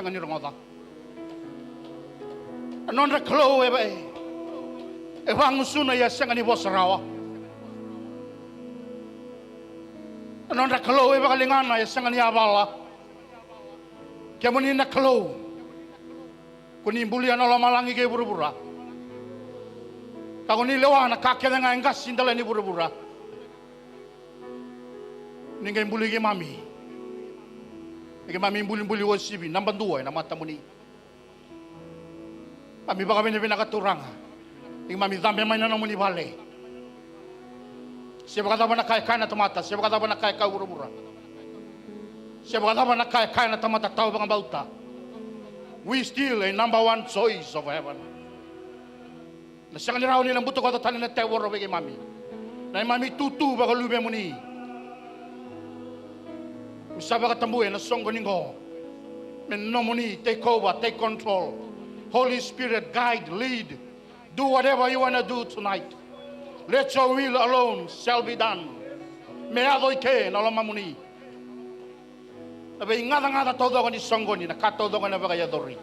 siang ni rongoda. Non reklo ebe. Wang usuna ya siang ni bosarawa. Non reklo ebe kalingana ya siang ni abala. Kemuni naklo. Kuni bulian ola malangi ke buru-bura. Kau ni lewa nak kakek dengan enggas sindal ni buru-bura. Ningai buli ke mami. Ke mami buli wasibi number 2 nama tamu ni. Kami bakal bina katurang. Ke mami zambe main nama ni balik. Siapa kata nak kaya na tomata, siapa kata nak kaya buru-bura. Siapa kata nak kaya na tomata tahu bang bauta. We still a number 1 choice of heaven. Na siya kaniraw nilang buto ko tanin na tewar obe kay mami. Na mami tutu baka lube mo ni. Usaba ka tambuhe na song ko ningo. Men no mo ni, take over, take control. Holy Spirit, guide, lead. Do whatever you want to do tonight. Let your will alone shall be done. Meadoy ke na lama mo ni. Tapi ingata todo ko ni songgo ni nakatodo ko na bagay adori.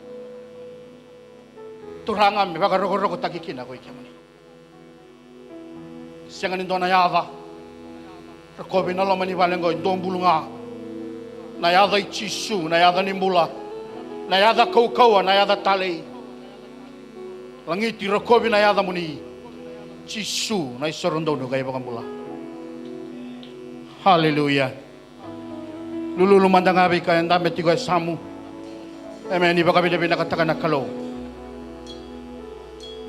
Turangam mi baga roko tagikin ako ikemani. Siang ni dona yava. Rekobi na lomani valengo dombulunga. Na yada ichisu, na yada nimbula. Na yada kaukawa, na yada tale. Langiti rekobi na yada muni. Chisu na isorundo no gaya bagambula. Hallelujah. Lulu mandang abi ka ang dami tigo samu. Emeni baka bina katakan nakalo.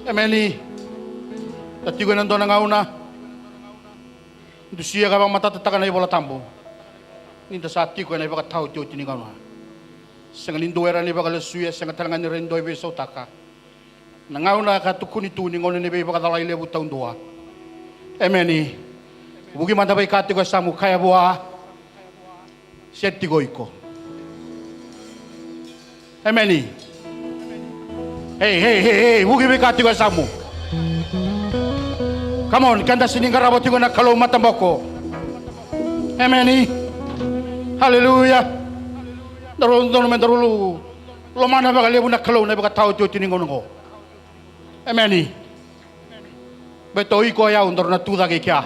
Emeni tatigo nando na ngauna. Dusiya ka bang matatatakan na ibola tambo. Ninda sa ati ko na ibaka tao tiyo tiningana. Sang linduera ni baka lasuya sang talangan ni rendo ibe sa utaka. Nangauna ka tukuni-tuni ngono ni baka talay lebu taon dua. Emeni bugi mandabay ka tigo samu kaya buha. Setigo iko. Emeni. Hey, bugi bikati ko samu. Come on, kanda sining karaboti ko na kalau matamboko. Emeni. Hallelujah. Darulu. Lomana baga lebu na kalau na baga tao tiyo tiningon ko. Emeni. Beto iko ya undor na tuda ke kya.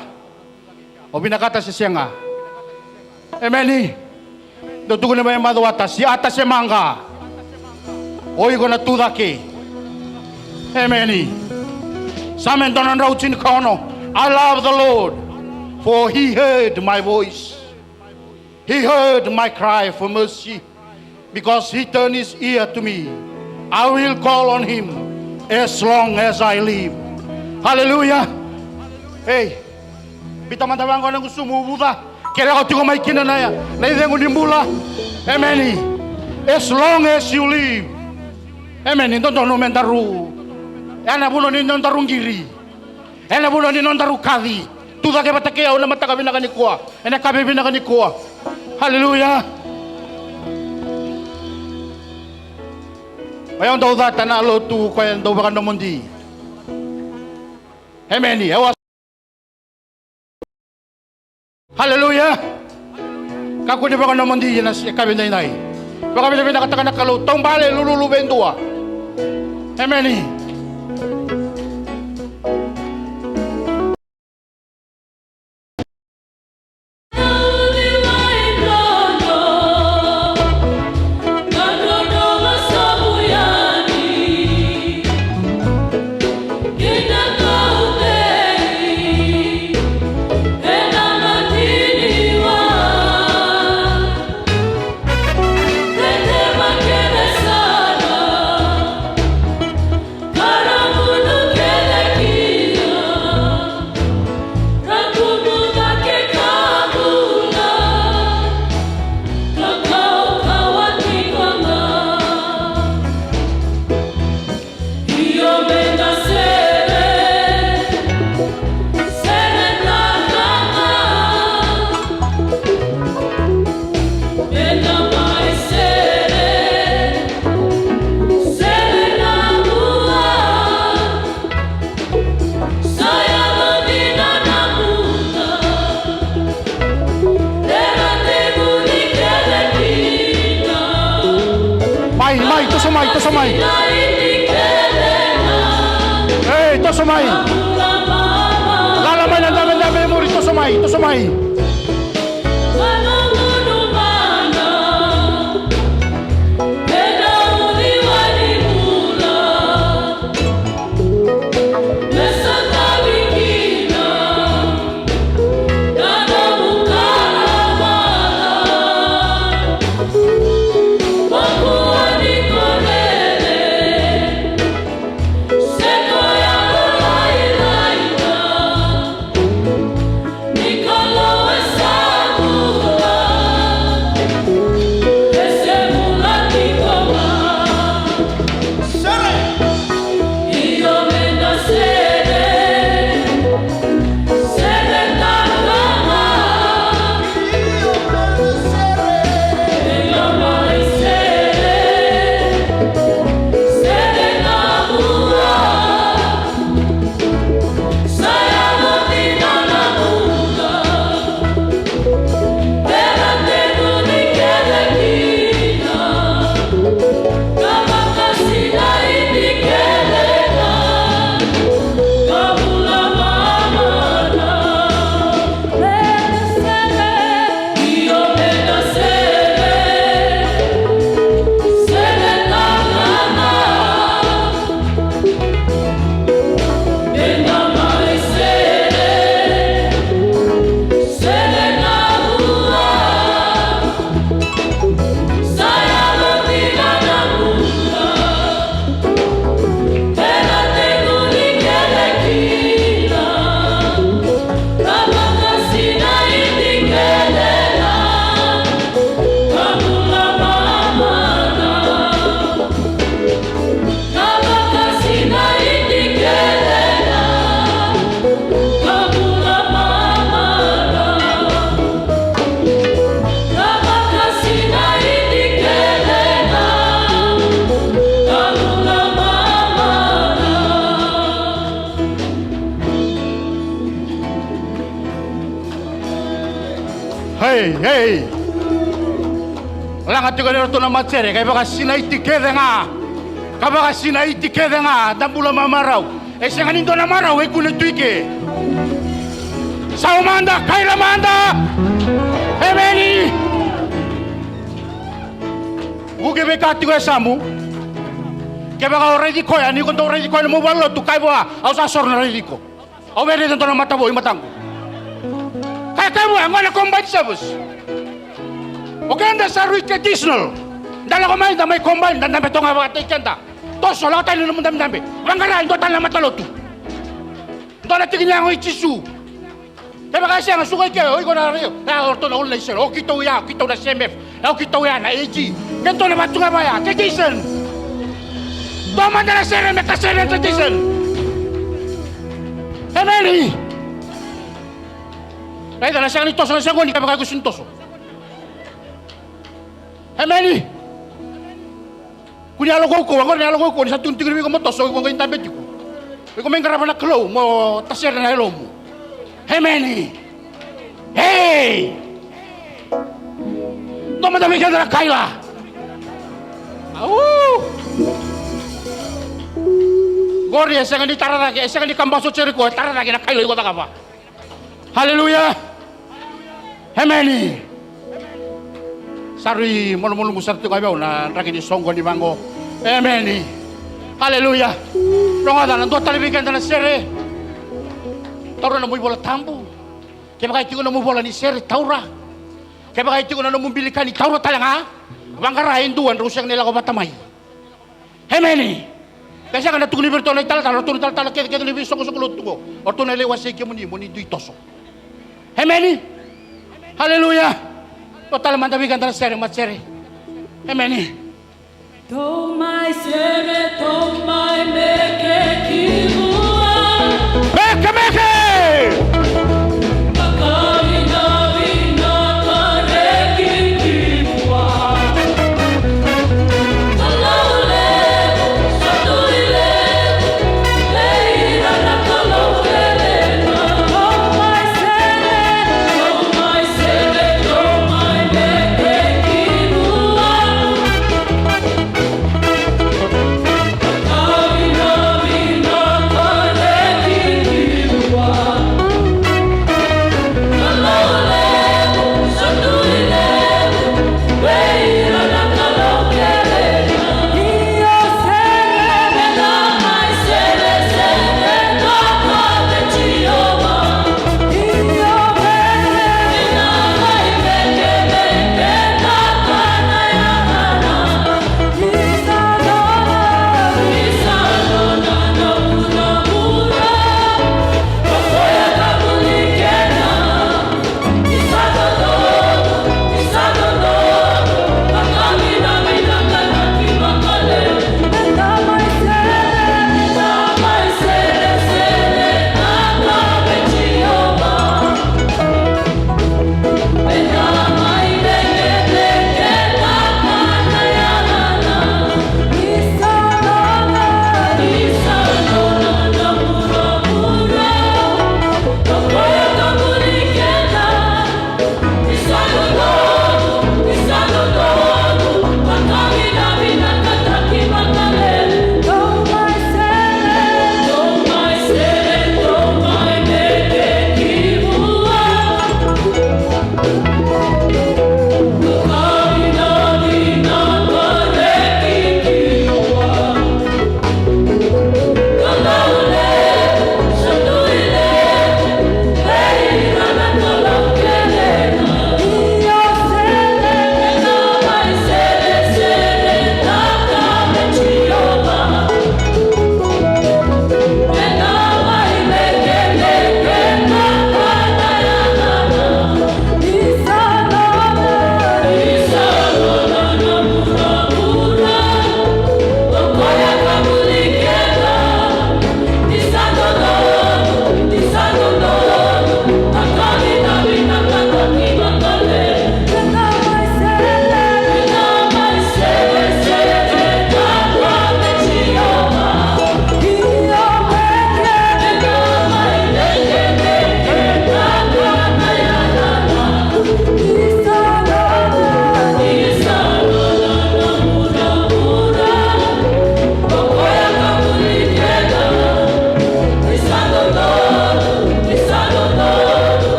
Obinakata si sianga. Emeni. Dotugo na may madawata si atas si mangga. Oy ko na tudake. Emeni. Samen donan rauchin kono. I love the Lord, for He heard my voice. He heard my cry for mercy, because He turned His ear to me. I will call on Him as long as I live. Hallelujah. Hey, bitaman-taman ko nang gusto mo buta. Kaya ako tigo may kinanaya. Naidengo ni mula. Amen. As long as you live. Amen. Ito no mentaru. Yana buno ni nontarung giri. Yana buno ni nontaru kadi. Tuda ke batakea una matakabi na kanikuwa. Ena kabibi na kanikuwa. Hallelujah. Ayong daw data na alo tu kaya daw baka namundi. Amen. Hallelujah. Kaku di baka naman di na kami na inay. Baka kami nakatakan na kalau tong bale lululuben dua. Amen. Tosomai, tosomai. Hey, tosomai. Lalamai na dami muri, tosomai, tosomai. Hey, langat juga tu nama cere, kaya baka sinaiti kedenga, kaya baka sinaiti kedenga, dan pula mamarau, sengan itu namarau, kulit tuike, saumanda, kaya manda, emeni, buke beka tiga samu, kaya baka orang di koya, ni konto orang di koya mau bawa tu kaya bawa, awak asor nari di ko, awak beri tu nama mata boy matangku. Kamu yang mana combine sabus? Oke anda sarui traditional. Dalam combine damai combine dan damai tonga waktu kenta. Tos solat ini namun damai. Bangkara itu tanah mata lotu. Dona tingginya ngoi cisu. Terima kasih yang suka kau. Oi kau nari. Nah orto na ulai sel. Oh kita na CMF. Oh kita na AG. Kento na batu apa ya? Tradition. Toma dalam seren mereka seren tradition. Emeli. Ay, dala siya ni toso na siya ko, hindi ka makagusing toso. Hey, Manny! Kung nialagay ko, sa tunting ko mo toso, kung kayo tabet ko. Kung may karapan na klo, mo tasir na hello mo. Hey, Manny! Hey! Dumadami ka na Kayla! Awoo! Gori, siya nga di tararagi, siya nga di kambaso tsiri ko, tararagi na Kayla, ikaw na ka pa. Hallelujah! Hemeni, sari mulu musar tu kau na ragi di songgo di mango. Hemeni, haleluya. Ronga dan dua tali bikin dan sere. Taura namu bola tambu. Kebagai tigo namu bola ni sere taura. Kebagai tigo namu bilikan ni taura talanga. Bangkara Hinduan rusang nila ko batamay. Hemeni. Kasi kan tu ni bertolak tal kita lebih songgo tugo. Orto nele wasik muni duitoso. Hemeni. Haleluya. Total mandabi kantar sere macere. Emeni. Tomai sere tomai meke kibua. Meke.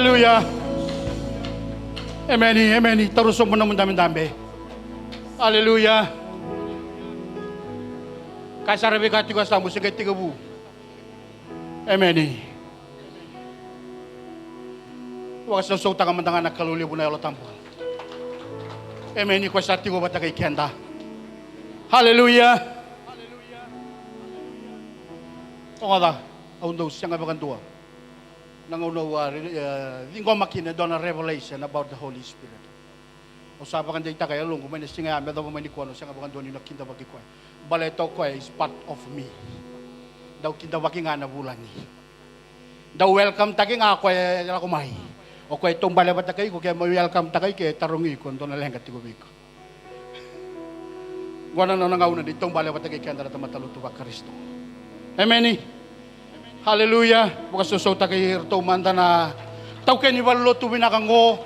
Haleluya. Amen. Terus mo naman dami. Haleluya. Kasarabi ka tigas tamu sige tigabu. Amen. Wakas na sauta ka mandangan nakaluli mo na yolo tampo. Amen. Ko sa tigo bata kay kenda. Haleluya. O nga aundo siya nga bakan tua. Nangunawa, hindi ko makina doon ang revelation about the Holy Spirit. O sa bakan dita kaya lung kumay na siya nga, may daw mamay ni Kuano, siya nga bakan doon yung nakinda bagi ko. Baleto ko is part of me. Daw kinda bagi nga na bulan ni. Daw welcome taki nga ako ay kumay. O ko itong balabat takay ko, kaya may welcome takay kaya tarungi ko, doon na lang kati ko biko. Gwana na nangauna ditong balabat takay kaya na matalo tuwa Kristo. Amen. Haleluya. Bukas susota kay Hirto manda na tau kay ni ballo tu binakango.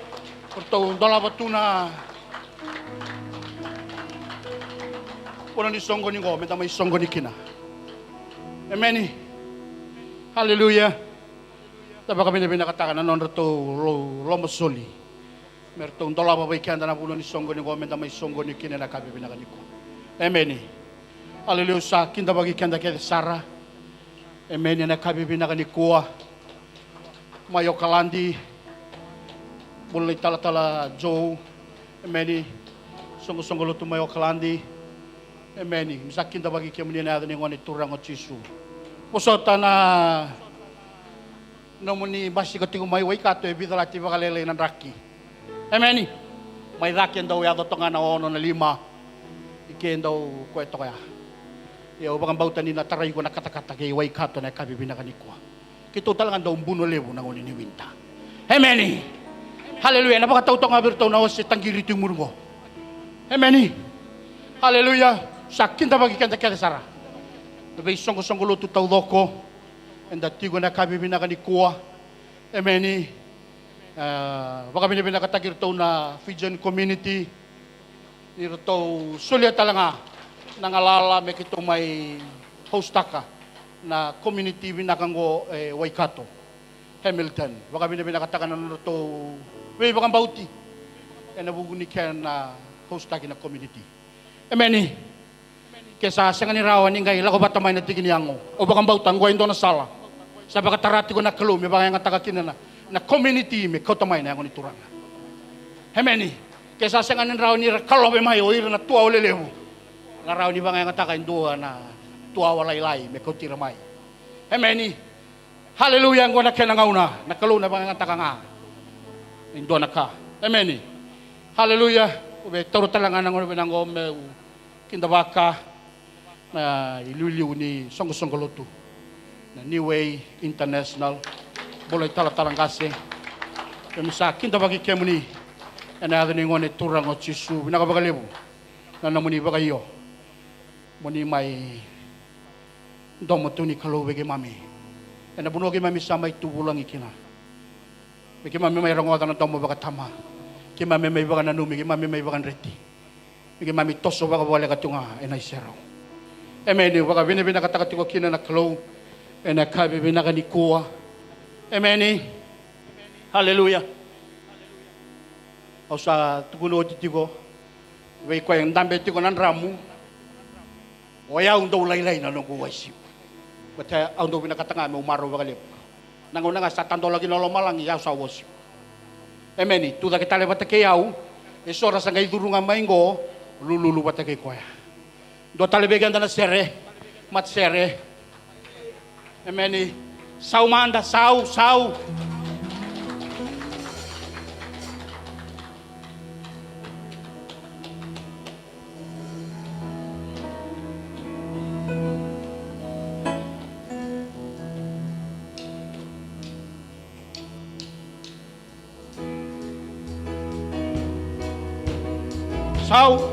Hirto dalabat tu na. Wala ni songgo ni go, meta may songgo ni kina. Amen. Haleluya. Taba kami na binakatakan na non rito lomosoli. Merto dalabat bay kanda na pulo ni songgo ni go, meta may songgo ni kina na kabi binakaniko. Amen. Haleluya sa kinda bagi kanda kay Sarah. Amen na kabibina ni kuwa mayo kalandi mulai tala Joe. Amen sungguh-sungguh lutu mayo kalandi. Amen misakin ta bagi kemuni na ni ngoni turang o Jisu posota na nomuni basi ketingu may way kato e bidala ti bakalele nan raki. Amen may raki daw ya totonga na ono na 5 iken daw kweto kaya. Ya ubang bautan ni nataray ko nakata-kata kay way kato na kabibina kanikwa. Kito talagang daw buno lewo na ngoni ni winta. Amen. Haleluya. Napakataw-taw nga birtaw na si tanggirito yung murmo. Amen. Haleluya. Sakin ta bagikan ta kaya Sara. Nabay songko-songko luto taw loko. And dati ko na kabibina kanikwa. Amen. Baka binibina katagirtaw na Fijian Community. Nirtaw sulit talaga. Nangalala may kito may hostaka na community binakango Waikato, Hamilton. Baka binakatakan na ito, may bakang bauti. E nabuguni kaya na hostaki na community. Amen. Kesa sa kanirawan ingay, lako ba tamay na tiginiango. O bakang bautang, guwain doon na sala. Sa baka tarati ko na kalo, may baka nga tagakin na community, may kautamay na yung iturang. Amen. Kesa sa kanirawan ni kalo may mayo, ira na tuwa ulelewo. Ngaraw ni bangay nga takain duha na tuwa walay-lay, may kautiramay. Amen. Hallelujah, ang na kaya nangauna, nakaluna bangay nga taka nga. Indo na ka. Amen. Hallelujah. Ube, taro talangan ng unang kindabaka na ililiw ni Songgo-Songgoloto na New Way International. Bolay talatarang kasi. Kami sa kindabaki kaya mo ni another ni ngon turang o Jisu. Binakabagalibo na namuni ba kayo? Muni may domo tu ni kalau bagi mami. Ena bunuh bagi mami sama itu bulang ikina. Bagi mami may rangotan na domo baka tama. Bagi mami may baka nanumi, bagi mami may baka reti. Bagi mami toso baka wala katunga ena isero. Amen. Baka binibina katakat ko kina na kalau ena kabi binaka ni kuwa. Amen. Hallelujah. O sa tugulo titigo. Way ko yung dambe tiko nan ramu. Waya ang daw laylay na nung kuwaisip. Bata ang daw pinakatanga mo umaro bagalip. Nangun nga sa tando lagi nolomalang iya sa wasip. Amen. Tuda kita lebat kayaw. Isora sa ngay durungan maingo lululu bata kay kuya. Do talibegan na sere. Mat sere. Amen. Saw manda saw.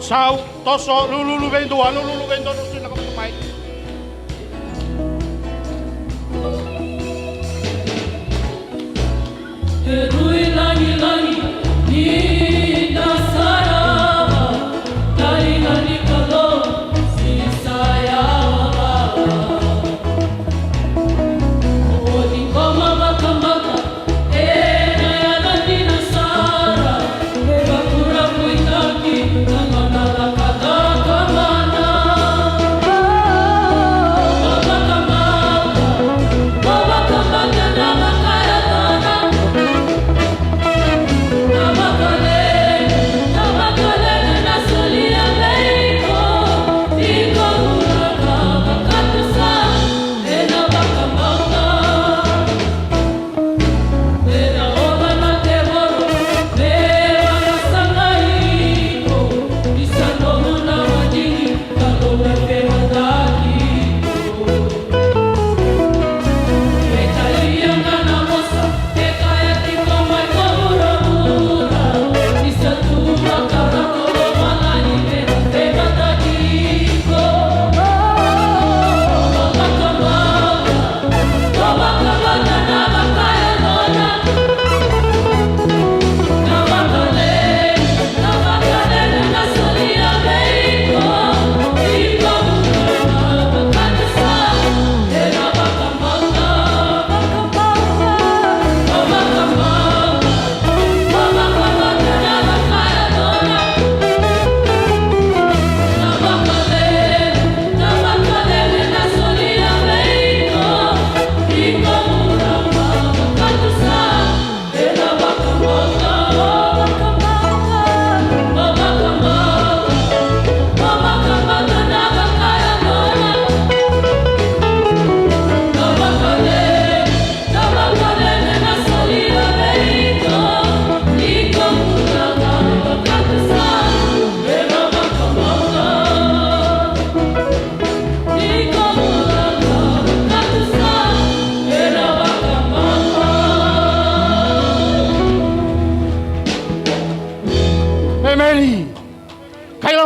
Saw, toso, lulu bendo, nusin na kapatay. Terui lani, ni nasara, lani kalo, si saya. O di koma baka,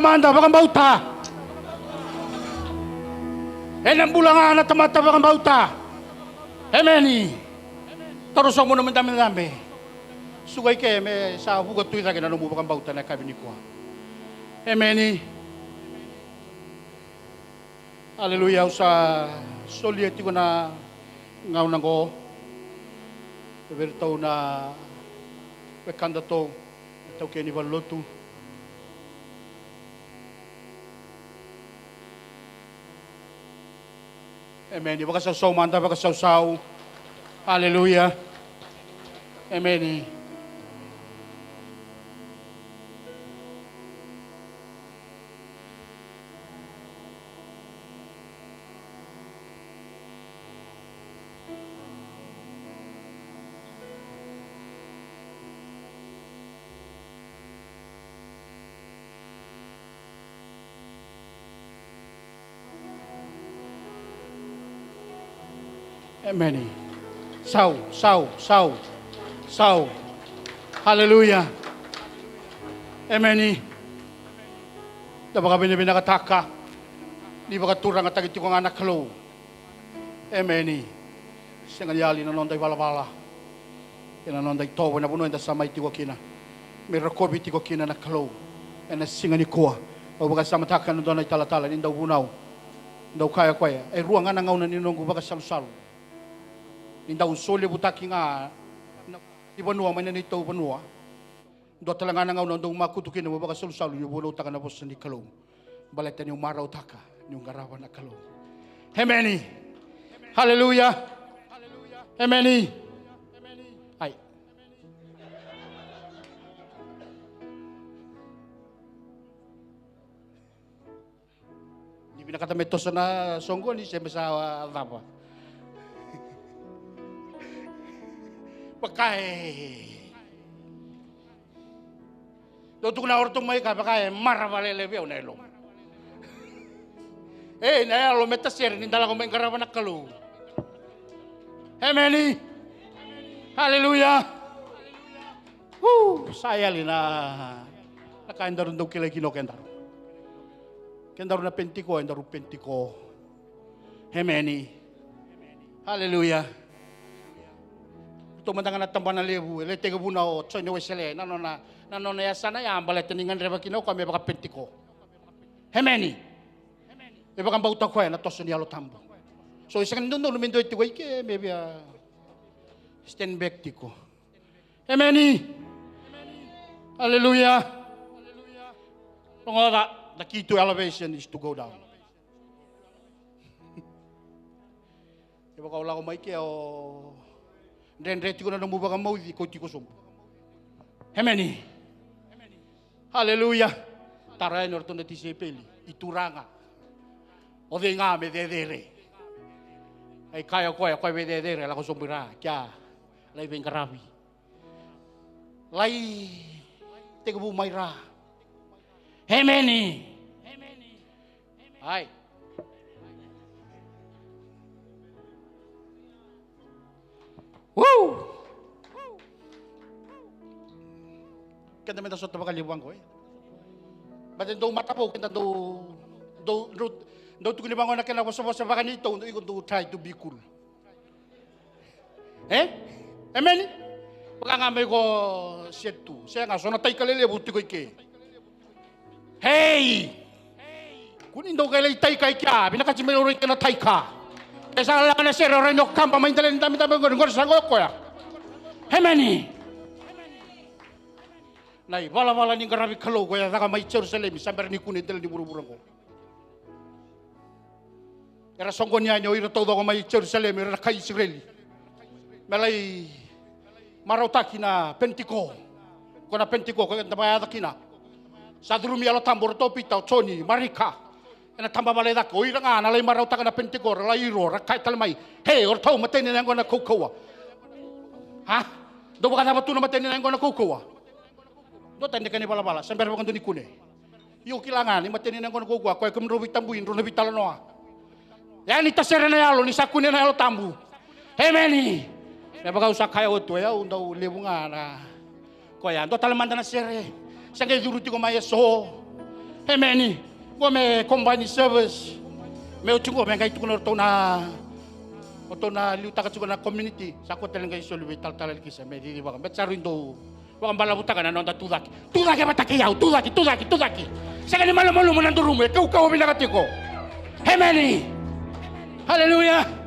manda bakang bauta. Enam bulan anak temata bakang bauta. Emeni. Terus mo naman dami. Sugay ke me sa hugot tuwi lagi na bakang bauta na kabini ko. Emeni. Haleluya sa solieti ko na ngaw nang ko. Bertau na bekanda to Tokea ni Valotu. Amen. Baka sausaw manda, baka sausaw. Hallelujah. Amen. Amen. Sau. Hallelujah. Amen. Da baka binakataka. Di baka turang at tagiti kong anak lo. Amen. Singanyali na nonday wala. Ina nonday towa na bunuin da samay ti kina. May rakobi ti kina na kalo. Ina singani kuwa. O baka samatakan doon ay talatala. Nindaw bunaw. Nindaw kaya. Ay ruang nga nangaw na ninong baka salu-salu. Nindaw sole butaki nga di banua man nito banua do talaga nga ngaw do makutukin mo baka salu-salu yung bulo taka na bos ni kalong balatan yung maraw taka yung garawan na kalong. Amen. Hallelujah. Amen. Ay. Di pinakatametos na songgo ni siya sa apa. Pakai. Dotuk na ortung mai ka pakai marvalele beu na elo. Na elo metaser ni dala ko mengkarawan nakalu. Amen. Hallelujah. Saya lina nakaendar ndok kila kino kendar. Kendar na pentiko, endaru pentiko. Amen. Hallelujah. Tumantangan at tampan na lebu, lete ka buna o tsoy ni wesele, nanona yasana ya, balete ningan reba kinaw kami baka pentiko. Hemeni. Iba kang bauta ko na toso ni alo tambo. So isang nundun lumindo iti way ke, maybe stand back tiko. Hemeni. Hallelujah. The key to elevation is to go down. Iba ka wala ko may ke o dan reti ko na nang mubang mauzi ko ti ko sum. Amen. Hallelujah. Taray norto na ti sepeli ituranga. O de nga me dedere. Ay kaya ko me dedere la ko sumbira kya lay ben karabi. Lay te ko bumayra. Amen. Ay. Woo! Kanda man tasot na makaliwang ko eh. Ba't yung mata po, kanda do tukuni bangon na kinako sa baka nito, do try to be cool. Amen? Pagkangamay ko siya to. Siya nga, so natay kalili, buti ko ike. Hey! Kunin daw kailay tay kay kya, binakatsimalurin ka na tay ka. Kaya lang na sir, oray no kampa, may dalhin dami-dami ngor sa ngok ko ya. Amen. Nay, wala ni garabi kalo ko ya, saka may Jerusalem, sambar ni kunit dalhin di buru-burang ko. Era songgon niya nyo, iro todo ko may Jerusalem, iro na kay Israeli. Malay, marotaki na pentiko. Ko na pentiko, ko na mayadaki na. Sa durumi alo tambor topi tau, Tony, Marika. Na tamba balay dako, ira nga, nalay marotaki na pentiko, ralayro, rakay talamay. Hey, or tau, matay nila ko na kukawa. Ha? Do ba ka dapat na matay nila ko na kukawa? Do tanda ka ni bala-bala, sambar ba kang duni kune. Yung kilangan, ni matay nila ko na kukawa, kaya kumrubit tambuin, runabit talanoa. Yan, itasera na yalo, ni sakune na yalo tambu. Amen. May baka usak kaya ito, ya, undaw libo nga na. Kaya, do talamanda na sere. Sangay duruti ko maya so. Amen. Ko me combine service. Me utungo me ngai tukuno na liuta ka na community. Sa ko telenga isolu vital tal kisa me di wa me charundo. Wa bala butaka na nonda tudaki. Tudaki bataki yau, tudaki. Sekali malu menandurumu kau binakatiko. Amen. Hallelujah.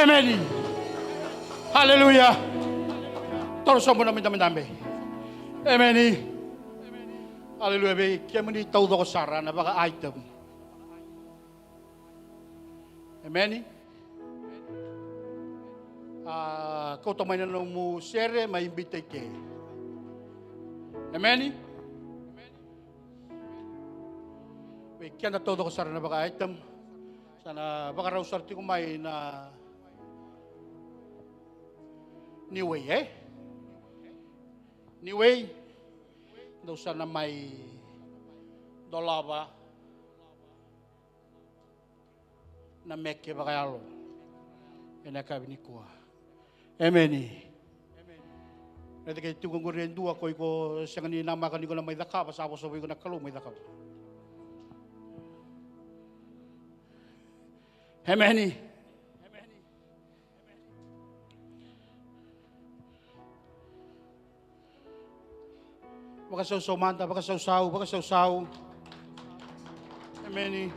Amen. Hallelujah. Torso mo namin dami. Amen. Hallelujah. Kaya mo ni tawdo ko Sara na baka item. Amen. Kau tamay na nung mo share, may imbite ke. Amen. Kaya na todo ko sa na baka item. Sana baka raw sarti ko may na new way New way. Daw sana may dolaba na mekke baka yalo. Enakabi ni kuha. Amen. Nanti kaya tukang ko rin dua ko siya nga ninamakan ko na may daka, pasapos sabi ko na kalo may daka. Amen. Baka sausaw manta, baka sausaw. Amen.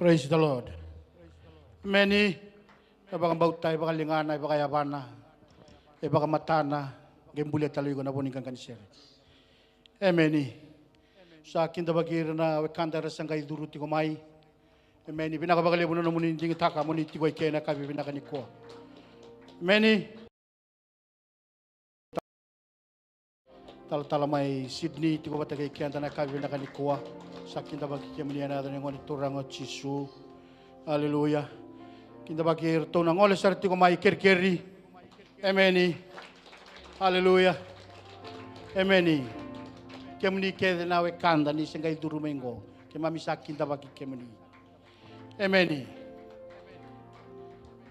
Praise the Lord. Many, baka bautay, baka lingana, baka yabana, baka matana, gembuli taloy ko na po ningkan kanisere. Many, sa akin dabagir na wekanda rasang kay duruti ko may. Many, pinakabakali mo na muna hindi taka, muna iti ko ay kaya na kabi pinakaniko. Many, tala may Sydney, iti ko batagay kaya na kabi pinakaniko. Sa akin dabagir kaya muna natin yung turang o chisu. Hallelujah. Kinda bakir to nang oles arti ko may kirkiri. Amen. Hallelujah. Amen. Kemni kede na we kanda ni sengay durumengo. Kemami sakin da bakir kemni. Amen.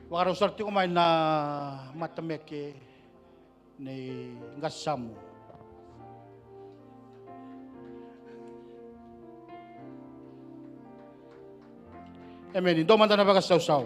Waro sarti ko may na matameke ni ngasamu. Amen. Doon man na bagasaw-saw.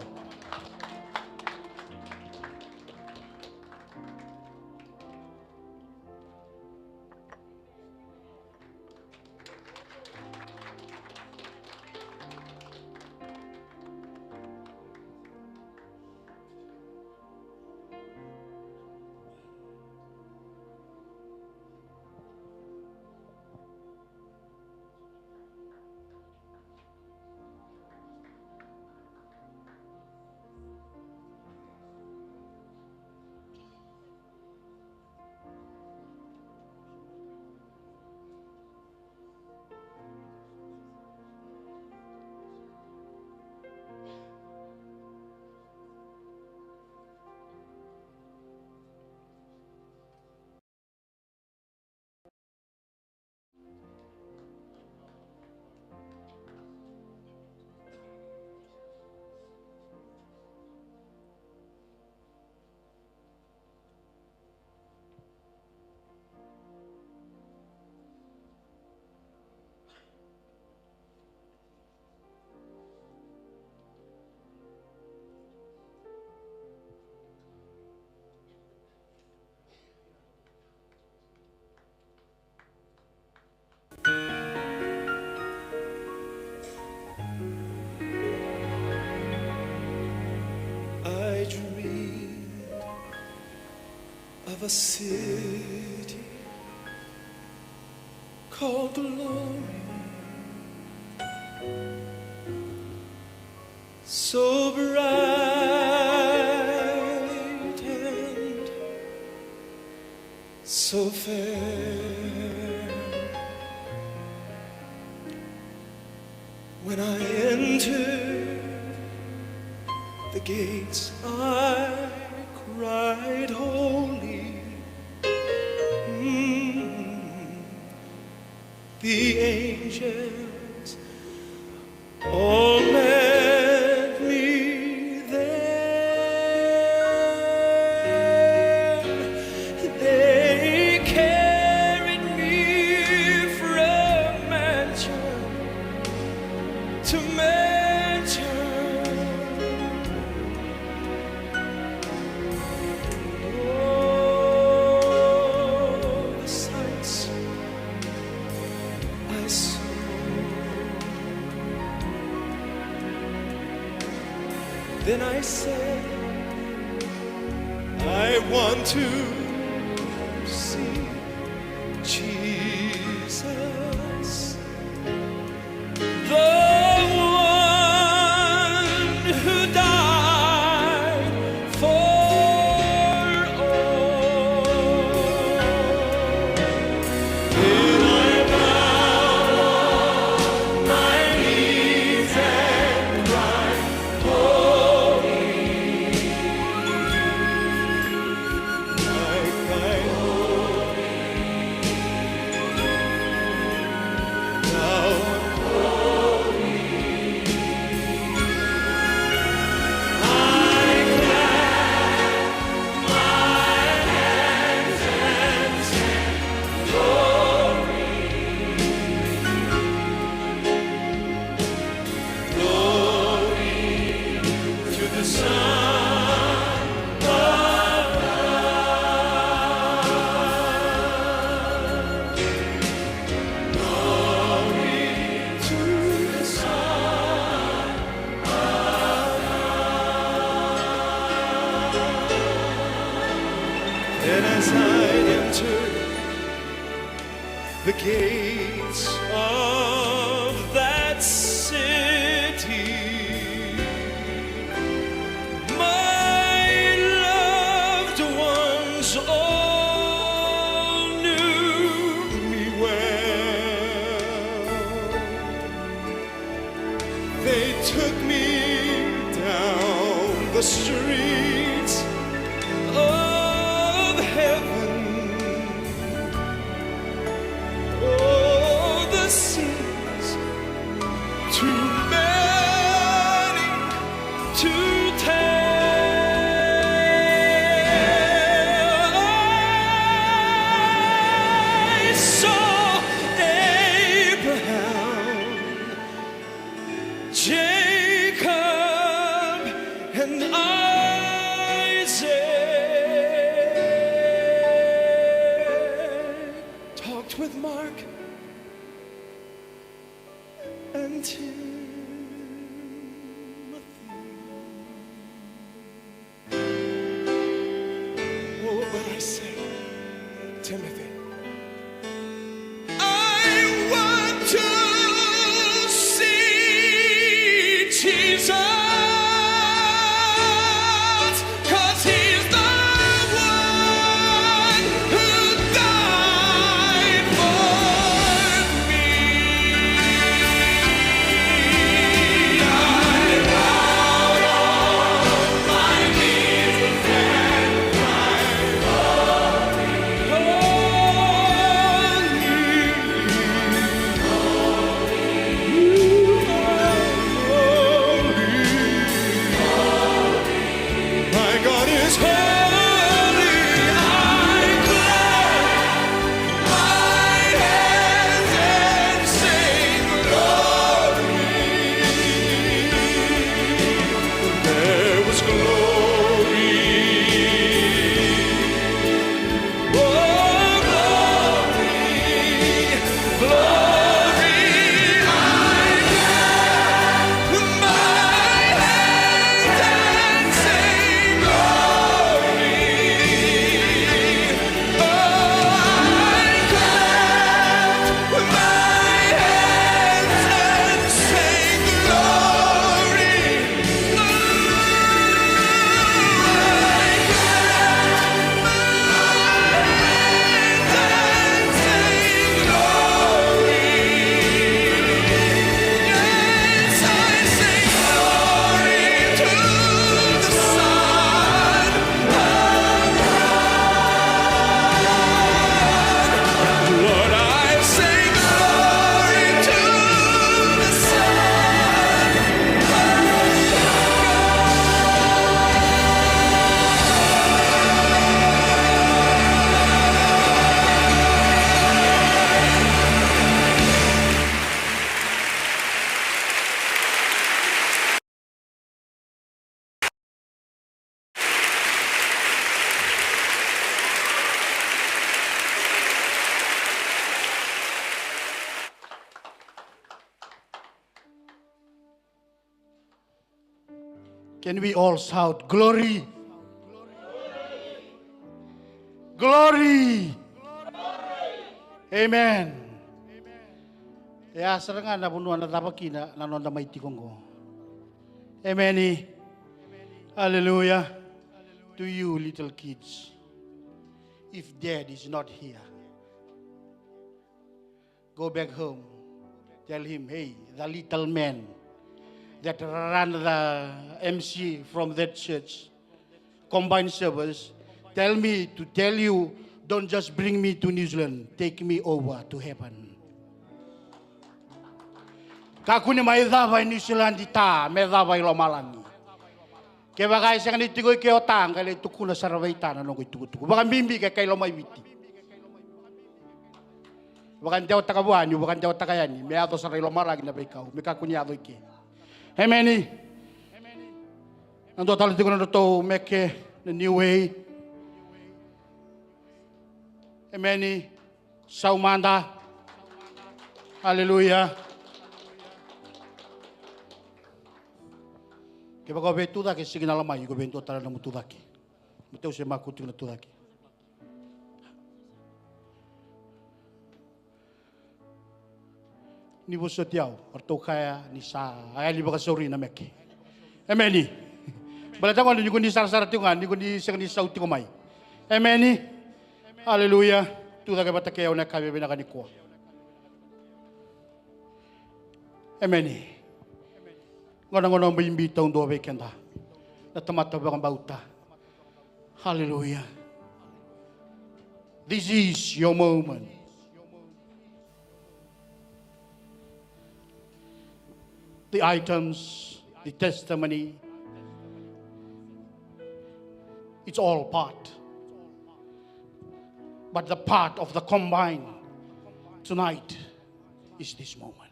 I dream of a city called glory, so bright and so fair. When I entered the gates, I cried holy. The angels all met me there. They carried me from mansion to mansion. Then I said, I want to see Jesus, the one who died for all. Then I bow on my knees and cried, I cried, And as I entered the gates of that city, my loved ones all knew me well. They took me down the streets of heaven. Oh, the sins too many to tell. I saw Abraham, Jacob, and Isaac. Talked with Mark and Timothy. Oh, but I say, Timothy, I want to see Jesus, 'cause he's the one who died for me. I bowed on my knees and cried, holy, my God is holy. I clap my hands and sing glory. There was glory. Oh, glory, glory. I clap my hands and sing glory. Oh, I clap my hands and sing glory. Oh, I clap my hands and sing glory. Yes, I sing glory to the Son of God. Lord, I sing glory to the Son of Can we all shout glory? Glory! Amen. Ya serangan na bunuan na tapakina nanon na may tikong ko. Amen. Hallelujah. To you little kids. If dad is not here, go back home. Tell him, hey, the little man that ran the MC from that church, combined service, tell me to tell you, don't just bring me to New Zealand, take me over to heaven. Kakuni mai dawai New Zealand ita, me dawai lomalangi. Ke bagai sang ni tigoi ke otang kale tukuna sarawaita na nongoi tuku. Bakan bimbi ke kai lomai witi. Bakan jauh takabuani, bakan jauh takayani, me ato sarai lomalangi na baikau, me kakuni ato ike. Amen. Ando talo tikuna to make the new way. Amen. Saumanda. Hallelujah. Ke bako be tuda ke sigina lamai ko bento tara na mutudaki. Muteu se makutu na tudaki. ni buso tiao, or Tokea ni sa ayali baka sori na meki. Ameni. Balatangon ni ko ni sar-sar tingan, ni ko ni sang ni sauti ko mai. Ameni. Hallelujah. Tu daga batakea na kabe binakani ko. Ameni. Ngono-ngono mbimbita undo bekenda. Na tamata bakang bauta. Hallelujah. This is your moment. The items, the testimony, it's all part. But the part of the combine tonight is this moment.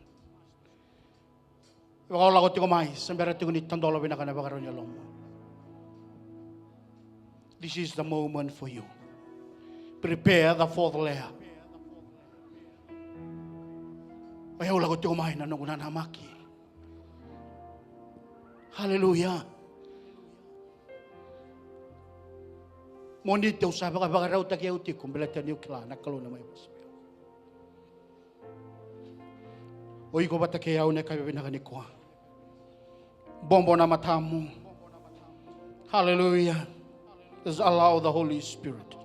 This is the moment for you. Prepare the fourth layer. Hallelujah. Monito sa baka raw tagiya uti kung belatan niyo kila nakalo na may bus. Oy ko bata kaya una kayo binakaniko. Bombo na matamu. Hallelujah. Just allow the Holy Spirit.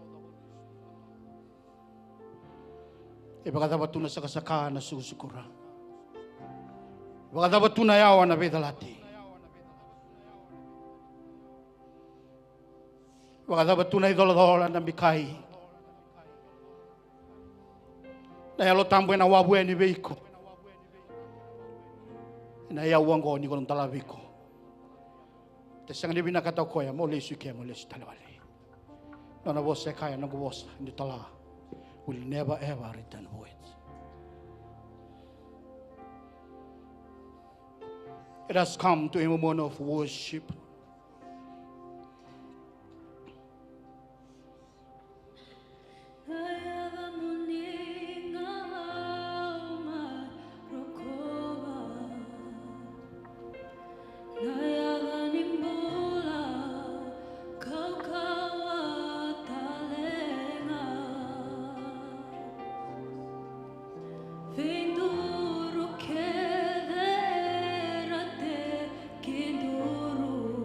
Ipagkatapat na sa kasaka na susikura. Ipagkatapat na yawa na bedalati. Ipagkatapat na idol-idolan na bikay. Nayalo tamboy na wabuhay ni Beiko. Inayawang ko ni ko ng talabi ko. Tesang ni binakataw ko ya, muli suke, muli talawali. Nona bose kaya nang bose, hindi tala. Will never ever return void. It has come to a moment of worship. Vinduro que derate, que duro.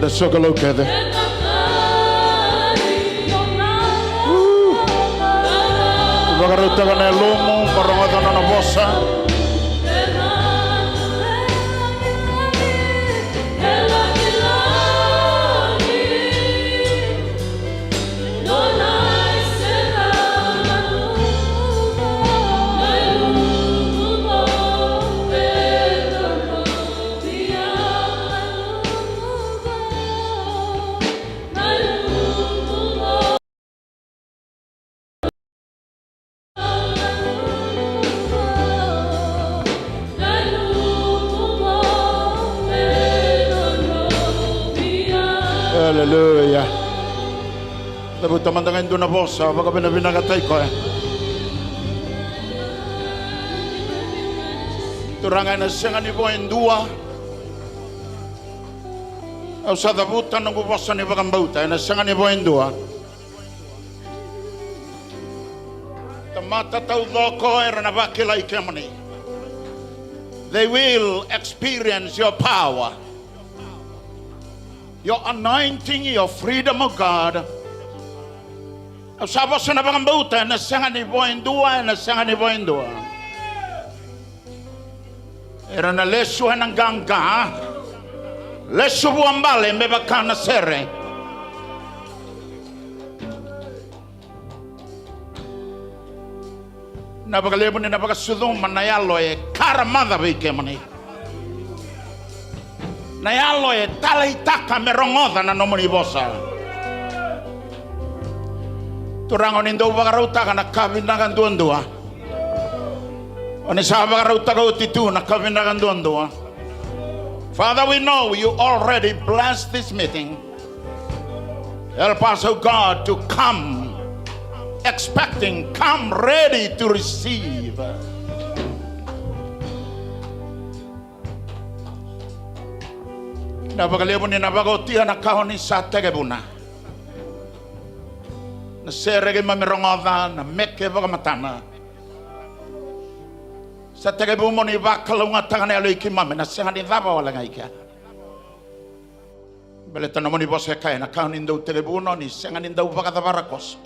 The circle together. Bagaruta kana lomo parongoda na bossa. Hallelujah. Dapat teman-teman itu na bossa, baka binabinagatay ko Turangan na siya nga ni Boen dua. Au sa dabutan ng bossa ni Bagambauta, na siya nga ni Boen dua. Tamata tau doko era na bakila ikemani. They will experience your power, your anointing, your freedom of God. Sabi sa nabangambuta, nasangan ni Boen dua, nasangan ni Boen dua. Era na lesuhan ng gangga, lesu buang bale, may baka na sere. Nabagalebo ni nabagasudong manayalo karamada bikemani. Nayalo talaitaka merongoda na nomoni bosa. Turangon indo bagarauta ka nakabinagan duan-dua. Oni sa bagarauta ka utitu nakabinagan duan-dua. Father, we know you already blessed this meeting. Help us, oh God, to come expecting, come ready to receive. Nabagalebo ni nabagotihan na kahon ni sa tegebuna. Na serege mamirongoda na meke bagamatana. Sa tegebumo ni bakalunga tangan ni aloy kimame na sengan ni daba wala ngaika. Baleta na mo ni bose kaya na kahon ni daw tegebuno ni sengan ni daw bagadabarakos.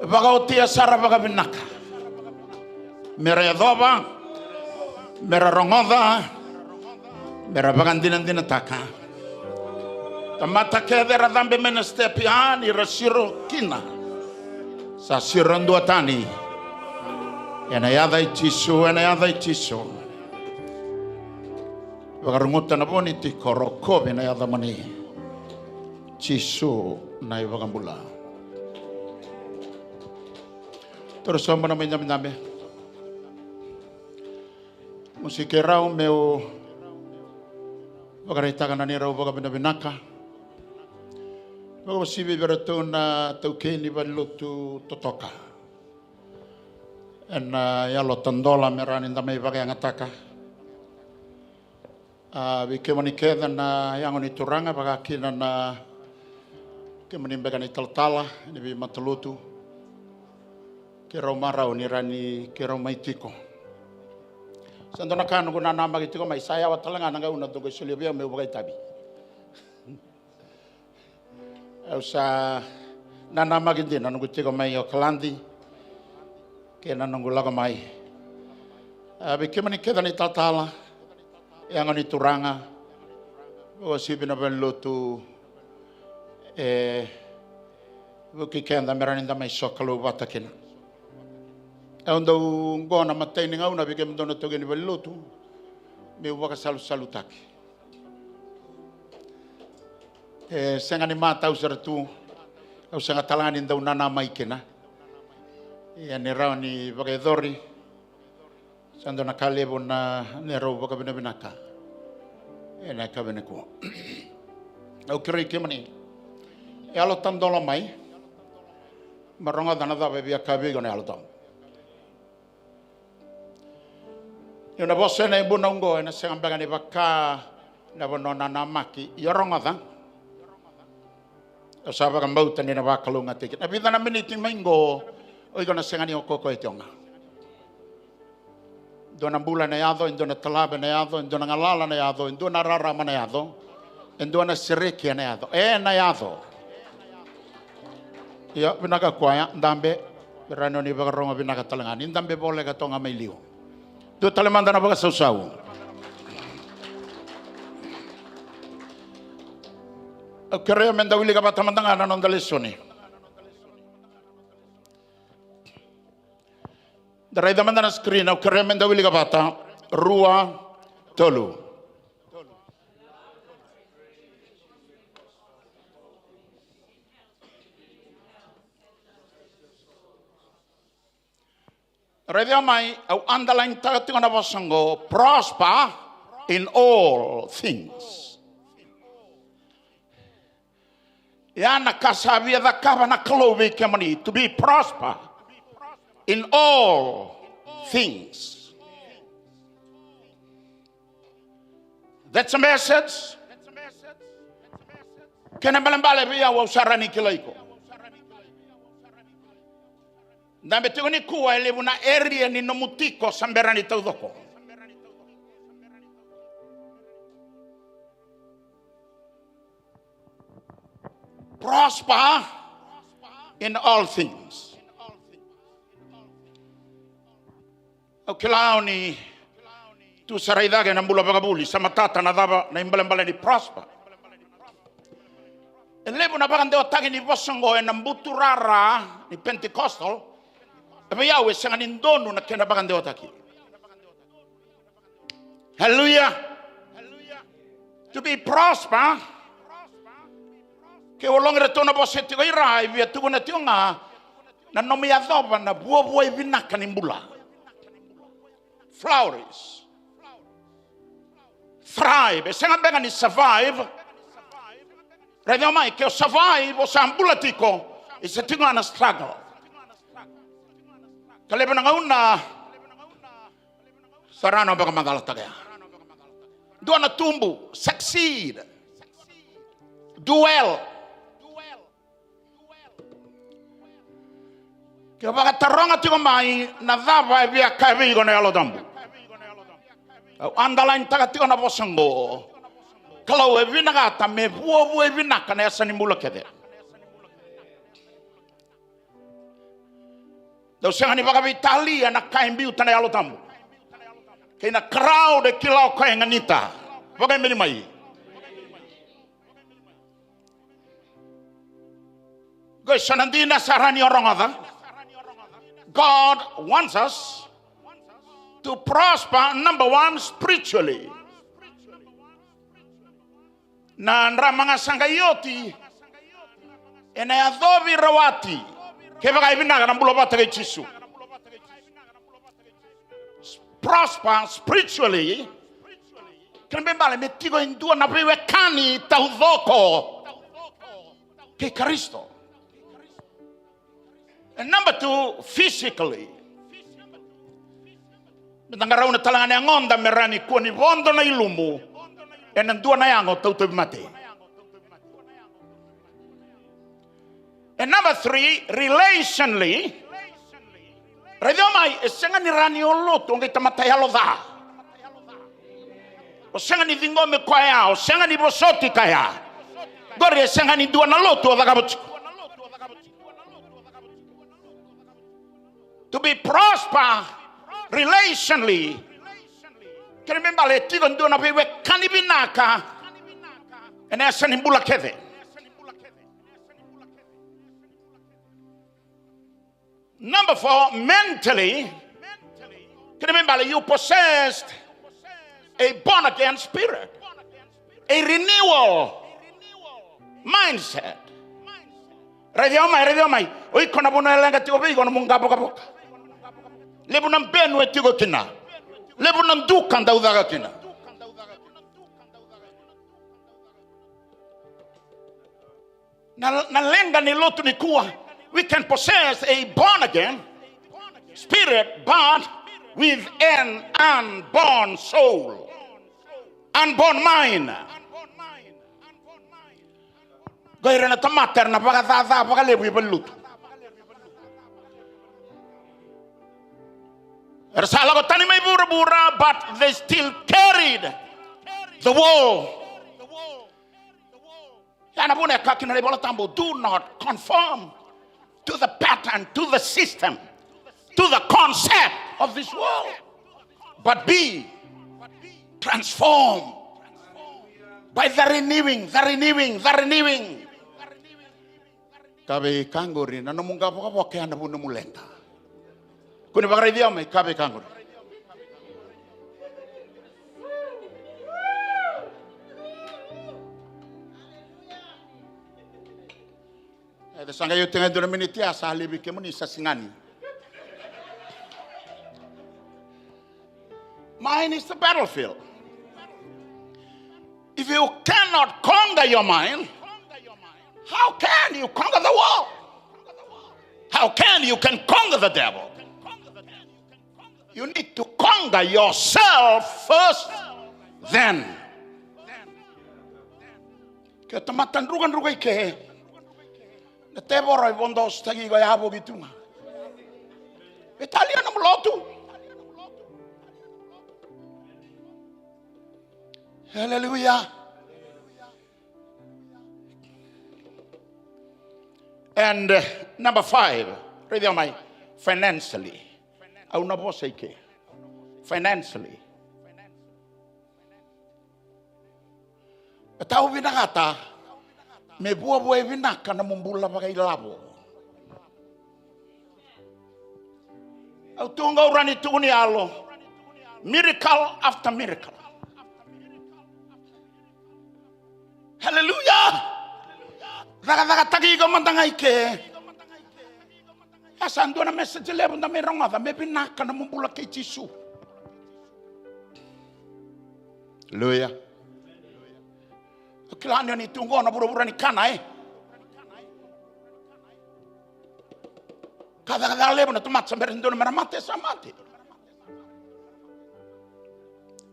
Bagagotia sara bagabinaka. Merayadoba, merarongoda, merabagan dinataka. Tamata kedera dambe menestepian irasiro kina. Sa sirandu atani. Enayada itisu. Bagarungutan na po ni tikoroko enayada mani. Chisu na ibagambula. Terus sama namin namin. Musikeraw meu bagaritakan na niraw baga binabinaka. Baga masibi berato na Tokea ni balutu totoka. En yalo tandola meranin damay baga yang ataka. Bike manikeda na yang oni turanga baga kina na kemanimbaga ni taltala ni bi matalutu. Kiraw maraw ni rani kiraw maitiko. Santo na kanu kuna nama gitu ko may saya watalanga nanga una to gosulibia me bagay tabi. Usa na nama gindi na nuguti ko may okalandi ke na nungula ko may. Bike mani keda ni tatala yang ni turanga o sibi na belotu buki kenda meraninda may sokalo batakina. Ando ngona matay ni ngauna bigem dono to geni belotu me waka salutaki. Senga ni mata usar tu au senga talangani daw nana maikena. Ya ni raw ni bagedori. Sando nakalebo na nero baka binabinaka. Na kabeneko. Au kiri kemani. Alo tandola mai. Maronga danada bebia kabigo ne alo tam. Yung nabose na ibu nunggo na siyang baga ni baka na bono na namaki yorong atang usaba kang bautan ni nabakalong atikit nabita namin iting minggo oy ko na siyang ni okoko ityonga doon ang bulan na yado doon na talaba na yado doon ang alala na yado doon na rarama na yado Enduana sereki anaado. Nayado. Ya binaka kwaya ndambe berano ni bagaronga binaka talangani ndambe bole ka tonga mailiu. Tu talemanda na baga sausau. Kere menda wili ka batamandanga na nondalesoni. Darai damanda na screen au kere menda wili ka bata rua tolu. Radio mai au underline tagatinga na basango prosper in all things. Yana kasabia da kava na klovi kemani to be prosper in all things. That's a message. Kena balambale via wa usarani kilaiko. Ndambe tigoni kuwa elevu na area ni nomutiko samberani taudoko. Prosper in all things. Okilaoni tu saraidage na mbula bagabuli samatata na daba na imbalambala ni prosper. Elevu na bagande otagi ni bosongo na mbuturara ni Pentecostal. Yawe sangan indonu na kena bagande otaki. Hallelujah. To be prosper. Ke olong retona boseti ko irai via tu na tionga na nomi adoba na buo vinaka nimbula. Flourish. Thrive. Sangan benga ni survive. Radio mai ke survive o sambula tiko is a tinga na struggle. Kalebe na ngauna sarano baka magalatagaya. Dua na tumbu, succeed, do well. Kaya baka taronga tiko mai na dava via kavi ko na alodambu. Underline taga tiko na bosango. Kalau evi nagata me buo evi nakana yasa ni mula kede. Daw sanga ni baka Italia na kaimbiu tana yalo tambu. Kaya na crowd kilau kaya nganita. Baka meni mai. Guys, sanandina sarani orang ada. God wants us to prosper, number one, spiritually. Na ndramanga sangayoti ena yadovi rawati. Prosper spiritually. Can be bale metigo indua na bewe kani taudoko ke Kristo. And number two, physically. Betangara una talangane ngonda merani kuani bondo na ilumu. Enandua na yango tautu mate. And number three, relationally. Radio mai esenga ni rani oloto ngai tamatai aloda. O senga ni vingome kwaya, o senga ni bosoti kaya. Gori esenga ni dua na loto odagabuchi. To be prosper relationally. Can remember le tigo ndio na bewe kanibinaka. Ena esani mbula keve. Number four, mentally. Can you remember you possessed a born again spirit, a renewal mindset. Radio mai. Oi kona bona lenga tigo be kono munga boka. Lebu nam benu etigo kina. Lebu nam dukan daudaga kina. Na lenga ni lotu ni kuwa. We can possess a born again spirit, but with an unborn soul, unborn mind. Gaira na tamater na baga lebu ibalut. Ersala ko tani may bura, but they still carried the woe Kana pune kakina bola tambo. Do not conform to the pattern, to the system, to the concept of this world, but be transformed by the renewing. Kabe kangori na namunga po kaya na puno mulenta. Kuni bagay diya may kabe kangori. Sanga yo tenga dona miniti asa halibi ke muni sa singani. Mind is the battlefield. If you cannot conquer your mind, how can you conquer the world? How can you conquer the devil? You need to conquer yourself first, then. Kita matan rugan ke. Na tebora ibondos tagi ko yabo gitunga. Italian am lotu. Hallelujah. And number 5, read on my financially. Au na bosa ike. Financially. Tao binakata me buo binaka na mumbula pa kay labo. Au tunga urani tuni alo. Miracle after miracle. Hallelujah. Daga tagi ko mandangai ke. Asan do na message level na merong ada me binaka na mumbula kay Jisu. Hallelujah. Kilanya ni tunggu na buru-buru ni kana Kada levo na tumat sampai rindu na meramate samate.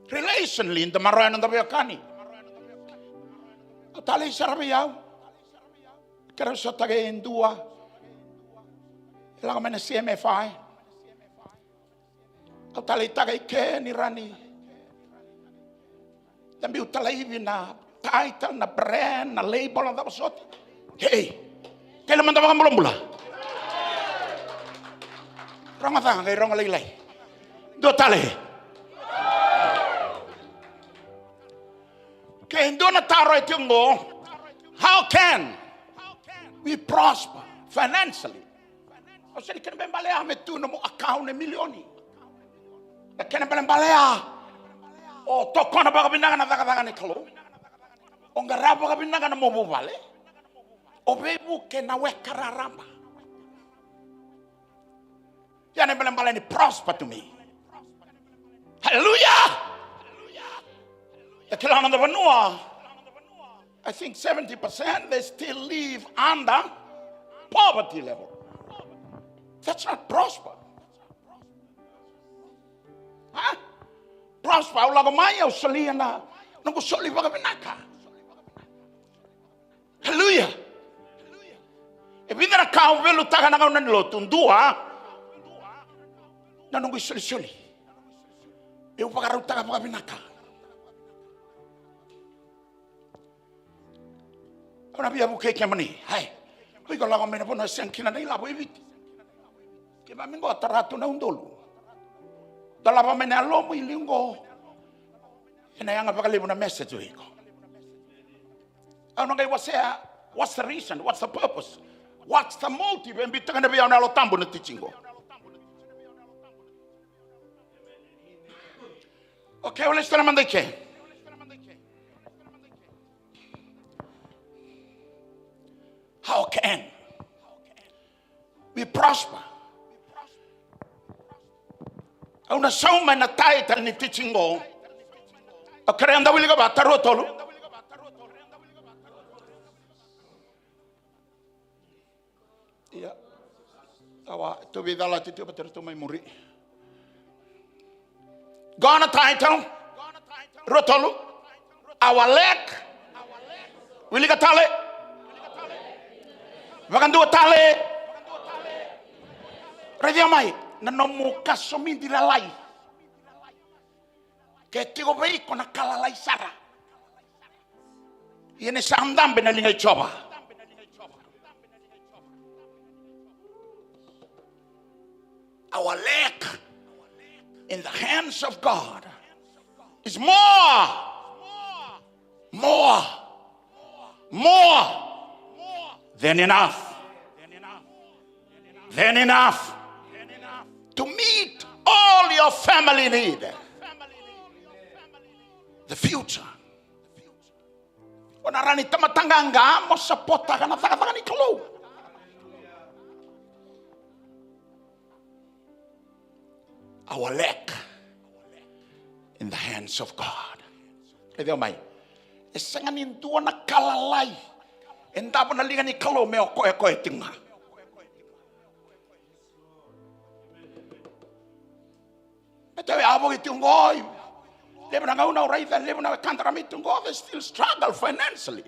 Relationally in the marayan na bayakani. Tali sarabiyaw. Kaya sa tagayin dua. Ilang kami na CMFI. Tali tagay ke ni Rani. Dambi utalay na title, na brand, na label, na tapos oti. Hey, kailan man tawagan mula-mula? Rangatang, kay rong laylay. Do tali. Kaya hindi na taro ito mo, how can we prosper financially? O siya, di ka na ba balaya, may tuno mo account na milyoni. Di ka na ba balaya? O, toko na ba kabinangan na takatakan ni Kalo? O ngarapo kabinangan na mo bubale? O bebu ke na wekararamba? Yan ay balay ni prosper to me. Hallelujah! Kailangan na banua. I think 70% they still live under poverty level. That's not prosper. Huh? Prosper, wala ko mayaw salihan na nung kusuli pa kami naka. Hallelujah. Ibigay na kao velo taka na kao nanilo tundua na nung kusuli-suli. Iwa pagkaraw taka pa kami naka. Ano biya buke kaya mani? Hai, kung ikaw lang kami na po na siyang kinanay labo ibig. Kaya mamin ko atarato na undolo. Dalawa may nalo mo iling ko. Hinayang nga pakalibo na message ko. Ano kayo what's the reason? What's the purpose? What's the motive? And bitaw na biyaw na alotambo na teaching ko. Okay, ulit ka naman dake. How can we prosper? Ang nasauman na title ni teaching ko, kaya ang dawili ka ba? Tarotolo? Iya. Tawa, ito bidala tito pa ito may muri. Gana title? Rotolo? Our leg? Wili ka tali? Wakan dua tali? Ready amai? Nanomuka sumi dilalai. Kaya tigo bayi ko nakalalay sara. Ini sandam benalingai coba. Our leg in the hands of God is more than enough. Than enough to meet all your family need. The future. Onarani tamatanganga mo sapota kana takataka ni kalo. Our leg in the hands of God. Kaya mai, esanganin tuwa na kalalay. Enda po nalingan ni kalo meo koe tinga. Ito ay abo itunggoy. Lebo na ngauna oray dan lebo na kantarami itunggoy. They still struggle financially.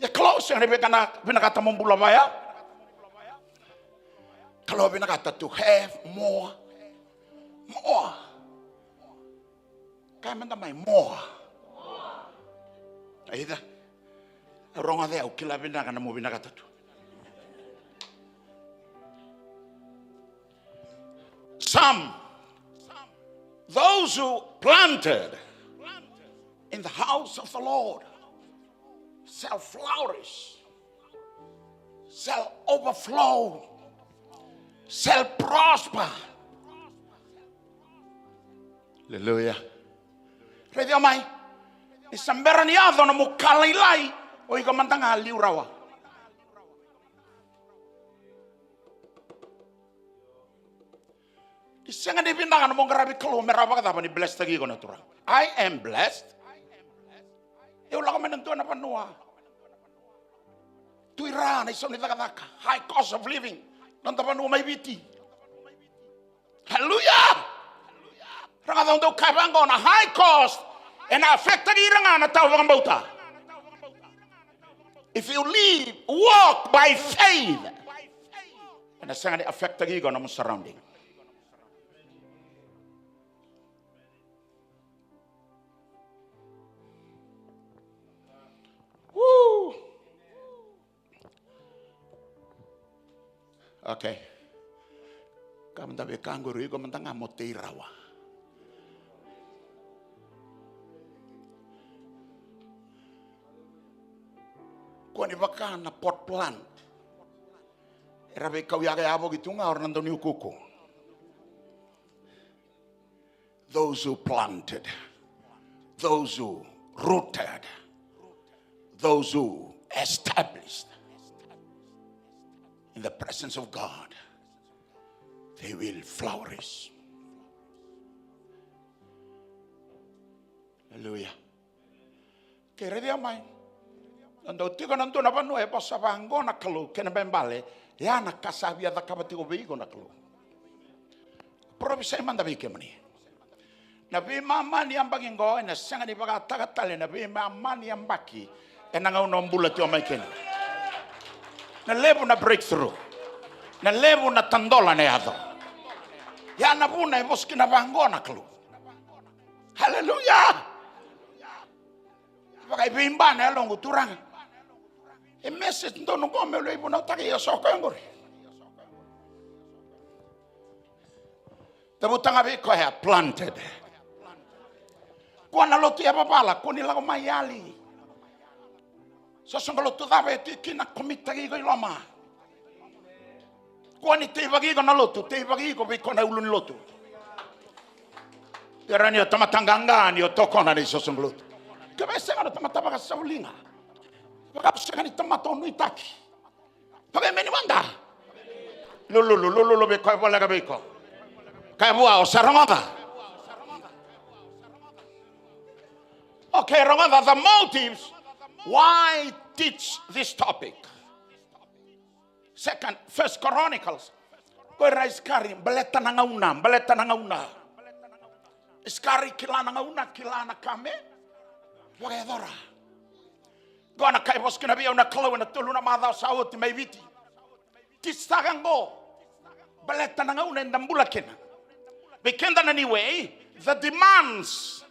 Ya close yang binakata mong bulabaya. Kalau binakata to have more. Kaya man damay more. Ayda. Ronga de au kila binaka na mo binakata to. Some, those who planted in the house of the Lord shall flourish, shall overflow, shall prosper. Hallelujah. Pwede amay, isang beraniado na mukalaylay o ikamantang haliw rawa. Isang nga nipindangan mong grabe kalo, meraba ka dapat ni blessed lagi ko na turang. I am blessed. Wala ka manantuan na panua. Tuira na isang nitakataka. High cost of living. Nanta panua may biti. Hallelujah! Rangatang daw kabang ko na high cost and affect lagi nga na tawag ang bauta. If you live, walk by faith. And asang nga affect lagi ko na mong surrounding. Woo! Okay. Kamu tabi kangguru ko man tanga motirawa. Kuani baka na pot plant. Erabe kau yaga abo gitu nga orang nandoni ukuku. Those who planted, those who rooted, those who established in the presence of God, they will flourish. Hallelujah. Kaya dia main. Ando tiga nanto na panu e posa bango na kalu kena bembale ya na kasabia da kabati ko bigo na kalu. Probi sai manda bike mani. Nabi mama ni ambagin go na sanga ni baga tagatale nabi mama ni ambaki enanga unombula ti o mai ken. Na levo na breakthrough. Na levo na tandola ne ado. Ya na buna e boski na bango na kalu. Hallelujah. Bagai bimba na longo turang. E message ndo no come lo ibo na taki so ko ngori. Tabutanga be ko ha planted. Kuana lotu ya babala kuni lago mayali. So songolo tu dave ti kina komita gi loma. Kuani te bagi ko na lotu, te bagi ko be ko na ulun lotu. Terani o tamatanganga ni o tokona ni so songolo. Kabesa ngana tamataba ka saulinga. Bakapsa ni tamaton itaki. Pagai meni manda. Lulu be ko bola ka be ko. Kaya bua o sarangada. Okay, remember the motives why teach this topic. First Chronicles. Koi rais kari beleta nangauna. Iskari kila nangauna kila nakame. Wagedora. Gona kai boskina bia una kalo na tuluna madha saut mai viti. Tistagango. Beleta nangauna ndambula kena. Bekenda anyway, the demands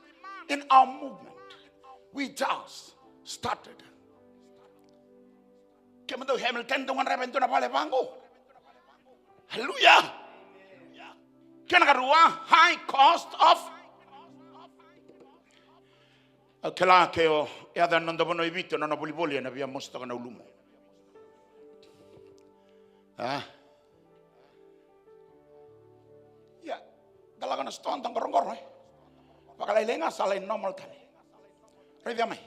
in our movement. We just started. Kemendo Hamilton dengan rebento na pale bango. Hallelujah. Kenarua high cost of. Kela keo ya dan nando bono ibito na boli na via mosta kana ulumo. Ya, dalaga na ston tang gorong eh. Pakalay lenga salay normal tali. Revia mai.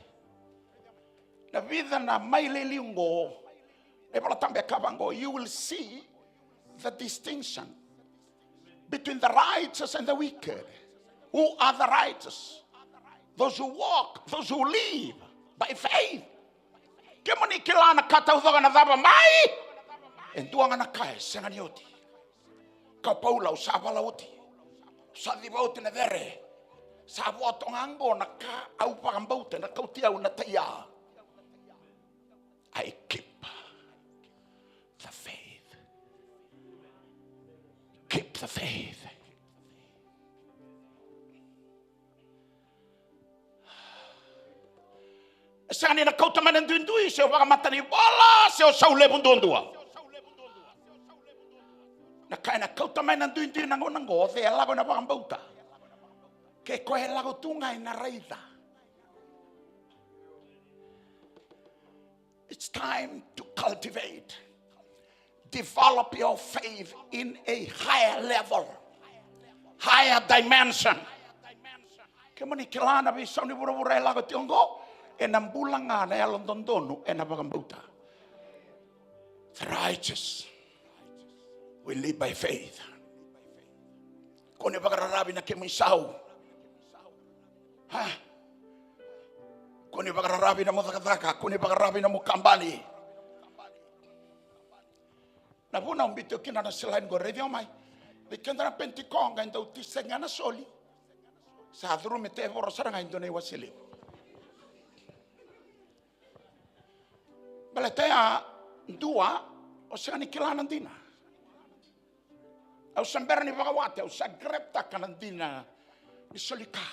Na vida na mai leliungo. You will see the distinction between the righteous and the wicked. Who are the righteous? Those who walk, those who live by faith. Kemani kilana kata udoga na daba mai. Entuanga na kai sengani oti. Kau paula usaba la oti. Sa di bauti na vere. Sa botong angbo na ka au pagambaute na kautia una taya. I keep the faith. Keep the faith. Sani na kauta manan duindui se wa matani bola se o saule bundondua. Na kaina kauta manan duindui na ngona ngo fe lago na pagambauta. Ke ko lago tunga ina raida. It's time to cultivate, develop your faith in a higher level, higher dimension. Kemani kilana bi sauni bura lago tiongo. Enambulanga na elondondonu enabagambuta. The righteous will live by faith. Kone bagararabi na kemisau. Kone bagararabi na mudakadaka, kone bagararabi na mukambali. Na puna umbito kina na silain go review mai. Dikendra pentikonga ndo tisenga na soli. Sa adru mete vorosara nga indone wasili. Balatea dua o sani kilana dina. Au sambera ni bagawate au sagrepta kanandina ni solika.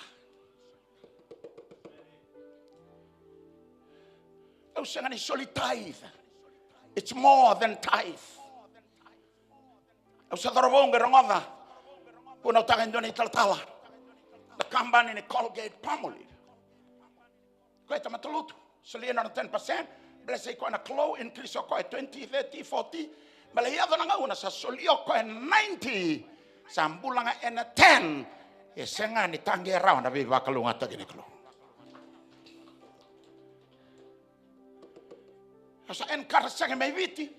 Au sani solitaive. It's more than tithe. Au sadarobonga rongoda. Puno tagandoni taltala. The company ni Colgate Palmolive. Kweta matulutu. Saliena na 10%. Blessed ko na clow increase ko 20, 30, 40. Malaya do nga una sa solio ko 90. Sambulang nga 10. Esenga ni tangi raw na biba kalunga ta gini klo. Asa encourage sa may viti.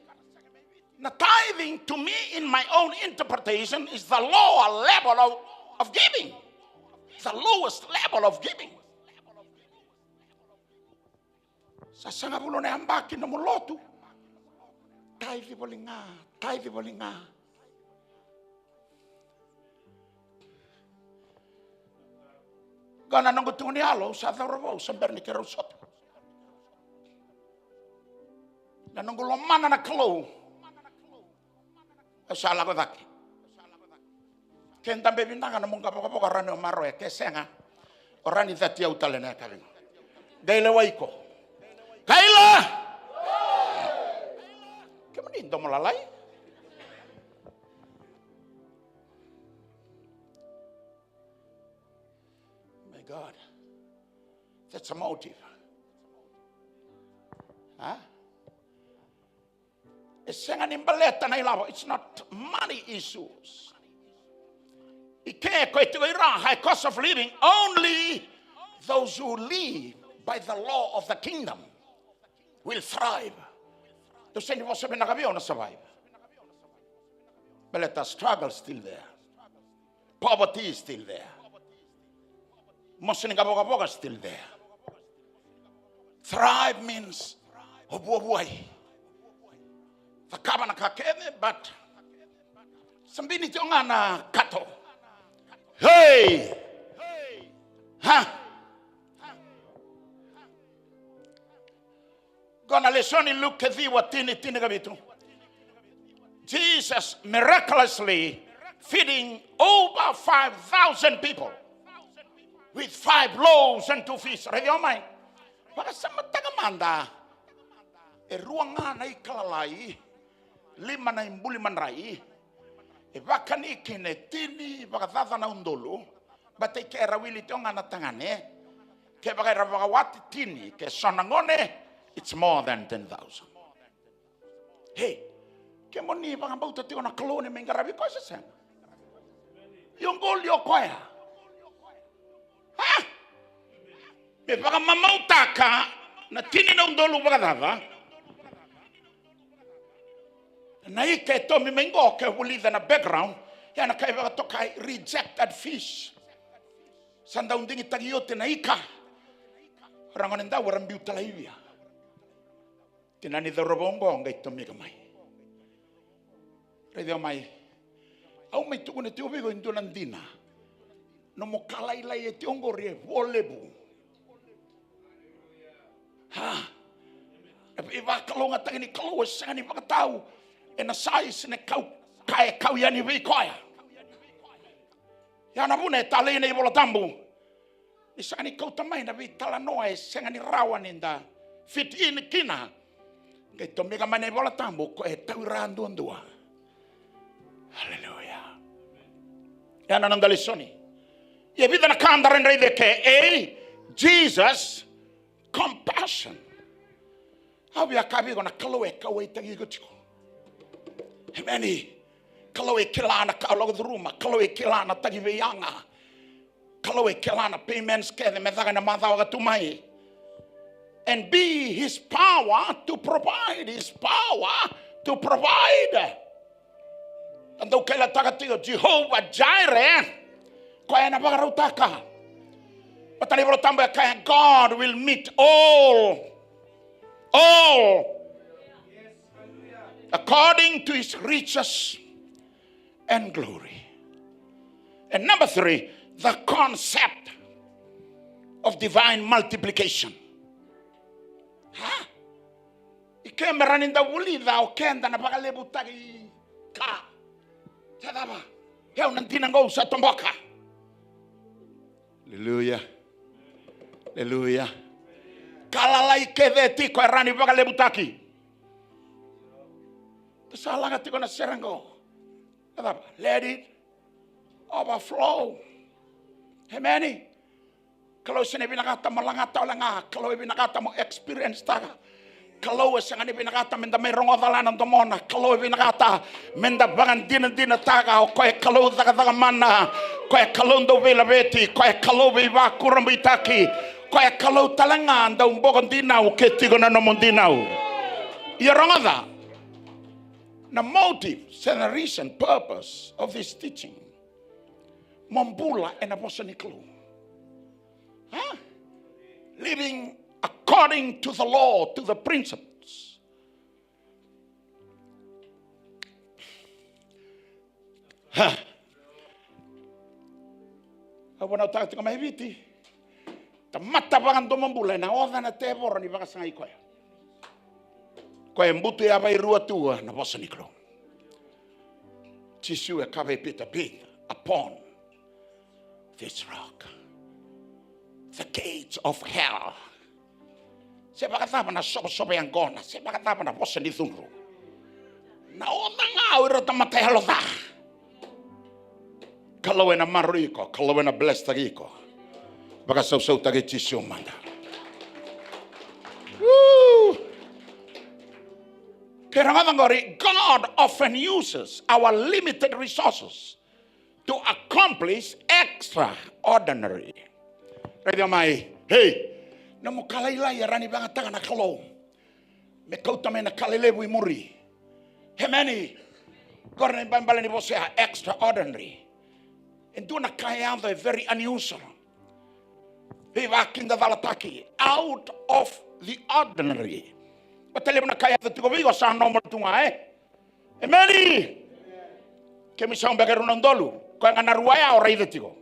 Na tithing to me in my own interpretation is the lower level of giving. The lowest level of giving. Sa sanga bulo na ambaki na mulotu. Tithe bolinga, tithe bolinga. Gana nang gutuni alo sa tharabo sa berni kero sot. Na nang gulomana na klo. Sa lago daki. Kenda bebinanga na munga poko rano maro e kesenga. Orani tati utale na kaling. Gaile waiko. Kaila! Kemana itu melalai? My God, that's a motive. It's not money issues. High cost of living. Only those who live by the law of the kingdom will thrive. The same was survive. But the struggle is still there. Poverty is still there. Mosingabogaboga is still there. Thrive means obuobuai. The kabana kakeme, but sambini tiongana kato. Hey! Gonna listen in Luke kabitu. Jesus miraculously feeding over 5,000 people. with 5 loaves and 2 fish. Redio mai. Baka sama tagamanda. E ruanga na ikalalai. 5 na imbuli manrai. E baka ni kinetini baka tata na undolo. Bata ke rawili tonga na tangane. Ke baka baka wati tini ke sonangone. It's more than 10,000. Hey, ke moni baka bauta tiko na kalone mengarabi ko sa sen. Yung gol yo koya. Ha? Me baka mamautaka na tini na undolo baka dava. Na ike to mi mengo ke wuli na background ya na kai baka tokai rejected fish. Sanda undingi tagiyote na ika. Rangon enda waran biutala ibia. Tinani da robongo ngai to mi kamai. Redio mai. Au mai tu ne tio bigo indonandina. No mo kalai lai e tiongo rie volebu. Ha. E va kalonga tangini kalo sangani pakatau. E na sais ne kau kai kau yani vi koia. Ya na bune tale ne bola tambu. Isangani kau tamai na vi tala noa e sangani rawan inda fit in kina. Ngai to mega mane bola tambu ko e tau randu ndua. Hallelujah. Ya na nandalisoni. Ye vida na kanda rendrai de ke Jesus compassion. Habi akabi gona kaloe kawe tagi gutiko. Hemeni kaloe kilana kalogo ruma kaloe kilana tagi veyanga. Kaloe kilana payments ke me daga na madhawa tumai. And be his power to provide, his power to provide. And though kela tagatigo Jehovah Jireh, koya na bagarutaka. Patali bro tamba kaya God will meet all according to his riches and glory. And number 3, the concept of divine multiplication. Ha? Ikemera ninda wulida okenda na bagalebu tagi ka. Tadaba. Heo nantina ngo sa tomboka. Hallelujah. Hallelujah. Kalalai keveti ko rani bagalebu taki. Tasalaga tiko na serango. Tadaba. Let it overflow. Amen. Kalau sini binakata malangata olanga, kalau binakata mo experience taga. Kalau sangani binakata menda may rongodalan ng domona, kalau binakata menda bangan din taga o koe kalau daga mana, koe kalau do velabeti, koe kalau biba kurambitaki, koe kalau talangan daw bogon dinaw ketigo na nomon dinaw. Irongoda. The motive, the reason, purpose of this teaching. Mambula and apostoniklo. Huh? Living according to the law, to the principles. Huh? I want to talk to my viti. The matabangan domambula na oda na tebor ni baka sangai koya. Koya mbutu ya bai rua tua na apostoniklo. Tisu e kave pita pita upon this rock. The gates of hell. Se bakatama na sobe yang gona, se bakatama na bosa ni thunru. Na oda ngau irata matehalo da. Kalau na mariko, kalau na bless tagiko. Baka sau tagi tisyo manda. God often uses our limited resources to accomplish extraordinary. Radio mai, hey, na mo kalaila ya rani banga tanga na kalo. Me kauta me na kalelebu imuri. Hemeni, korne bambala ni bosea extraordinary. And do na kaya very unusual. Viva kinda valataki out of the ordinary. Patele na kaya to go sa normal tunga Hemeni, kemi sa umbegeru nandolu, ko nga naruaya o raide tigo.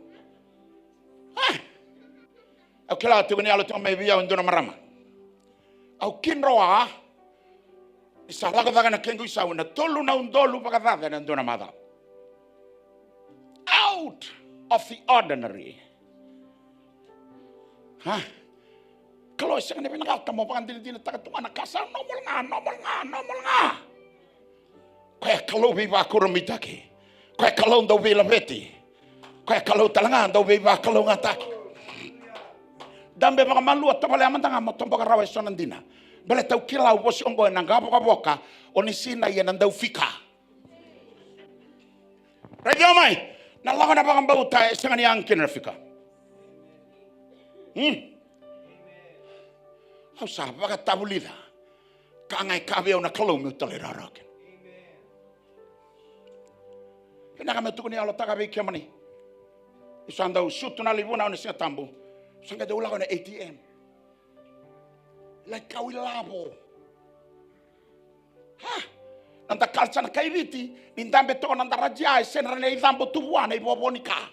Au kela tu ni alo tu mai via ndona marama. Au kinroa isalaga daga na kengu isawa na tolu na undolu pakadaga na ndona mada. Out of the ordinary. Ha? Kalau isang na pinakata mo, pakan din tagatungan na kasal, nomol nga. Kaya kalau biba kurumitaki. Kaya kalau daw bila beti. Kaya kalau talangan daw biba kalau ngataki. Dambe baka malu at pala man tanga mo tomba rawa so nandina. Bale tau kilau bosi ongo nang boka onisina yan daw fika. Radio mai. Nalaga na baka bauta isang ni angkin fika. Au sa baka tabulida. Kangai kabeo na kalau mo talerarak. Pinakametu ni alo taga be kemani. Isanda usutu na libuna on sia tambo. Sanga de ula na ATM. Like kawilabo. Ha? Nanda kalsa na kaibiti, nindambe to nanda rajia, senra na idambo tubuana ibobonika.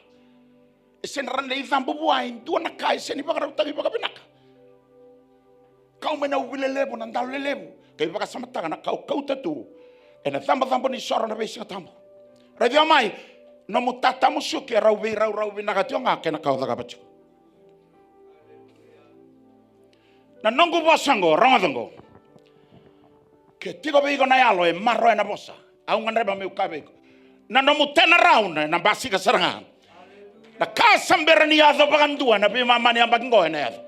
Senra na idambo buain, duana kai seni baka tagi baka binaka. Kau mena wilelebo nanda lelebo. Kay baka samataga na kau tatu. Ena thamba ni sora na besi tambo. Radio mai no mutata musuki rau binakatio ngake na kau tagabacho. Na nongo bosango rongo. Ke tigo beigo na yalo e marro na bosa. Au nganreba me ukabeko. Na no mutena rauna na basika saranga. Na kasambera ni yazo bagandua na bima mani ambago na yazo.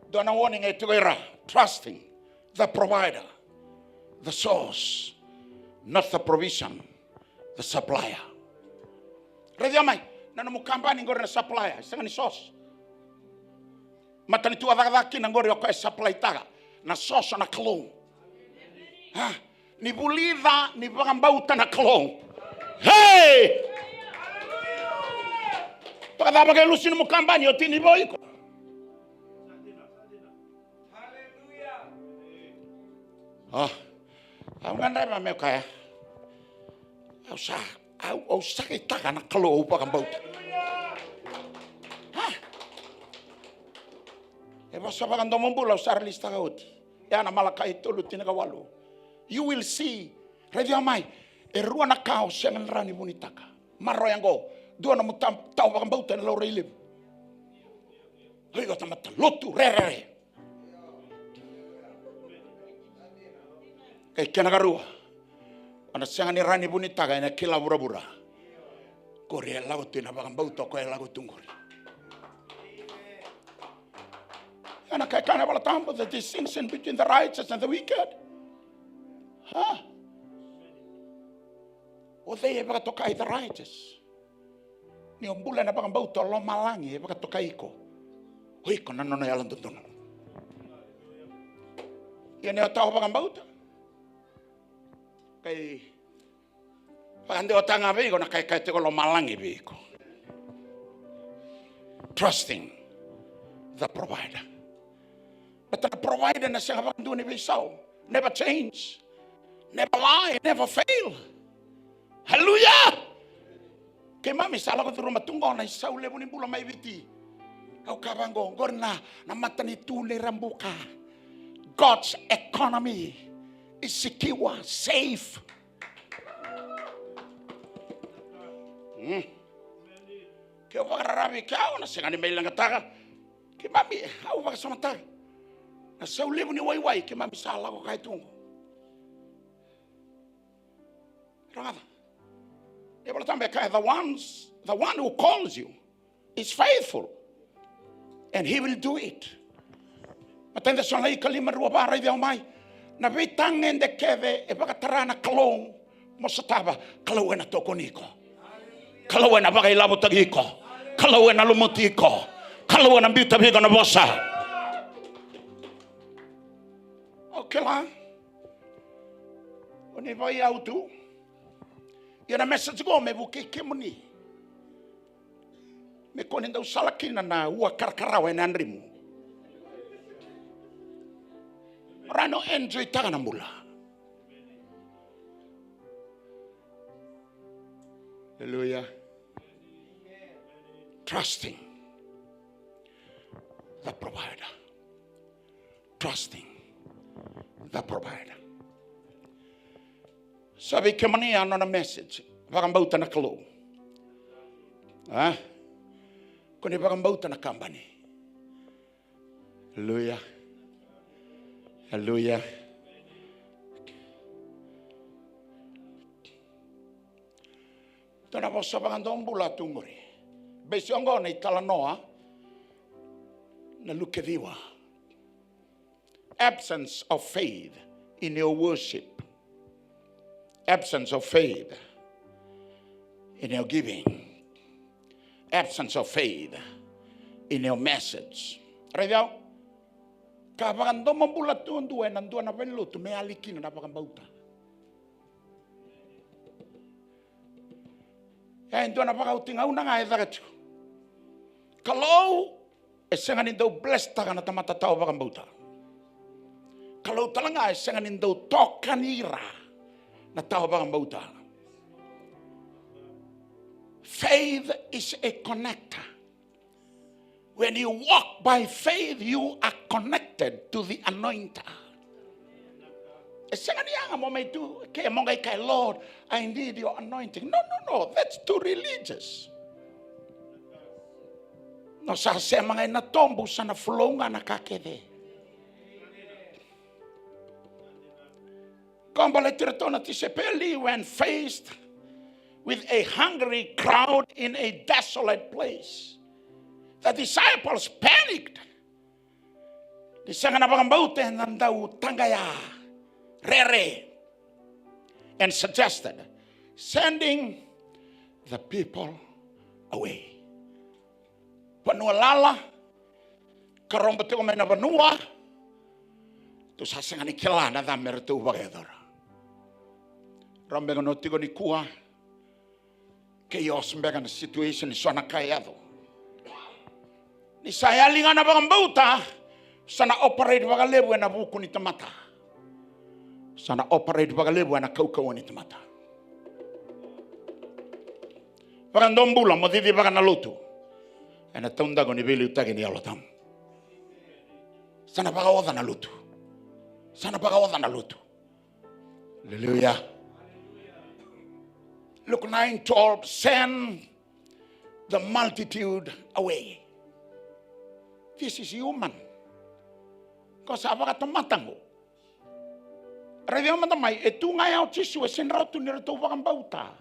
Dona warning e tigo ira trusting the provider. The source, not the provision, the supplier. Radio mai, na mukambani ngore na supplier, isanga ni source. Matani tu adaki na ngore ko supply taga, na source na klong. Ha, ni buliva ni bagambauta na klong. Hey! Pagada bagay lusin mukambani otini boiko. Ah. Au ngandai me kaya. Au sakit na kalau upah kambauta. Ha. Basa bagan domombula usar lista gauti. Ya na malaka itu lutin kawalu. You will see. Radio mai. Erua na kau siang rani bunitaka. Marro yang go. Dua na mutam tau bagan bauta na laure ilib. Higo tamata lotu re. Kay kinagarua. Ana siang ni rani bunitaga ina kila bura-bura. Korea lago tina bagang bauto ko lago tungguri. Ana kay kana bala tambo the distinction between the righteous and the wicked. Huh? O they ever tokai the righteous. Ni ombula na bagang bauto lo malangi ever tokai ko. Hoi ko nanono yalan tuntuno. Yan ya tao bagang bauto. Kay pagande otanga bego na kay te ko lo malangi bego. Trusting the provider. But the provider na siya bang doon ni Bisao never change, never lie, never fail. Hallelujah. Kay mami sala ko turo matungo na Isao lebo ni bula may biti. Kau kabango gorna na mata ni tule rambuka. God's economy is secure, safe. Kaya pakararabi kau na singani may lang kataka. Kaya mami, hau baka samantag. Nasa ulibo ni wayway, kaya mami sala ko kahit tungo. Rangata. Kaya pala tambe kaya the one who calls you is faithful. And he will do it. Matanda sa lay kalimarwa ba ray daw may. Nabitangen de keve e pagkatara na kalong mo sa taba kalawen na toko niko. Kalawen na bagay labo tagiko. Kalawen na lumutiko. Kalawen na bitabigo na bosa. Okay lang. Oni ba yaw tu? Yan na message ko me buki kimuni. Me konin daw salakin na uwa karkarawen na andrimu. Rano enjoy taga na mula. Hallelujah. Trusting the provider. Trusting the provider. Sabi ke mani ano na message. Bakang bauta na kalo. Ah, kuni pakambauta na kambani. Hallelujah. Hallelujah. Tuna posso pakandombula tunguri. Besiongo na italanoa na lukeviwa. Absence of faith in your worship. Absence of faith in your giving. Absence of faith in your message. Redio? Kapakandombula tundu na ndua na velo tumealikina na pakambauta. Endo na pakautinga una nga edagatu. Kalau esengan indo blessed taga na tamata tao pakambauta. Kalau talanga esengan indo tokanira na tao pakambauta. Faith is a connector. When you walk by faith, you are connected to the anointer. Lord, I need your anointing. No. That's too religious. No, sa mga natombo sa na flonga na kakede. When faced with a hungry crowd in a desolate place, the disciples panicked. Di sa nga napakambauti nandaw tangaya. Rere, and suggested sending the people away. Panualala, karombati ko may nabanua, to sasangan ni kila na damer tu bagedor. Rombe noti ko ni kuha, chaos mbega na situation ni sona kayado. Ni sayali nga na bagambauta, sana operate bagalebu na buku ni tamata. Sana operate bagalebu na kaukau ni tamata. Pagandombula modidi baganalutu. Ana taunda ko ni bili utagi ni alotam. Sana pagawadha na lutu. Sana pagawadha na lutu. Hallelujah. Luke 9:12, send the multitude away. This is human. Kasi apa kata matango. Radio matamay, ito nga yaw tisu, esenrautu nirito pakambauta.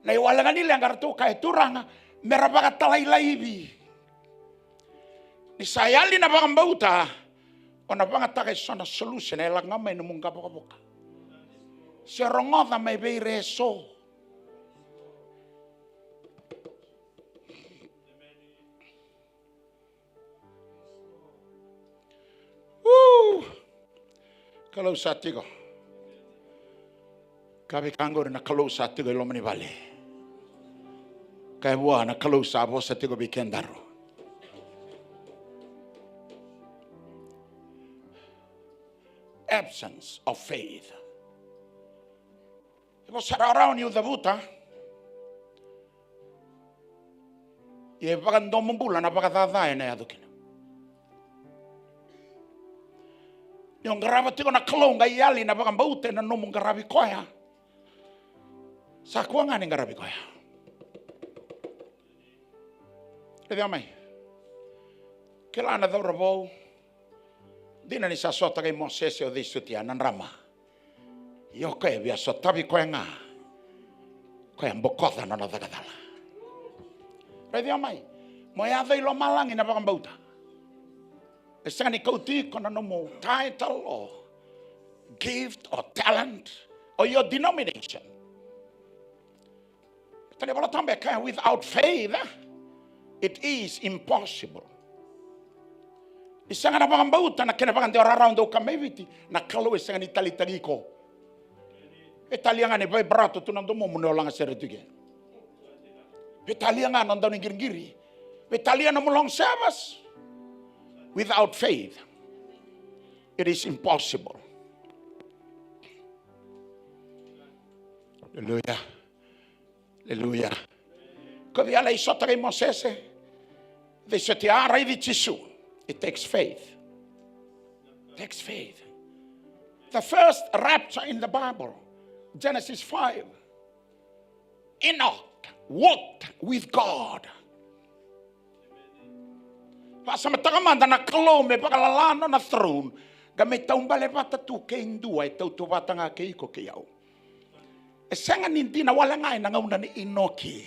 Naiwala nga nila ang karto kaya turang merapaka talaylaibi. Ni sayali na pakambauta, o napangatakay sa na solution, ay lang nga may namung kapokapoka. Si rongoda may bay reso. Kalau sa tigo. Kabi kangor na kalau sa tigo ilo manibali. Kaya buwa na kalau sa abo sa tigo bikendaro. Absence of faith. Ipo sararaw ni udabuta. Ie pagandong mambula na pagkatatayan na yadukin. Yung garabat ko na kalong gayali na pakambauti na numong garabi koya. Sa kuwa nga ng garabi koya. Pwede amay. Kailangan na daw rabaw. Di na ni sasota kay Moses o di sutiya ng rama. Iyo kaya biya sotabi koya nga. Koya mbukotha na nadagadala. Pwede amay. Moyado ilo malangin na pakambauta. Isang ikauti ko na mo title or gift or talent or your denomination. Without faith, it is impossible. Isang napakambauta na kinapakan di around o kameviti na kalo isang italitagi ko. Italia nga ni bay brato tunando mo muna lang sa retuge. Italia nga nandaw ni giringiri. Italia na mo long service. Without faith, it is impossible. Hallelujah. Hallelujah. Kaya alay sota kay Moses, they said, it takes faith. It takes faith. The first rapture in the Bible, Genesis 5. Enoch walked with God. Pasama takamanda na kalome pakalalano na throne. Gamay taumbale pata tu ke indua tau tu nga ke iko ke yau. Senga hindi na wala nga na ngauna ni Inoki.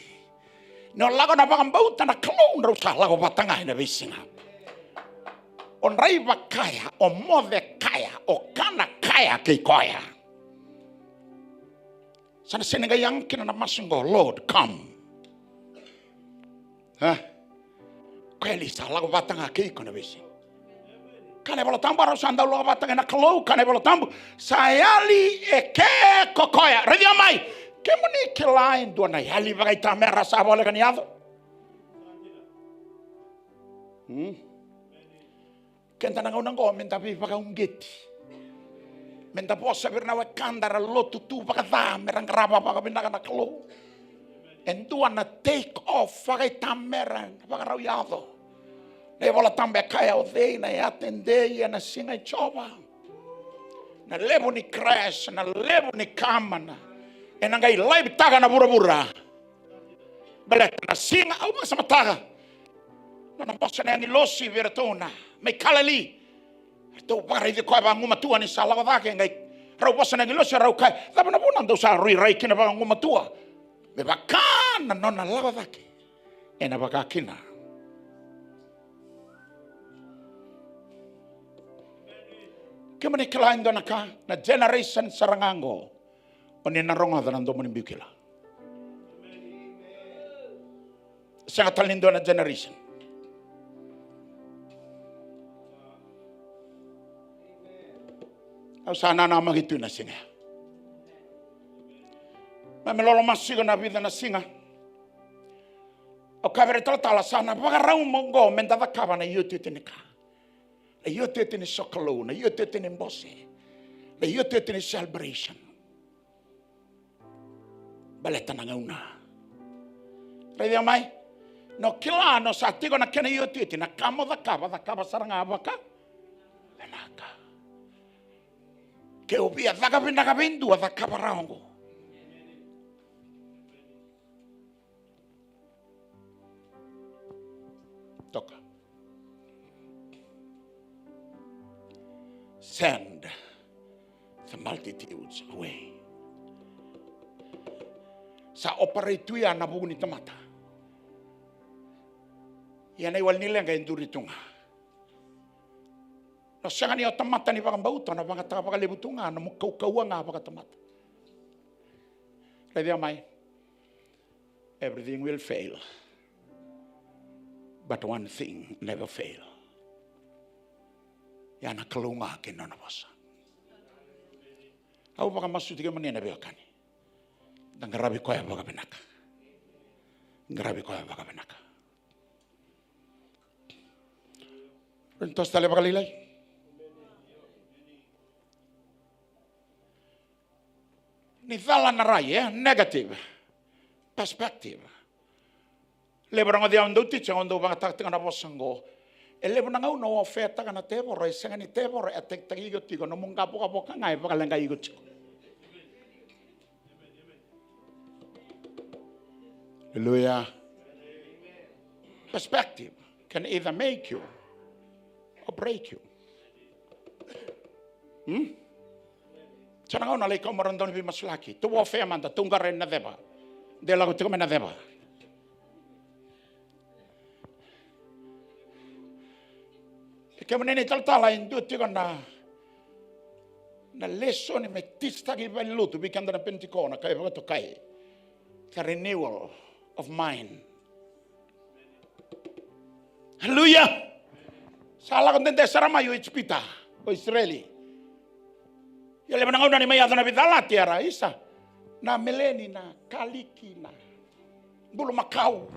No lago na pakambauta na kalone rauta lago patanga na bisinga. On raiva kaya, o move kaya, o kana kaya ke koya. Sana senega yang kina na masungo, Lord, come. Kaya lisa lago patanga ke iko na bisinga. Kane bolo tambo ro sanda lo batanga na kalo kane bolo tambo sayali eke kokoya redia mai kemuni kelain do na yali bagai tamera sa bole kan yado kenta na ngona ngo menta pi paka ungeti menta possa per na wakandara lo tutu paka tamera ngraba paka binaka na kalo entua na take off bagai tamera paka rau yado. Ne vola tambe kaya o dei na atende ia na singa choba. Na levo ni crash, na levo ni kamana. E na ngai live taga na bura-bura. Bele na singa au ma sama taga. Na posa na ni losi veratona. Me kalali. To pare de koa ba nguma tua ni sala wa ke ngai. Rau posa na ni losi rau kai. Da na bona ndo sa rui rai kina ba nguma tua. Me bakana nona lawa vake. E na bakakina. Kemani kelain dona ka na generation sarangango oni naronga dana ndo moni bikila. Sangat talindo na generation. Au sana na magitu na singa. Mamelolo masigo na vida na singa. Au kabere tala sana pagarau mongo mendava kava na yote tenika. Na yote tini sokolo, na yote tini mbose, na yote tini celebration. Baleta na ngauna. Redia mai? No kila no sa tigo na kena yote tini na kamo da kaba saranga abaka. Enaka. Ke ubia daga bindaga bindu da kaba raongo. Toka. Send the multitudes away. Sa operate ya na bugu ni tamata. Yan ay wal nila nga induri tunga. No siya nga niya tamata ni pakambauto na pangata pakalibutunga na mukaukawa nga pakatamata. Ready amay? Everything will fail. But one thing never fail. Yana kalunga kina na basa. Au baka masuti ke manina beokani. Ngarabi ko ya baka benaka. Ngarabi ko ya baka benaka. Entonces tale baka lilay. Ni thala na rai negative perspective. Lebrang dia ando ti chondo baka takta na bosango. Ele na ngau no oferta kana tevoro senga ni tevoro atek tagigo tigo no munga poka poka ngai poka lenga igo chiko. Hallelujah. Perspective can either make you or break you. Sana ngau na le ko marandon bi maslaki. Tu ofe manda tungare na deba. De la ko na deba. Kemudian tala indu tiga na lesson me tista ki bello tu bikanda na penticona kai to kai the renewal of mind. Hallelujah. Salah kon tende sarama yo ispita o Israeli. Ya le manangau na ni maya na vidala tiara isa na meleni na kaliki na bulu makau.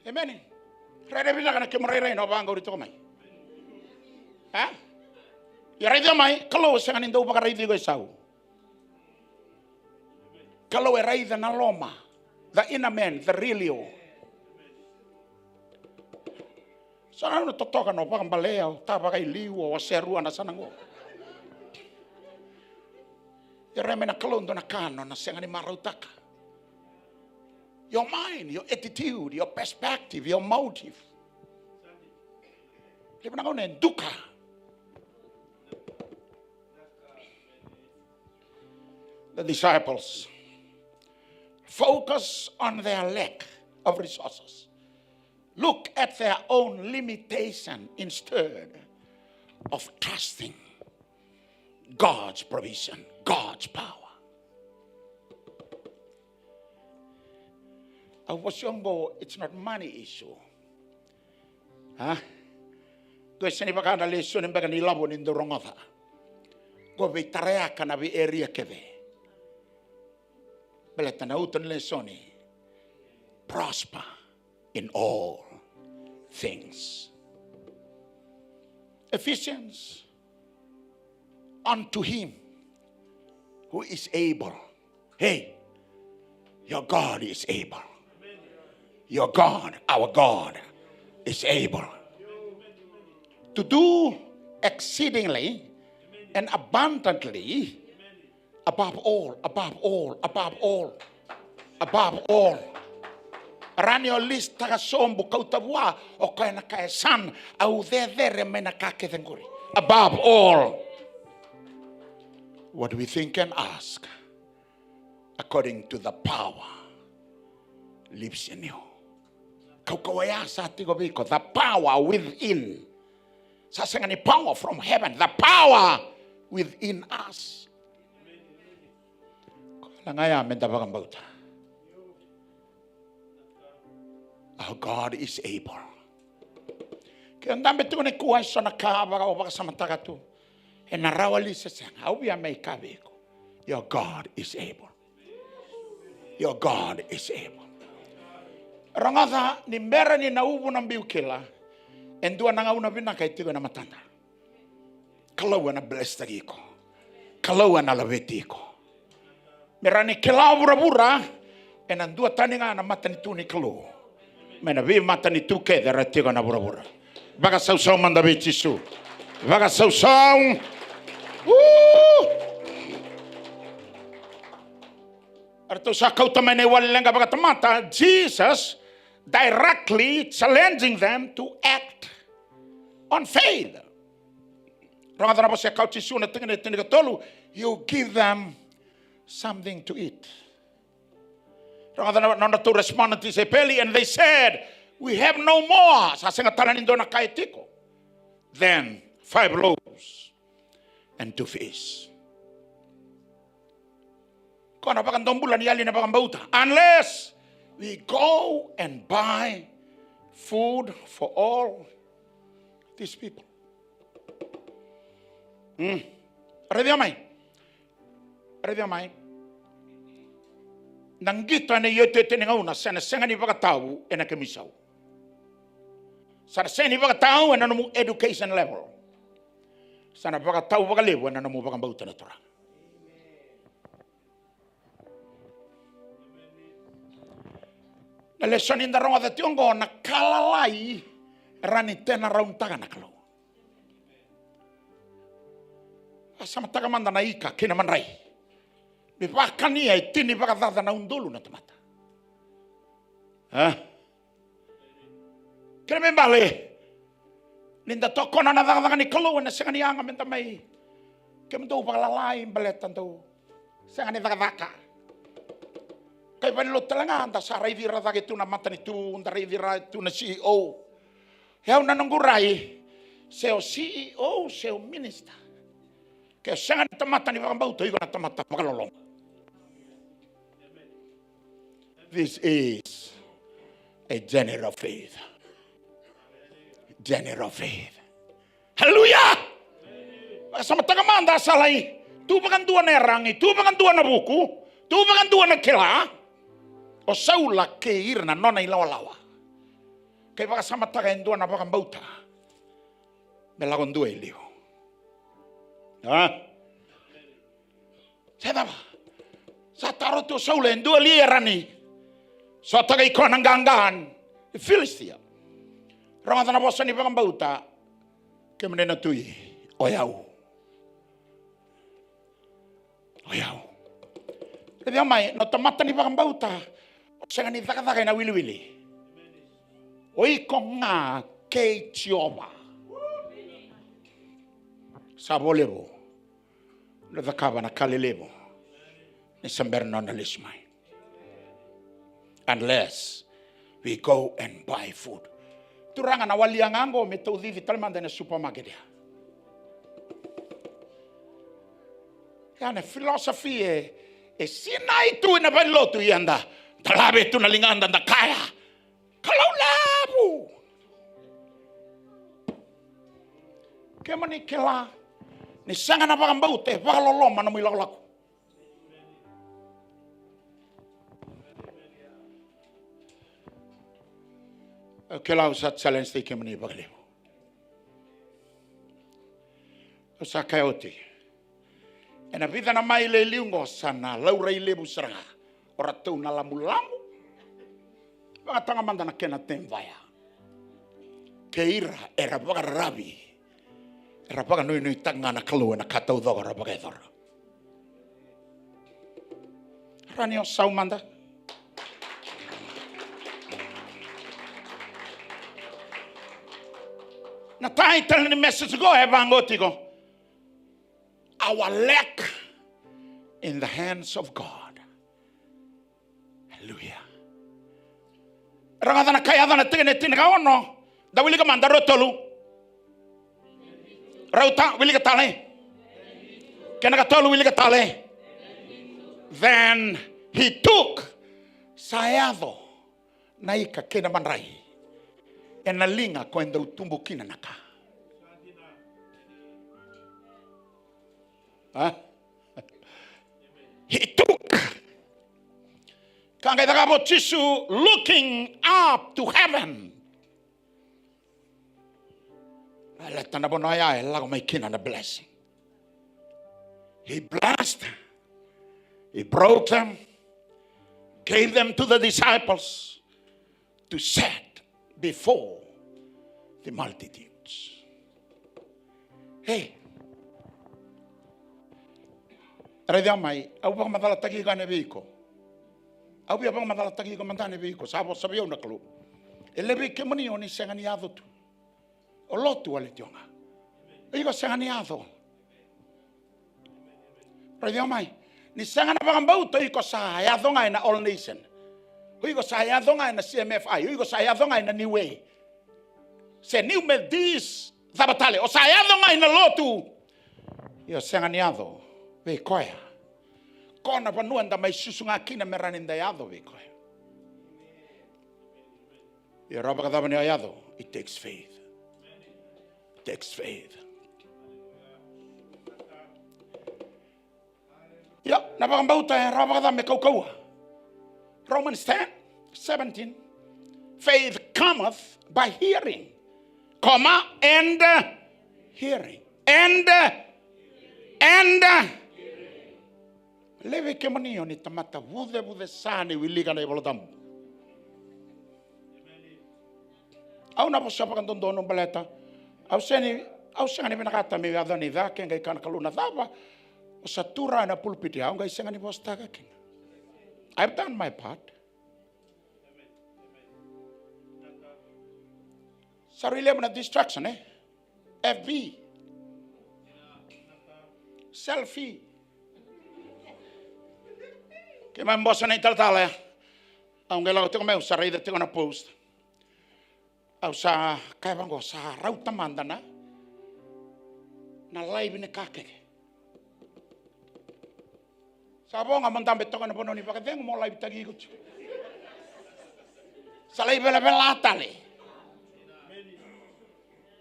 Amen. Rede bila kana kemrere no banga uri to mai. Ha? Ya rede mai kalau sangan indo baka rede go sau. Kalau rede na loma, the inner man, the real you. Sana no totoka no baka balea, ta baka liu o seru ana sana ngo. remena kalon na kano na sengani marautaka. Your mind, your attitude, your perspective, your motive. Lipa na kauna duka. The disciples focus on their lack of resources. Look at their own limitation instead of trusting God's provision, God's power. It's not money issue. Huh? Go seni bakada lesson in bagani labon in the wrong other. Go be tarea kana be area keve. Beletana uton lessoni. Prosper in all things. Ephesians, unto him who is able. Hey, your God is able. Your God, our God, is able to do exceedingly and abundantly above all. Ranio list tagasombo kautavua o kaina kaesan au there mena kakethenguri. Above all, what we think and ask, according to the power lives in you. Kaukawaya sa tigobiko, the power within. Sasangani power from heaven, the power within us. Langaya mendabagambauta. Our God is able. Kaya ang dami ito na kuha sa nakabaga o baka sa matagatu. E narawali sa siyang, how we are may kabiko. Your God is able. Your God is able. Rangada, ni mera ni naubo ng biukila, and doon nga una binakaitigo na matanda. Kalawa na blessed ko. Kalawa na laweti ko. Mera ni kilaw bura-bura, and ang dua tani nga na matanito ni kalaw. Mena vi mata ni tuke da ratigo na bura. Baga sau manda bichisu. Baga sau. Arto sa kauta mene walenga baga tamata. Jesus directly challenging them to act on faith. Ranga na sa kautisu na tingin tolu, you give them something to eat. To respond to Sepeli, and they said, we have no more. Then 5 loaves and 2 fish. Unless we go and buy food for all these people. Ready am I? Nanggita na yote tinengauna sana senga ni pagkatao e nakamisaw. Sana senga ni pagkatao e nanamu education level. Sana pagkatao pagkalevo e nanamu pagkambauta na tora. Na lesson in the wrong of the tiongo nakalalay ranitena rauntaga nakalo. Asama tagamanda na ika kinaman ray. Bipakani ay tini pakatata na undolo na tamata. Kaya may bali. Ninda toko na nadagdaga ni kalo na siya kaniyanga minta may. Kaya minto pakalalay baletan to. Siya kanidagdaka. Kaya panilot talaga anta sa raivira dagi ito na mata nito. Unda raivira ito na CEO. Yaw na nangguray. Seo CEO, seo minister. Kaya siya nga tamata ni Pakambauto. Iba na tamata makalolong. This is a general faith. General faith. Hallelujah! Sa matagamanda salay, tubakan dua na erangi, tubakan dua na buku, tubakan dua na kila, o saula keir na nona ilawa-lawa. Kaya baka sa matagayin dua na Pakambauta, melakon dua iliw. Saya ba? Sa taro to saula, dua lierani, so tagay ko ng ganggahan, Philistia. Rangatan na po sa ni Pakambauta, kaya manay natuyi, oyaw. Dia mai no tamata ni pakambauta. Senga ni taka na wili. Oi konga ke chiova. Sabolebo. No takaba na kalelebo. Ni samberno na lismai. Unless we go and buy food. Turanga na waliangango metodhi talmanda na supermarket ya. Yana philosophy sinai tu na balotu yanda. Talabe tu na linganda na kaya. Kalau labu. Kemani kela ni sanga na pakambaute pakaloloma na milalaku. Kela usat challenge te kemani pakalebo. Usa kaoti. Ena vida na mai le liungo sana laura i lebu seranga. Ora tau na lamu-lamu. Waka tanga manda na kena temvaya. Keira era waka rabi. Era waka nui tanga na kalua na katau dhoga ra waka edhora. Rani o sau manda. Na title ni message go e bangotigo. Our lack in the hands of God. Hallelujah. Rangada na kaya na tingene kaono. Da wili ka mandaro tolu. Rauta wili ka tale. Kena ka tolu wili ka tale. Then he took sayado naika kena manrai. Ena linga kwenda utumbu kina naka. Huh? He took looking up to heaven. Blessing. He blessed. He broke them. Gave them to the disciples to set before the multitudes. Hey. Reda mai, au pa madala taki ka ne veiko. Au pa madala taki ka mandane veiko, sabo sabio na klu. Elebe ke mani oni sengani ado tu. O lotu ale tionga. Iko sengani ado. Reda mai, ni sengana pa mbauto iko sa ya donga na All Nation. Iko sa ya donga na CMFI, iko sa ya donga na New Way. Se New Medis zabatale, o sa ya donga na lotu. Io sengani ado. Ve koia. Kona panuanda mai susunga kina meraninda yado ve koia. Ya raba kadaba ni ayado. It takes faith. It takes faith. Ya, napakambauta ya raba kadaba me kaukaua. Romans 10:17. Faith cometh by hearing. Comma and hearing. And leve ke mani oni tamata vude sane wiliga na ibolotam. Au na posa pa kantondo no baleta. Au seni binakata me adani da ke ngai kan kaluna dava. O satura na pulpiti au ngai sengani posta ka. I've done my part. Sarili na distraction FB. Selfie. Che mi imbossa nei tale. Aunque la tengo meu sarai da tengo na post. Au sa kai bango sa rauta mandana. Na live ne kake. Sa bonga mandambe tonga na bononi pa tengo mo live tagi ko. Sa live bela tale.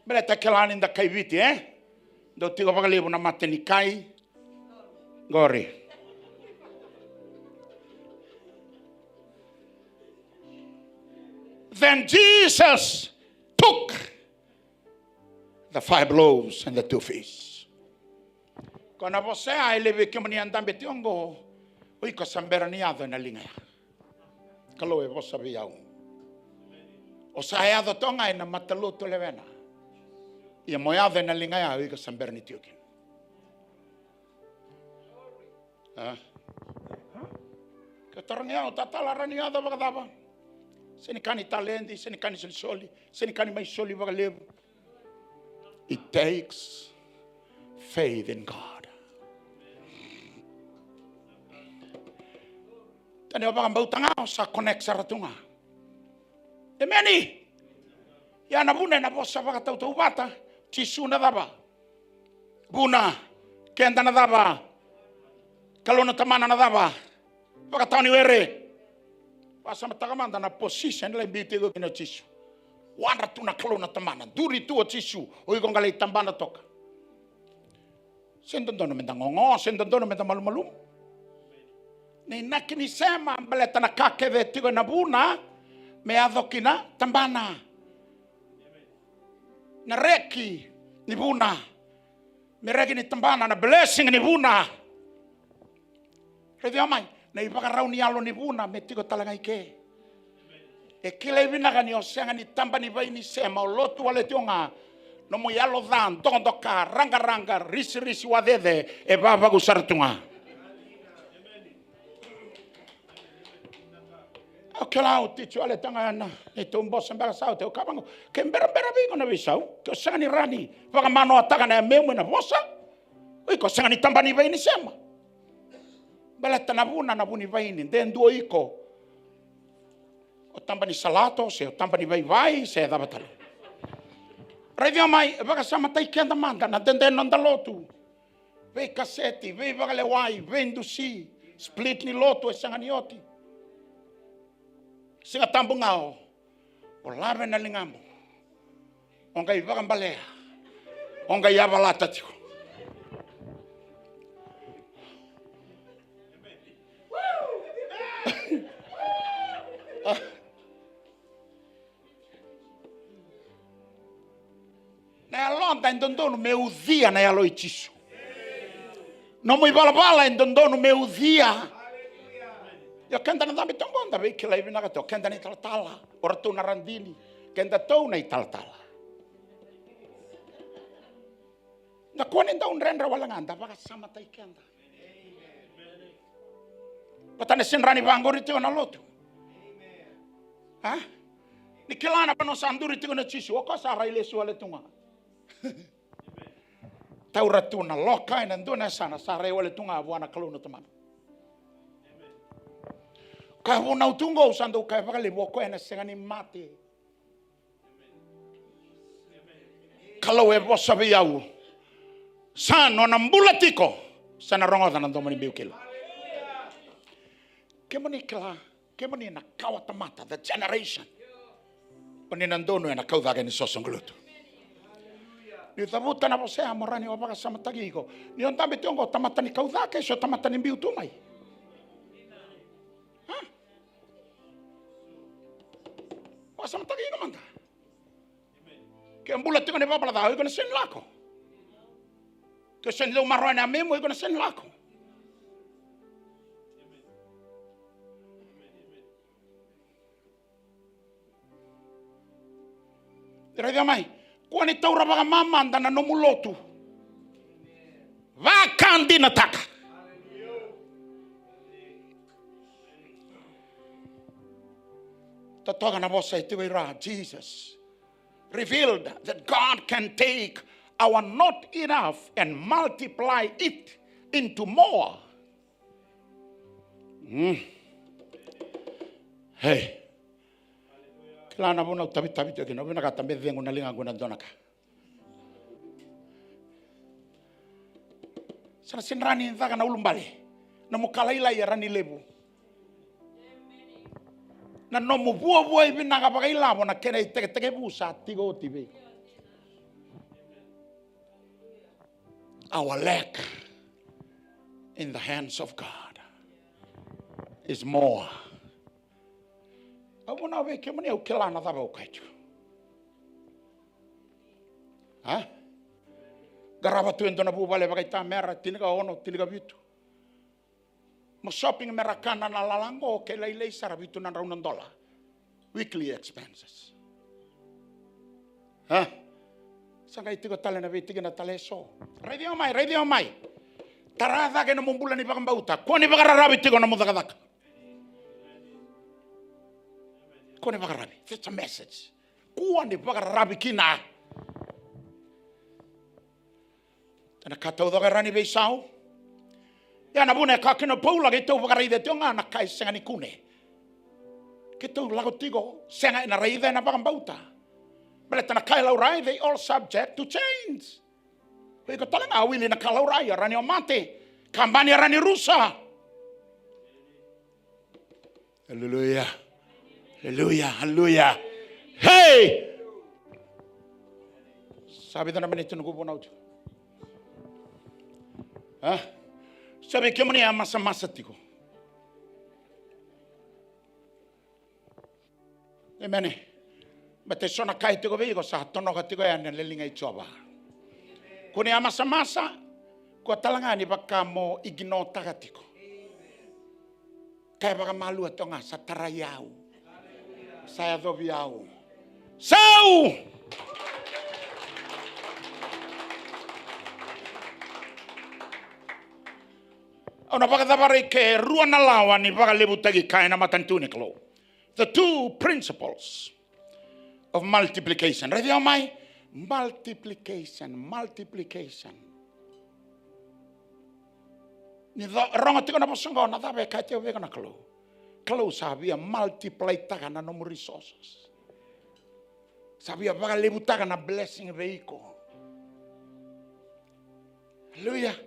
Bela takelani da kai viti do tigo pagalibo na mateni kai. Gori. Then Jesus took the 5 loaves and the 2 fish. Kona você ai leve que mani andam betiongo, oi ko samberaniado na linga. Kalau e você viau. O saia do tonga na mataluto levena. E moiado na linga ya oi ko samberni tioki. Katarangya tatala rania da bagdaba. Senikani talenti, senikani soli, senikani mai soli bagalebu. It takes faith in God. Tani obaga bautanga sa connect sa ratunga. Emeni. Ya na buna na bossa baga tau bata, tisu na daba. Buna, kenda na daba. Kalona tamana na daba. Baga tau ni were. Pasa matagamanda na position la mbiti go kina tisu. Wanda tuna kalona tamana. Duri tu o tisu. O igongale tambana toka. Sendandono menda ngongo, sendandono menda malumalum. Ni nakini sema baleta na kake ve tigo na buna me adokina tambana. Na reki ni buna. Me reki ni tambana na blessing ni buna. Redi amai na ibaga rauni alo ni buna me tigo talanga ike. E kile vina gani osenga ni tamba ni vai ni sema o lotu wale tionga. No mo yalo dan tondoka ranga risi wadede e baba gusartunga. Okela ticho ale tanga na e tombo sembara sao te okabango ke mbera bingo na visau ke sani rani vaga mano ataka na memo na bosa iko sani tambani vai ni sema bala tanabuna na buni vai ni dendo iko o tambani salato se o tambani vai se da batalo. Radio mai vaga sama tai kenda manda na dende non da lotu. Vei kaseti, vei vaga le wai, vendu si, split ni lotu e sanganioti. Singa tambu ngao. O lave na lingambo. Onga i vaga mbalea. Onga i avalata tiko. Na londa indondono me udhia na yalo itisu. No mo ibalabala indondono me udhia. Yo kenda na dami tongonda ve kila hivi nagato kenda ni talatala. Ora tu na randini. Kenda tu na talatala. Na kuani nda unrendra wala nganda baka sama tai kenda. Patane sinrani bangori tio na lotu. Ha? Ni kilana pano sanduri tio na tisu. Oko sa raile suale tunga. Tauratuna loka ina ndona sana sare wale tunga bwana kalona tamana. Ka bona utungo usando ka vale boko ena sengani mate. Kalau e bossa biau. Sano na mbulatiko sana rongoda na ndomani biukila. Kemoni na kawatamata the generation. Oni nandono na kaudaga ni sosongluto. Ni tabuta na você amorani wa baka samatagigo. Ni ontambe tiongo tamatani kaudake so tamatani biutumai. Ha? Wa samatagigo manda. Que mbula tingo ne babala da iko na sen lako. Que sen lo marrone a memo iko na sen lako. Radio mai. Kuani taura baga mamanda na nomulotu. Vakandi nataka. Tatoga na bosa itiwira Jesus revealed that God can take our not enough and multiply it into more. Hey. Lana bona tabi to kino bona kata bevengo na linga ngona donaka. Sana sinrani ndaga na ulumbale. Na mukalaila ya rani lebu. Na no mubuo ibina ga bagaila bona kene teke busa tigo tibe. Our lack in the hands of God is more. Abuna ve que mani o kela na daba o kaitu. Ha? Garaba tu endo na bu vale bagai ta mera tiniga ono tiniga bitu. Mo shopping merakana na lalango ke lai sara bitu na raunan dola. Weekly expenses. Ha? Sanga itigo tale na vitiga na tale so. Radio mai. Tarada ke no mumbula ni bagambauta. Ko ni bagarara bitigo na mudagadaka. Kone wakarabi. That's a message. Kua ni wakarabi kina. Tana katau wakarani be sao. Ya na bune ka kino paula ke tau wakarai de tionga na kai senga ni kune. Ke tau lago tigo senga ina raida na wakambauta. Bale tana kai laurai, they all subject to change. Wei ko talanga awili na kalaurai rani o mate. Kambani rani rusa. Hallelujah. Hallelujah. Hallelujah. Hey! Sabi na naman ito nagubon out. Ha? Sabi kaya mo niya masa-masa tiko. Amen. Bate sona kahit tiko ba ko sa tono ka tiko yan nalilingay choba. Kung niya masa-masa, kung talaga ni baka mo iginota ka tiko. Kaya baka malu ito nga sa tarayaw. Sa yadobiyaw. Sao! O napakatabaray ke ruan na lawan ni baka libutagi kaya na matantuniklo. The two principles of multiplication. Ready o may? Multiplication. Ni ronga tiko na pasanggo na tabe kaya tiyo na kalo. Kalo sabi multiply taga na no resources. Sabi baka libutaga na blessing veiko. Hallelujah.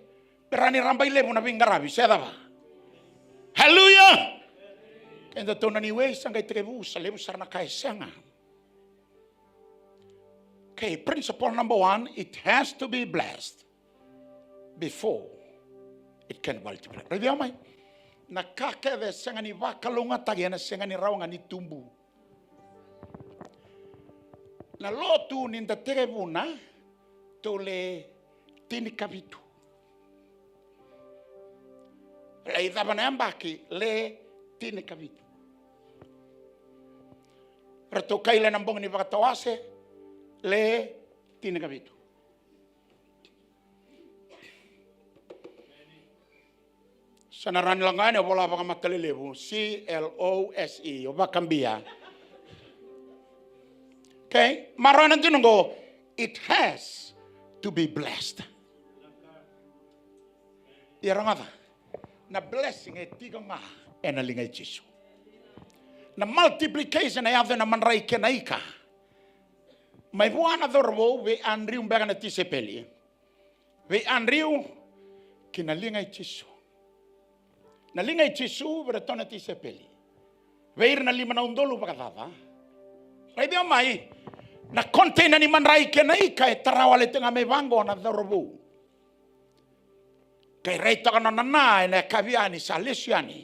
Perani rambay lebo na bingarabi siya ba? Hallelujah. Kaya to na niwe sang kay trebu sa lebo sar na kay sanga. Okay, principle number 1, it has to be blessed before it can multiply. Ready am I? Nakakeve senga ni wakalunga tagi na senga ni rawnga ni tumbu. Na lotu ninda terebuna tole tini kavitu. Le idaba na ambaki le tini kavitu. Rato kaila nambong ni wakatawase le tini kavitu. Sanaran lang nga, wala pa ka matalilibo. C-L-O-S-E. O ba kambia? Okay? Maranan din ngo, it has to be blessed. Iyara nga na blessing tiga nga enalingay Jesu. Na multiplication ay ave na manray kenaika. May buwana dorbo we anriu mbega na tisepeli. We anriu kinalingay Jesu. Nalingay Jesu beretona tisepeli. Weir na lima na undolo pakatata. Right dia mai na contain ni manray kenaika tarawale tenga may bango na dorbo. Kay reita kana na na kaviani sa lesiani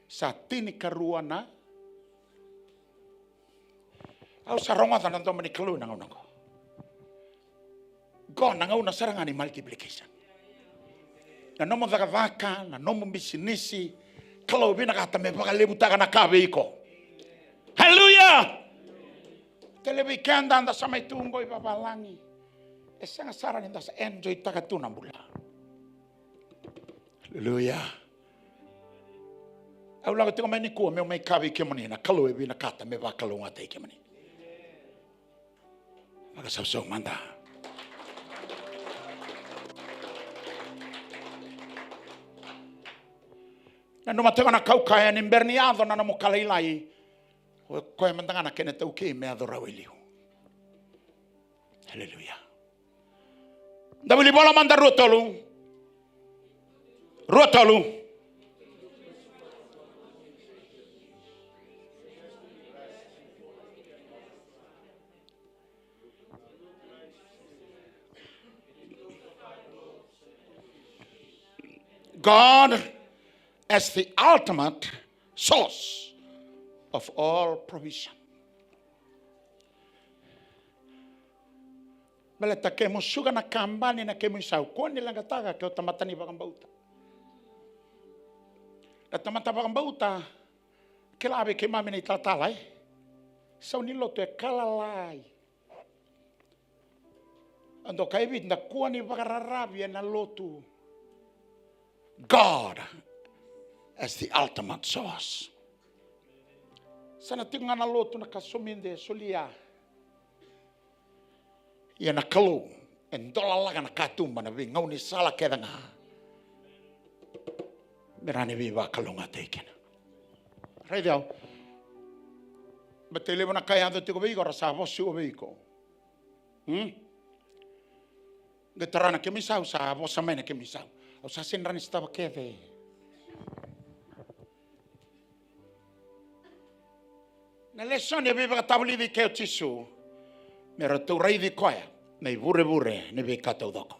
sa tini karuana au sa ronga tanan to maniklu nang unang ko go nang una saranga ni multiplication na nomo vaka na nomo bisinisi kalau bina kata me baka lebuta kana kabe iko. Hallelujah. Telebi kanda anda sa may tungo ipapalangi esanga sara ninda sa enjoy takatuna bula. Hallelujah. Au laga tinga mai ni kua me mai kavi ke mani na kalu e bina kata me va kalu ngata ke mani. Maka sausau manda. Na no matega na kau kaya ni berniado na mo kalailai. O ko e mandanga na kene tau ke me adora welio. Hallelujah. Dabili bola manda rotolu. Rotalu. God as the ultimate source of all provision. Bale takemo suga na kambani na kemo isau koni lang kataga ke tamatani bakambauta. Na tamata bakambauta kelabe ke mami ni tatalai. Sau ni loto e kalalai. Ando kaibit na kuani bakararabi na lotu. God as the ultimate source. Sana tinga na lotu na kasuminde solia. Ia na kalu. En dola laga na katumba na vi ngau ni sala kedanga. Merane vi wa kalunga teiken. Rei deo. Bate lewa na kai ando tiko veiko rasa vosi o veiko. Getarana ke misau sa vosa mena ke misau. O sa senrani stava keve. Na lesione viva tabuli di ke tisu. Mera tu rei di koia. Nei vure ne vi katau doko.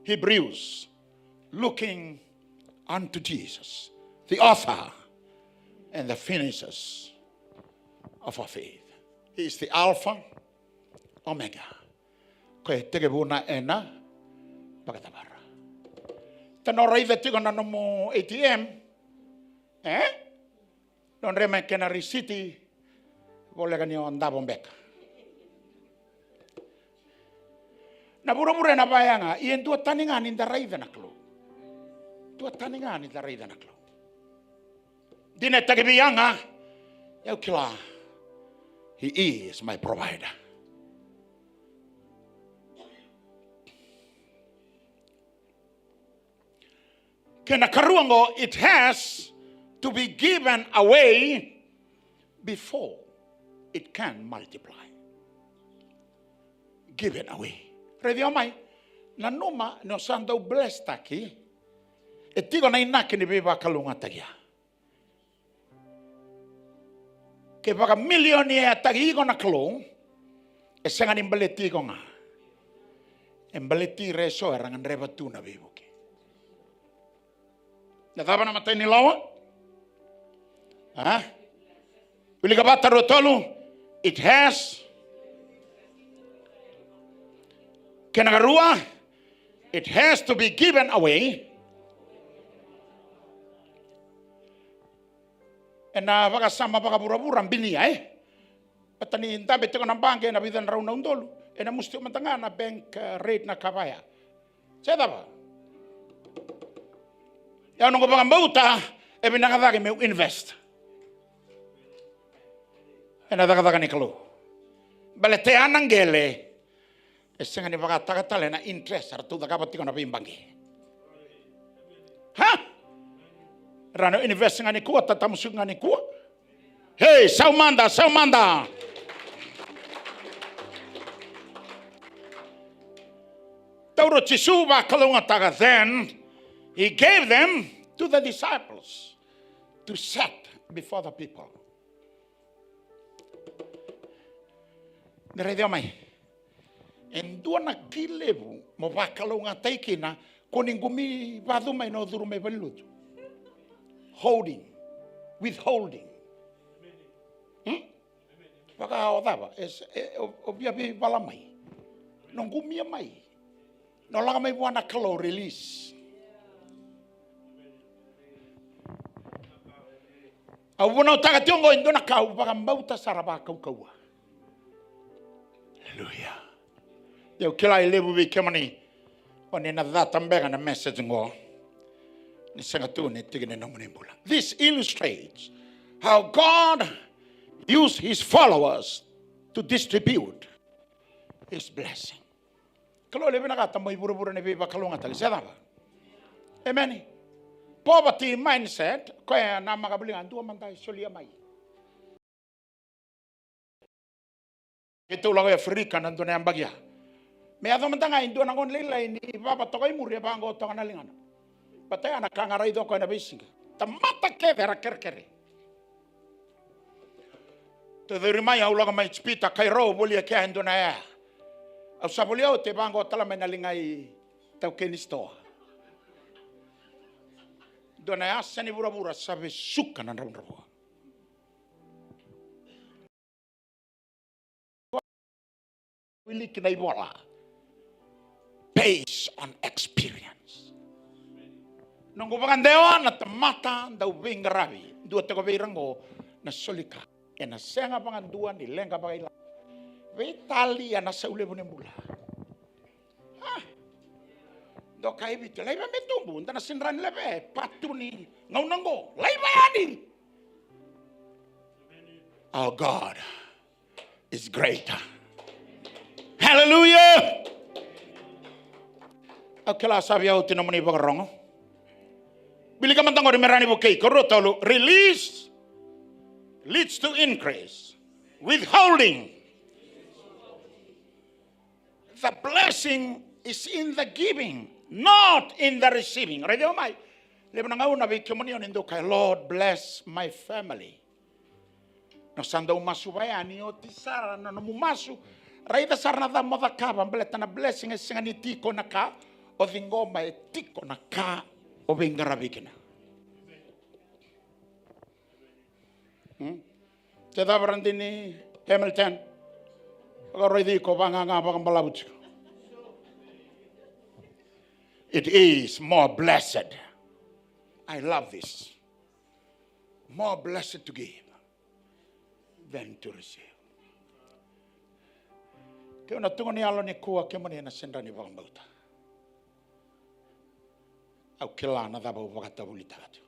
Hebrews, looking unto Jesus, the author and the finishers of our faith. He is the Alpha, Omega. Koe tege vuna ena, pagatabara. Tano rei the tigo na nomo ATM, non rema kena risiti, volega ni andavo mbeka. Na bura-bura na bayanga, iyan dua taningan in daray na klo. Dua taningan in daray na klo. Di na tagabiyanga, yaw kila, He is my provider. Kena karuango, it has to be given away before it can multiply. Given away. Redi omai, na numa no sandau blessed taki, e tigo na inaki ni biba kalunga tagia. Ke baka milioni e tagi igo na kalung, e sengan imbaleti igo nga. Imbaleti reso e rangan reba tu na bibuki. Natapa na matay ni lawa? Ha? Wili ka bata rotolu, it has Kenagarua, it has to be given away. E na wakasama wakabura-bura mbini Patani intabe teko ng banke na bidan raw na undolo. E na musti umantanga na bank rate na kabaya. Seda ba? Yaw nung kapag mauta, e binakadaki may invest. E nadakadaka ni kalo. Baletean ng gele. Esenga ni pakatale na interest artu dakapati ko na pimbangi. Ha? Rano invest nga ni kuwa tatamusug nga ni kuwa. Hey, saumanda. Tauro chisuba kalungataga then he gave them to the disciples to set before the people. Neredio mai. En dua na kilevu mo bakalo nga taikina kuning gumi badu may no duru may balut. Withholding. Baka odaba es obia bi balamay. Nung gumi may. No lang may buwan na kalo release. Abuno tagationgo indo na kau baka mbauta saraba kau. Hallelujah. Yo kila ilebu bi kemani oni na data mbega na message ngo ni sangatu ni tigene no munibula. This illustrates how God used his followers to distribute his blessing. Kalau lebi nakata mo iburu-buru ni biba kalunga tali sada ba? Amen. Poverty mindset kaya na makabulingan dua mantai solia mai. Ito lang Afrika nandun na ang bagya. May ato man tanga indo nangon lilay ni papa tokoy murya pa ang goto na lingan. Patay anak kangaray do ko na bising. Tamata ke vera kerkere. To the rimay au laga may spita kay ro bolia ke indo na ya. Au sabolio te bango tala may nalingay tau kenisto. Do na ya sani bura-bura sabe suka na raw. Wili kinay bola. Based on experience. Nung kupangandewa na tamata daw bingarabi. Dua te ko birango na solika. E na senga panganduan ni lenga pagay la. Vitali ya na sa ule bunembula. Ha? Do kay bito lay ba metumbu na sinran lebe patuni ngaunanggo lay bayani. Our God is greater. Hallelujah. Akela sabia utina muni bagarongo. Bili ka mantango merani bokei korotolo release leads to increase. Withholding. The blessing is in the giving, not in the receiving. Right there, my. Lord bless my family. No sanda umasu bayani o tisara no mumasu. Raida sarna da moda kaba mbeleta na blessing is singani tiko na ka o dingoma e tiko na ka o bengara bikina. Te da brandini Hamilton. It is more blessed. I love this. More blessed to give than to receive. Kaya natungo ni alo ni kuwa kaya mani na senda ni wakang bauta. Au kila na daba wakata bulita katu.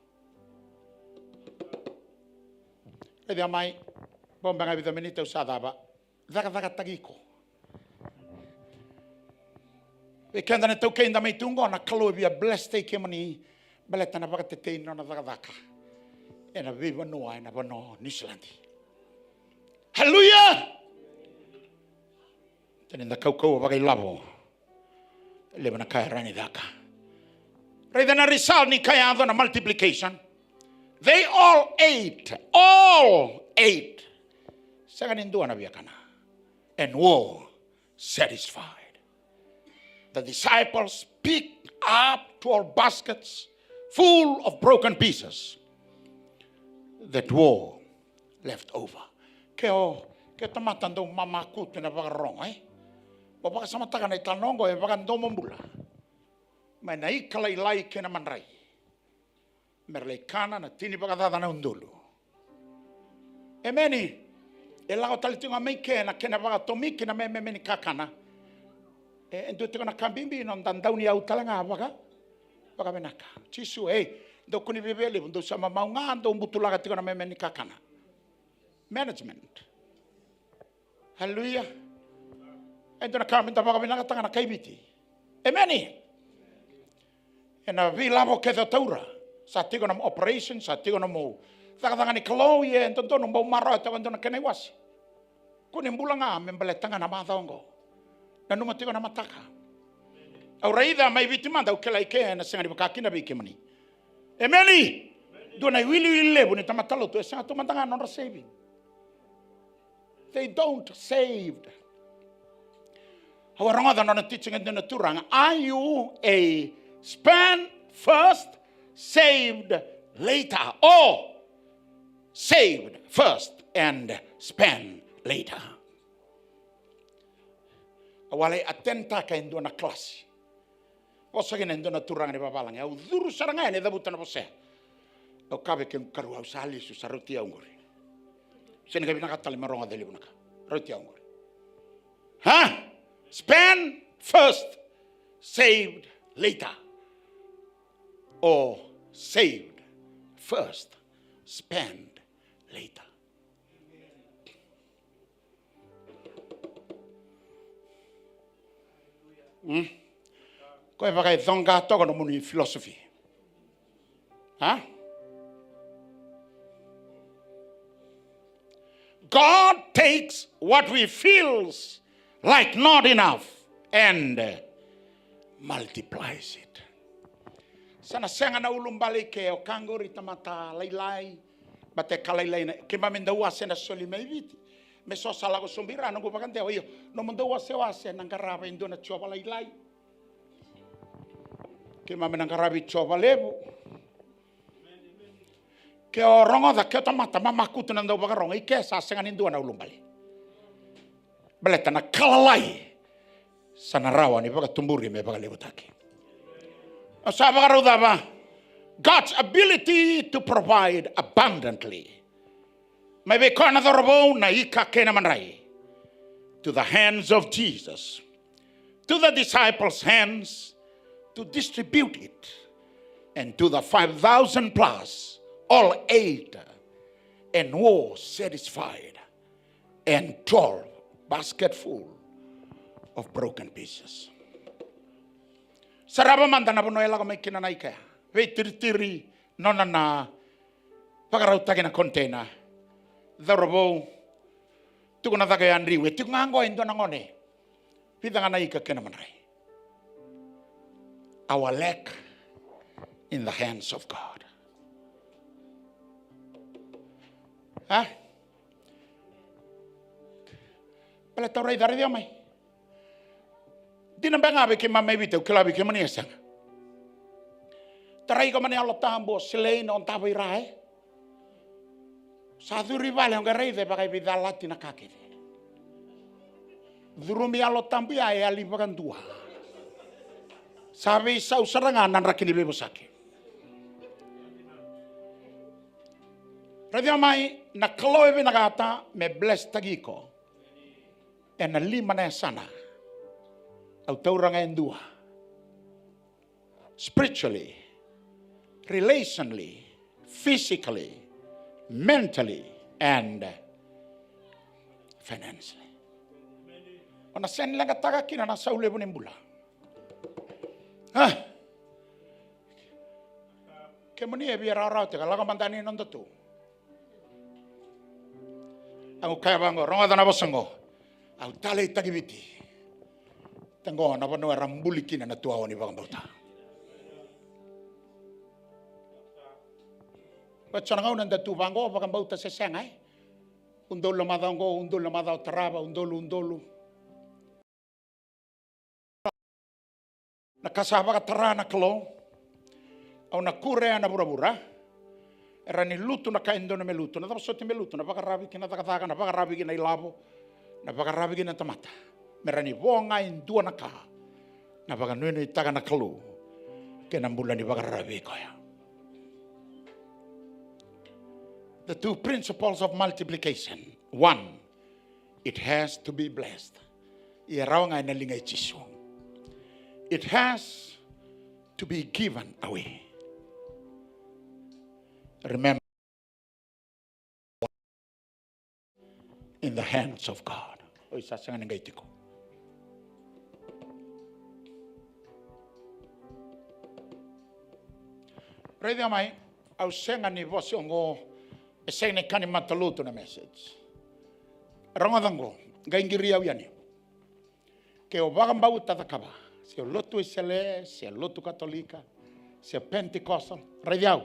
Kaya mai bomba nga bida minita usada ba. Daga tagiko. We kenda na Tokea inda mai tungo na kalo bia blessed ke mani baleta na baka te no na daga. Ena viva noa ena bano Nislandi. Hallelujah. Tenen da kau baka ilabo. Leva na kai rani daka. Reda na result ni kai ando na multiplication. They all ate. Saganin dua na biakana. And were satisfied. The disciples picked up 12 baskets full of broken pieces that were left over. Keo tamatando mama kutu na bagarong Bapa samataka na itanongo e bagando mombula. Mai na ikalai kena manrai. Merlei kana na tini bagadada na undulu. Emeni. E lao talitunga mei kena baga tomiki na meni kakana. E ndo tiko na kambimbi no ndandauni au talanga baga menaka. Chisu ndo kuni bibeli ndo sama maunga ndo mbutulaga tiko na meni kakana. Management. Hallelujah. E ndo na kambinda baga menaka tanga na kaibiti. Emeni. E na vilabo kedo taura. Sa tiko na operation, sa tiko na mo. Taka ni kalau ye ndo no mbau maro ta ndo na kene wasi. Kuni mbulanga membeletanga na madongo. Na numa tiko na mataka. Au raida mai vitima da ukela ike na senga dibakaki na bikimani. Emeli. Do na wili lebu ni tamatalo to senga to mandanga non saving. They don't saved. Hawaronga na teaching and na turanga. Are you a spend first, saved later, or saved first and spend later? Awalay atenta ka indo na klase. O sa gina indo na turang ni babalang. Au duru sarangay ni dabutan na po siya. O kabe kem karu au sali su sa roti aungori. Sini kabi nakatali maronga dali bunaka. Roti aungori. Spend first, saved later. Or saved first, spend later. Koe pakai thonga toko no muni philosophy. God takes what we feels like not enough and multiplies it. Sana senga na ulumbali ke o kangori tamata lailai bate kalailai na ke mamenda wase na soli meiviti me so sala ko sumbira no ko pakante o io no mendo wase na ngaraba indo na choba lailai ke mamena ngarabi choba lebu ke o rongo da ke tamata mama kutu na ndo bagarongo ike sa senga nindo na ulumbali baleta na kalalai sana rawa ni baka tumburi me baka lebu taki. God's ability to provide abundantly. Maybe to the hands of Jesus, to the disciples' hands, to distribute it, and to the 5,000 plus, all ate and was satisfied, and 12 basketful of broken pieces. Saraba manda na bonoela ko may kinanay kaya. Wait, tiri nona na pagarautagi na kontena. Darabo tuko na tagayan riwe. Tuko nga ngo indo na ngone. Pida nga naika kinamanay. Our lack in the hands of God. Ha? Pala tauray dari dia mai. Di na ba nga ba kima may bitaw kilabi kima niya sang. Taray ko man niya lotambo silay na ontabo iray. Sa duribale ang garay de bagay bidalati na kakit. Durumi alotambo ya alibagan dua. Sabi sa usarangan nan rakinibe mo sakit. Radio mai na kloe binagata me bless tagiko. E na lima na sana. Au tauranga endua. Spiritually, relationally, physically, mentally, and financially. Ona sen lang kataga kina na saule po nimbula. Ha? Kemuni e biara rau te kalaga mandani nondo tu. Ang kaya bango ronga dana bosango. Au tale tagibiti. Tango na pano rambuli kina na tuaw ni bang bauta. Pachanangaw nanda tu bango bang bauta sa sangay. Undolo madango, undolo madaw taraba, undolo. Nakasaba ka tara na klo. Au nakure na burabura. Era ni luto na kaindo na meluto. Na tapos soti meluto. Na pakarabi kina takataka. Na pakarabi kina ilabo. Na pakarabi kina tamata. Mera ni bonga indua na ka. Na pakanuino itaga na klo. Kinambula ni pakarabi kaya. The two principles of multiplication. One, it has to be blessed. Iaraw nga inalingay chisong. It has to be given away. Remember, in the hands of God. Oy, sasangan ng gaiti ko. Ready amay, ausengan ni boss yung eseng ni kanin mataluto na message. Rangadang ko, gaingiriyaw yan yun. Kaya bakang bawut tatakaba. Siya loto isele, siya loto katolika, siya Pentecostal. Radiaw,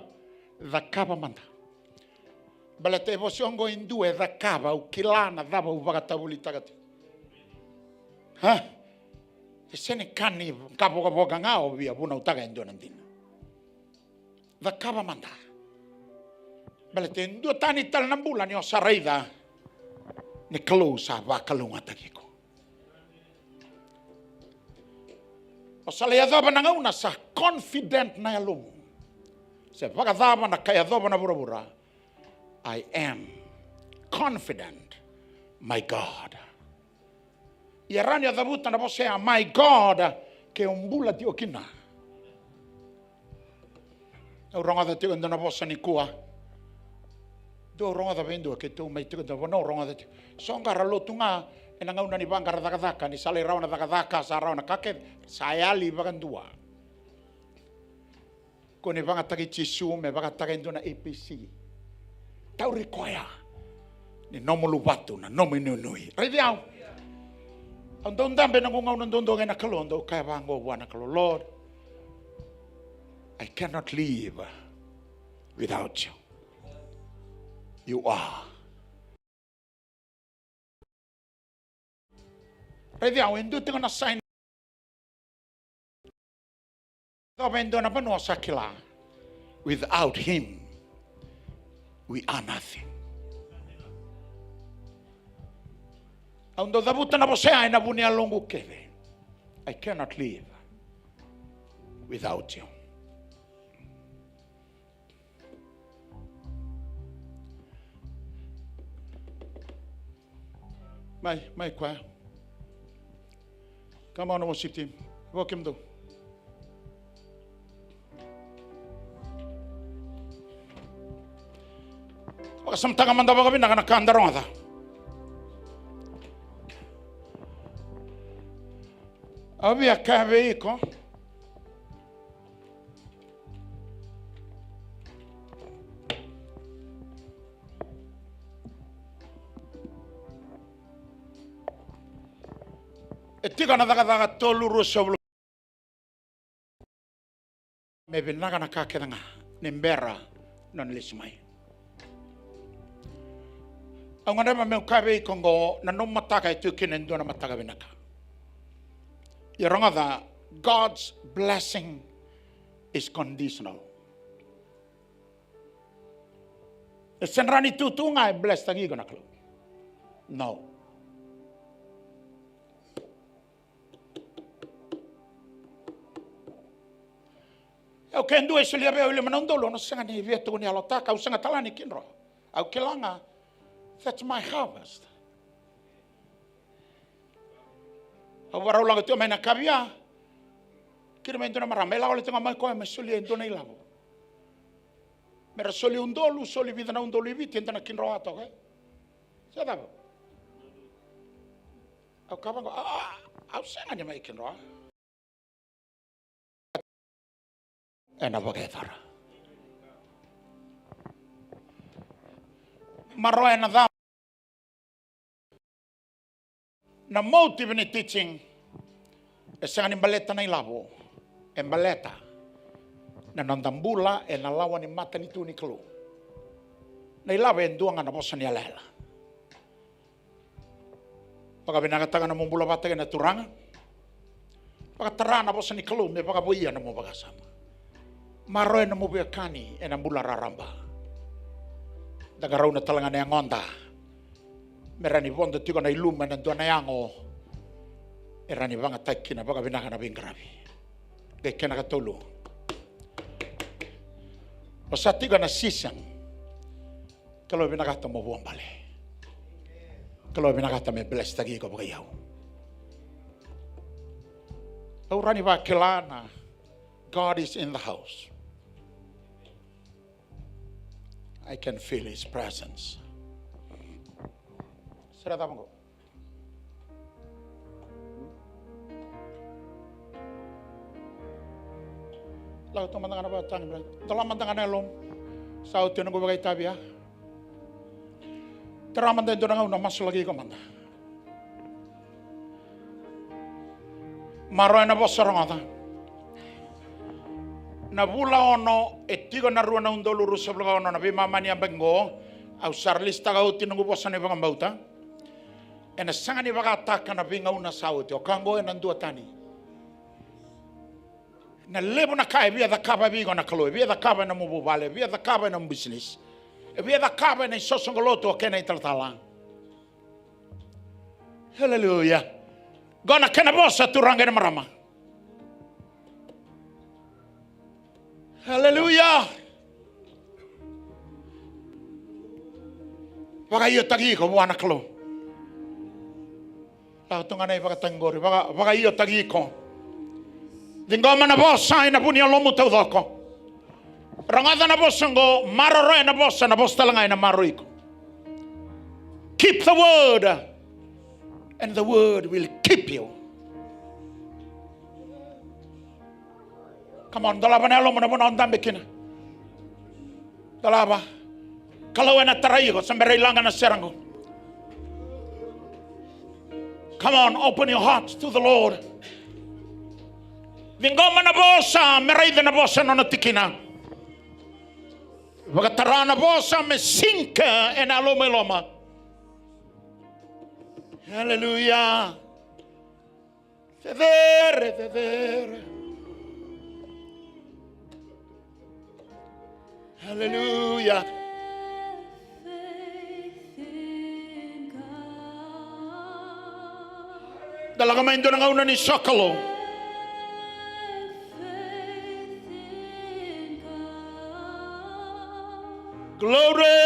dakaba manda. Balate evosyon go indue dakaba ukilana daba ubagatawulita gati. Ha? Isene kani kapo kapoga ngao via buna utaga indo nandina. Dakaba manda. Balate indo tani tal nambula ni osaraida ni close ba kalunga tagiko. O salayadaba na ngauna sa confident na yalum. Sa pagkadaba na kayadaba na burabura. I am confident, my God. Yarani adabuta na po siya, my God, ke umbula ti okina. Ronga da ti ando na po sa nikua. Do ronga da vendo ke tu may ti da no ronga da ti. Songa ralo tunga enangauna ni bangkar dakadaka ni sale rauna dakadaka sa rauna kake sayali bagandua. Kone banga tagi chisu me banga tagi ndo na APC. Tau require ni nomo lubatu na nomo nunui. Rediao. Andon dambe na ngungaw nandondo na kalondo kaya bango wana kalo Lord. I cannot live without you. You are. Rediao endo tengo na sign. Dobendo na pano sa kila. Without him, we are nothing. Ando dabuta na posea na bunia longo keve. I cannot live without you. My choir. Come on, worship team. Welcome to. Samtanga manda baka bina kana kandarong ata. Abi akabe iko. Etika na daga tolu rusoblo. Maybe naga na kakena nimbera non lismai. Ang ano may kabe kongo na nung mataka ito kinendo na mataka binaka. Yarangada, God's blessing is conditional. Senrani tutu nga blessed tagi ko naklo. No. Au kendo e sulia be ole manondolo no sanga ni vieto ni alotaka au sanga talani kinro. Au kilanga. That's my harvest. Awara ulang itu main kabia. Kira main tu nama ramela oleh tengah mai kau yang mesuli itu nai labo. Mera soli undolu soli vida na undolu ibi tiada nak kinro atau ke? Siapa tahu? Aku kapan kau? Aku sengaja mai kinro. Enak begitu. Maroy na dam na motive ni teaching esang ni baleta na ilabo baleta na nandambula na lawan ni mata ni tu ni kelu na ilabo duang na bosan ya lela pag binakatagan na mong bula bata na turanga pag tara na bosan ni kelu may pag buiya na mo bagasama maroy na mo biyakani na bula raramba dagaraw na talaga na yung onda. Merani bondo tiko na iluma na doon na yango. Erani banga taki na baga binaka na bingrabi. Gaya kena katulu. O sa tiko na sisang. Kalau binaka ta mo buong bale. Kalau binaka ta me bless tagi ko baga yaw. Urani ba kilana. God is in the house. I can feel His presence. Serata mo. Lahat ng mga ba tani bro. Dalam mga nalom. Sa utin ng bagay tabi ha. Teraman din doon nga una mas lagi ko man. Maroy na boss sarong ata. Nabula ono etigo na ruana undolo rusabla ono na bimama ni abango au sarlista ga uti nungu bosa ni banga bauta ena sanga ni baga ataka na binga una sauti o kango ena ndua tani na lebo na kai bia da kaba bigo na kalo bia da kaba na mubu vale bia da kaba na business bia da kaba na sosongoloto kena italtala hallelujah gona kena bosa turanga na marama. Hallelujah. Baka iyo tagi ko buwan naklo. Lahat ng anay baka tanggori. Baka iyo tagi ko. Dinggo man na bosa na punya lomu tau doko. Rangada na bosa ngo maroroy na bosa talangay na maroy ko. Keep the word, and the word will keep you. Come on, dalawa na lomo na mo na ondambe kina. Dalawa. Kalau na tarayo sampai ilangan na serango. Come on, open your hearts to the Lord. Vingoma na bosa, meraida na bosa no tikina. Vagatara na bosa me sinka en aloma loma. Hallelujah. Vedere. Hallelujah. Dalaga main doon ang una ni Sokolo. Glory.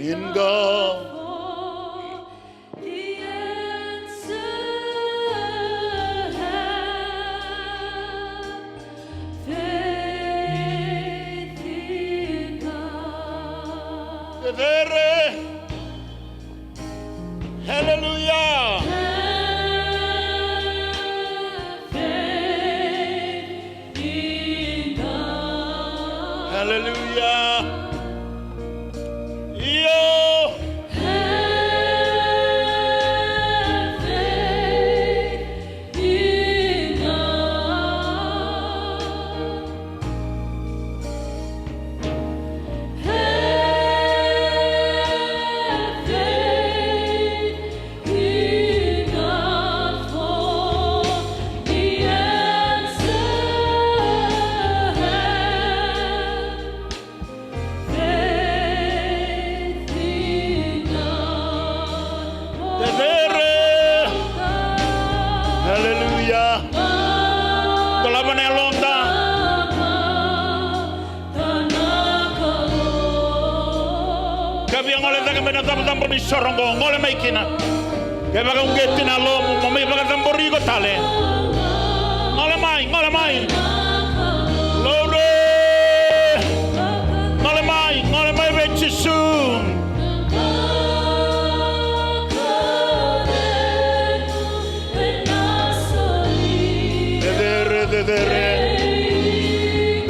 In God. Faith Hallelujah. Hallelujah. Yo. Hallelujah. Dalawa na yung londa. Kabi ang oleh taga menatapos ni sorongo ngole maikina. Kaya baga ungeti na lomo mami baga tamborigo tale. Ngole mai. Lore. Ngole mai bechisun.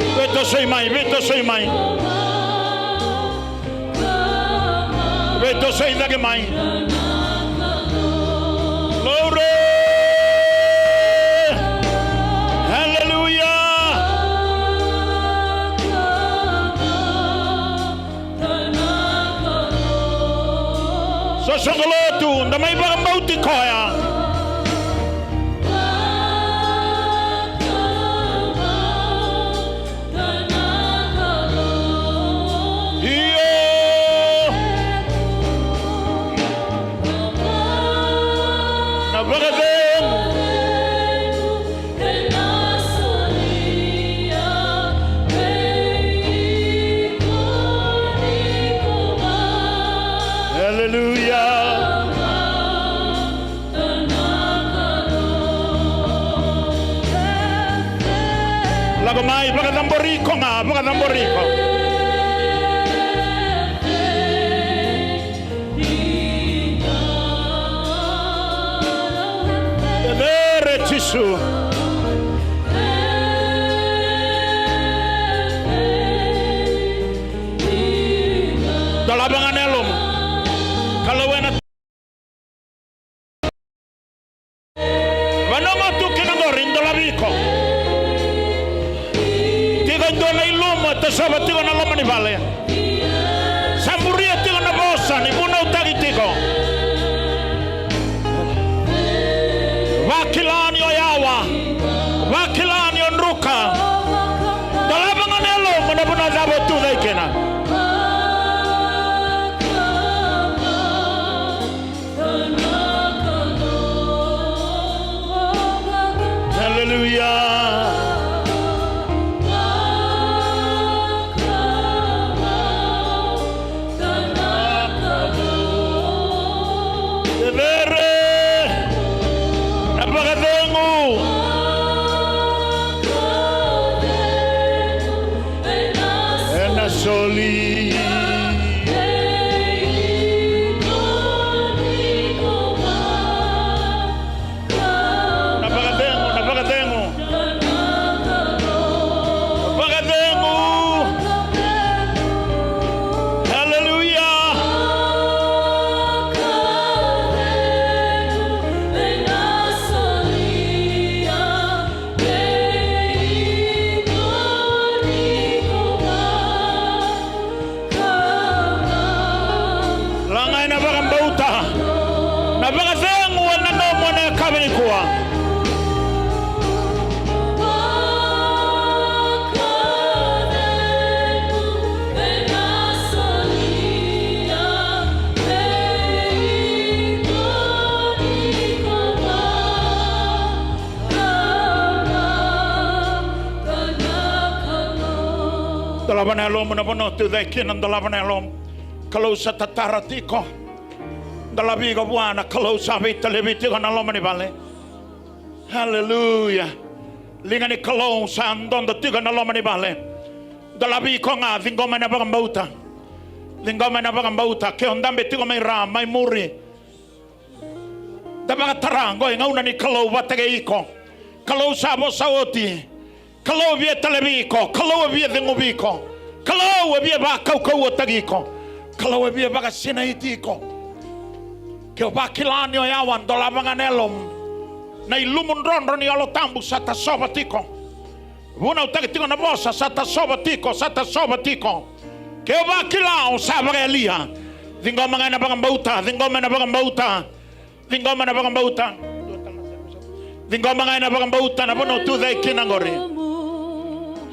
Veto sei mai. Veto sei da che mai. Glory. Hallelujah. So songolotu, ndamai barang bauti koya. Lago mai, baka tamborico nga, baka tamborico. Vedere Gesù. Dalabangan elum. Kalau enak. Vanoma tu che non rindo la vico. Dona ilumo te sabat tigo na lomani vale. Samburia tigo na bossa ni muna utagi tigo. Wakilani oyawa. Wakilani onruka. Dalabangan elo mana zabo tu daikena. Hallelujah. Soli. Napakadengo. Hallelujah. Napakadengo na nomo na kabini kuwa. Dalawan elom na bono tu dekin ang dalawan elom. Kalau sa tataratiko. Dalabigo buana kalau sabi televiti ko na lomani vale. Hallelujah. Linga ni kalau sa andon do tigo na lomani vale. Dalabi ko nga vingoma na bagambauta. Lingoma na bagambauta ke ondambe tigo mai ram mai muri. Dabaga tarango ngauna ni kalau batege iko. Kalau sabo saoti. Kalau via televiko, kalau via dengubiko. Kalau via ba kau tagiko. Kalau via baga sinaitiko. Kau bakilani oyawan dolabangan elom. Na ilumun ron ni alo tambu sata sobatiko. Vuna utagitiko na bosa sata sobatiko. Kau bakilao sabaga elia. Dingoma na bagang bauta. Dingoma na bagang bauta na bono tu dai kinangori.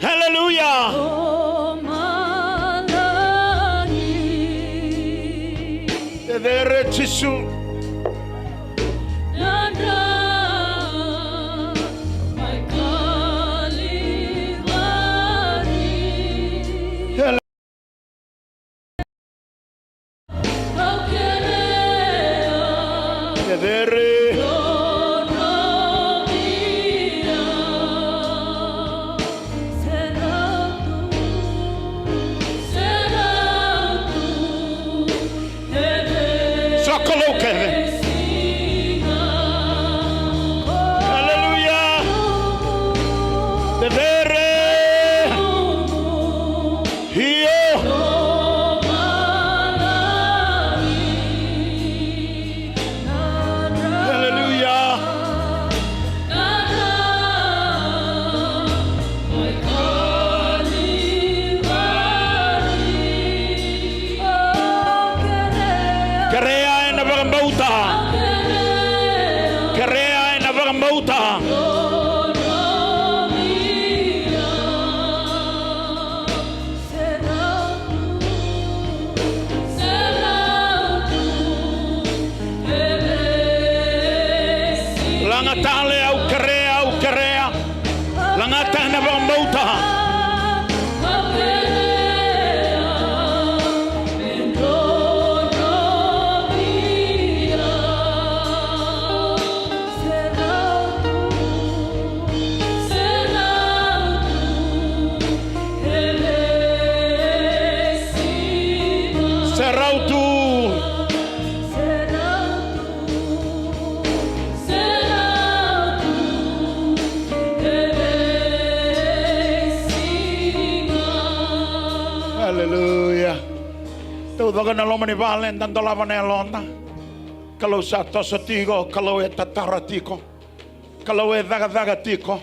Hallelujah. There Jesu. Bagana lomani valen dan dolavane londa. Kalau satu setigo, kalau taratiko, kalau dagatiko.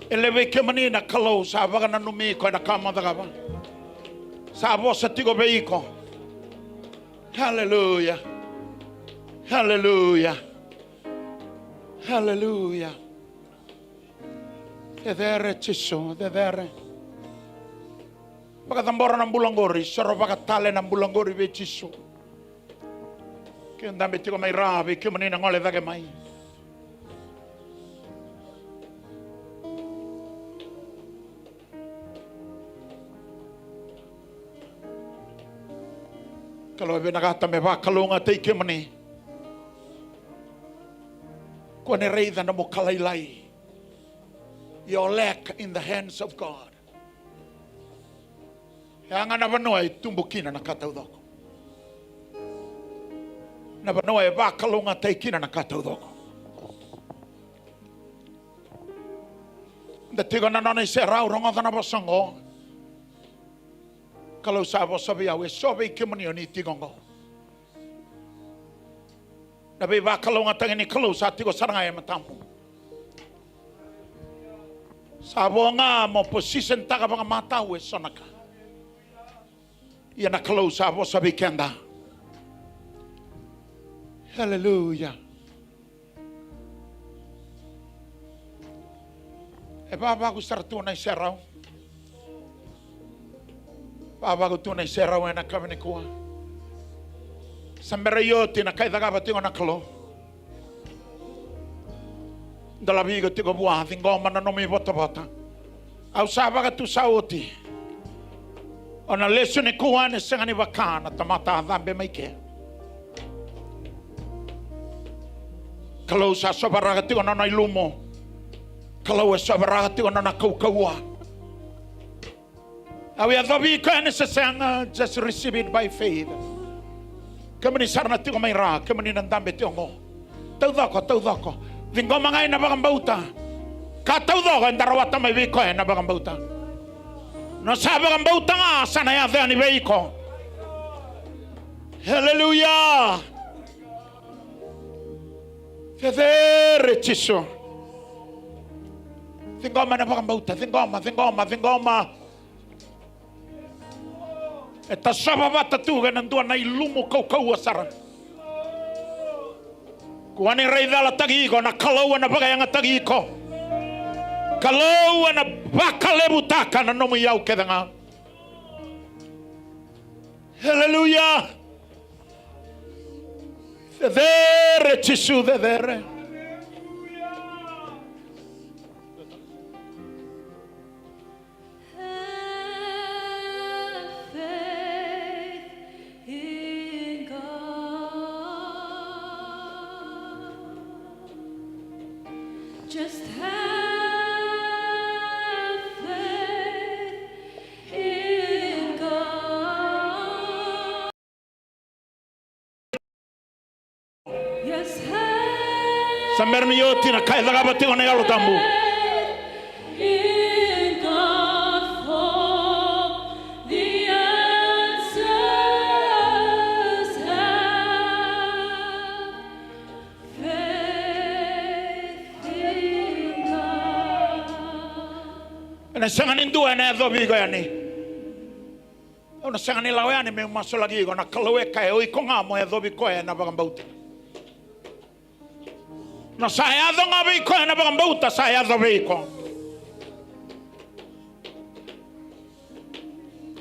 Eleve kemanina kalau sabagana numiko na kama dagaba. Sabo setigo beiko. Hallelujah. Hallelujah. Hallelujah. Dedere chiso, dedere. Baka tambora ng bulanggori, saro baka tale ng bulanggori be chiso. Kaya dami tiko may rabi, kaya manina ngole dage may. Kalau binakata me ba kalunga tay kaya mani. Kung nireida na mo kalaylay. Your lack in the hands of God. Yang nabanoy tumbukina nakataudoko. Nabanoy ba kalunga taikina nakataudoko. Datigo na nanay serau rongo na basango. Kalau sabo sabi awe sobe kimani oni tigongo. Nabi ba kalunga tangini kalau satigo sarangay matampo. Sabo nga mo position taga mga mata we sonaka. Yan na kalau sabo sabi kenda. Hallelujah. Baba ko tunay seraw. Baba ko tunay seraw na kami ni kuha. Samberayoti na kay daga batingo na kalo. Dalabigo tigo buah tingoma na nomi bota. Au saba ka tu sauti. Ona leso ni kuha ni sangani wakana tamata dhambe maike. Kalau sa sobaraga tigo na ilumo. Kalau sobaraga tigo na kaukawa. Awi adhabi ka ni sasanga just receive it by faith. Kami ni sarna tigo may ra, kami ni nandambe tigo mo. tau dhoko. Vingoma ngai na bagambauta. Ka tau dhoko ndarawata mai viko na bagambauta. No sa bagambauta nga sana ya dhani veiko. Hallelujah. Federe chiso. Vingoma na bagambauta, vingoma. Eta saba bata tuga nandua na ilumu kau asara. Kuani reidala tagiko na kalaua na bagayanga tagiko. Kalaua na bakalebu taka na nomu yau kedanga. Hallelujah. Dedere chisu dedere. Just have faith in God. Yes, have Samberni yoti na kai daga bati ona yalo tambu. in God for the answers. Have faith in God. Na sangani ndua na dhobi go yani. Ona sangani lawe yani me masolagi go na kalawe kai oi konga mo dhobi ko na bagambauta. Na saya dhonga viko na bagambauta saya dhoviko.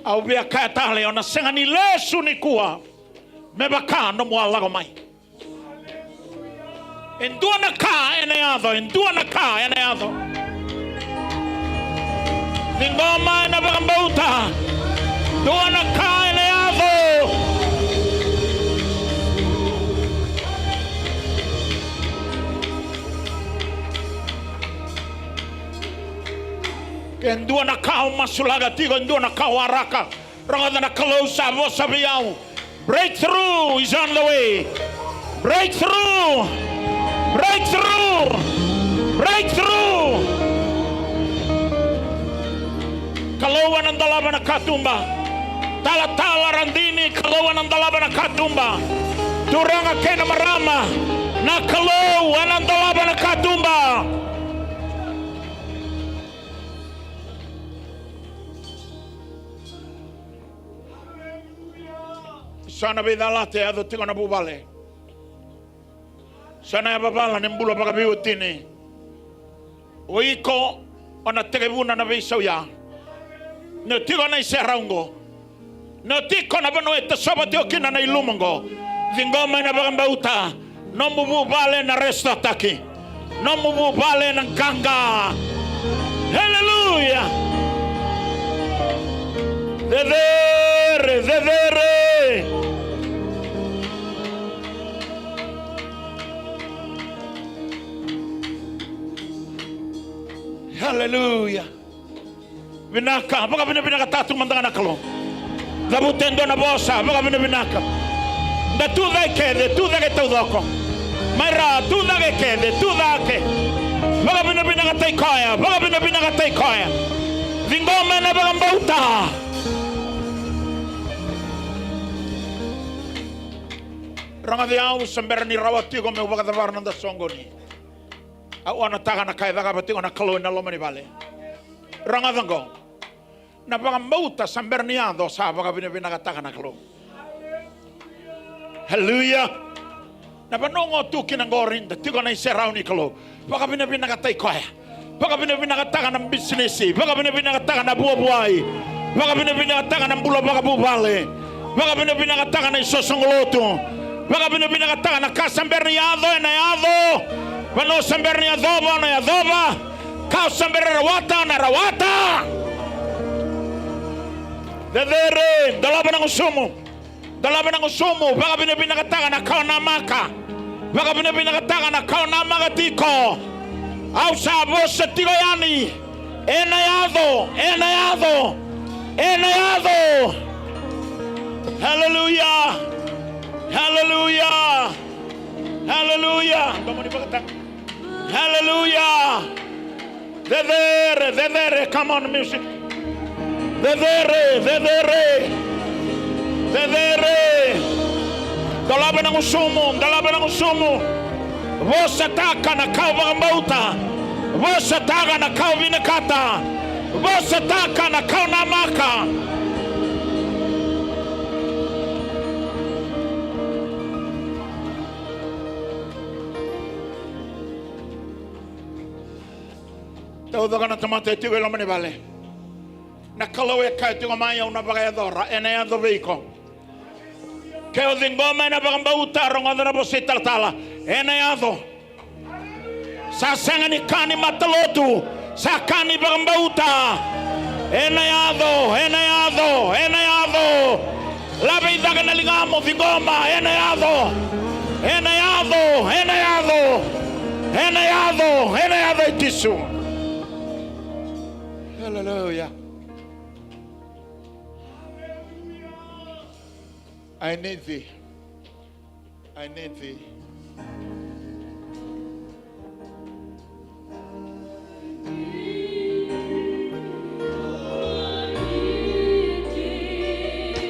Au bia kai tale ona sangani lesu ni kuwa me baka no mo alago mai. Endua na ka ene ado. Vingoma na bagambauta. Dua na ka ene ado. Endua na ka masulaga tigo endua na ka waraka. Ranga na kalosa vosa biau. Breakthrough is on the way. Breakthrough. Kalawa ng dalaban na katumba. Tala randini kalawa ng dalaban na katumba. Turanga kena marama na kalawa ng dalaban na katumba. Sana bidalate ado tingo na bubale. Sana ya babala nimbula pagabiutini. Oiko ona tegebuna na beisauya. No tigo na iseraungo. No tiko na bano eta sabati okina na ilumongo. Vingoma na bagambauta. No mububale na resto ataki. No mububale na kanga. Hallelujah. Dedere. Hallelujah. Binaka, baka binaka tatung mandanga nakalo. Zabutendo na bosa, baka binaka. Da tu da ke tudoko. Maira tu da ke, tu da ke. Baka binaka taikoya, baka binaka taikoya. Vingoma na bagambauta. Ranga diau semberni rawati go me baka davarna da songoni. Au ana taga na kai daga bati ona kalo na lomani vale. Ranga dango. Na bagambauta samberniado sa baga binaka taga na kalo. Hallelujah. Na banongo tu kinangorin da tigo na iserauni kalo. Baga binaka taikoya. Baga binaka taga na business. Baga binaka taga na buabuai. Baga binaka taga na bula baga bubale. Baga binaka taga na isosongoloto. Baga binaka taga na kasamberniado na yado. Vano samberni adoba na adoba. Kau samber rawata na rawata. Dedere dalaban ng usumo. Baka binakataga na kau na maka. Baka binakataga na kau na magatiko. Au sabo sa tigoyani. Enayado. Hallelujah. Hallelujah. Hallelujah. There. Come on, music. There. Dalawa ng usumo. Vosa taka na kau bagambauta. Vosa taka na kau vinakata. Vosa taka na kau namaka. Todo kana tamate tu velo mane vale. Na kalawe kai tu maya una bagaya dora ene ando veiko. Ke o dingoma na bagambauta ronga na bosita tala ene ando. Sa sanga ni kani matalotu sa kani bagambauta ene ando. La vida que ligamos dingoma ene ando tisu. Hallelujah. I need thee.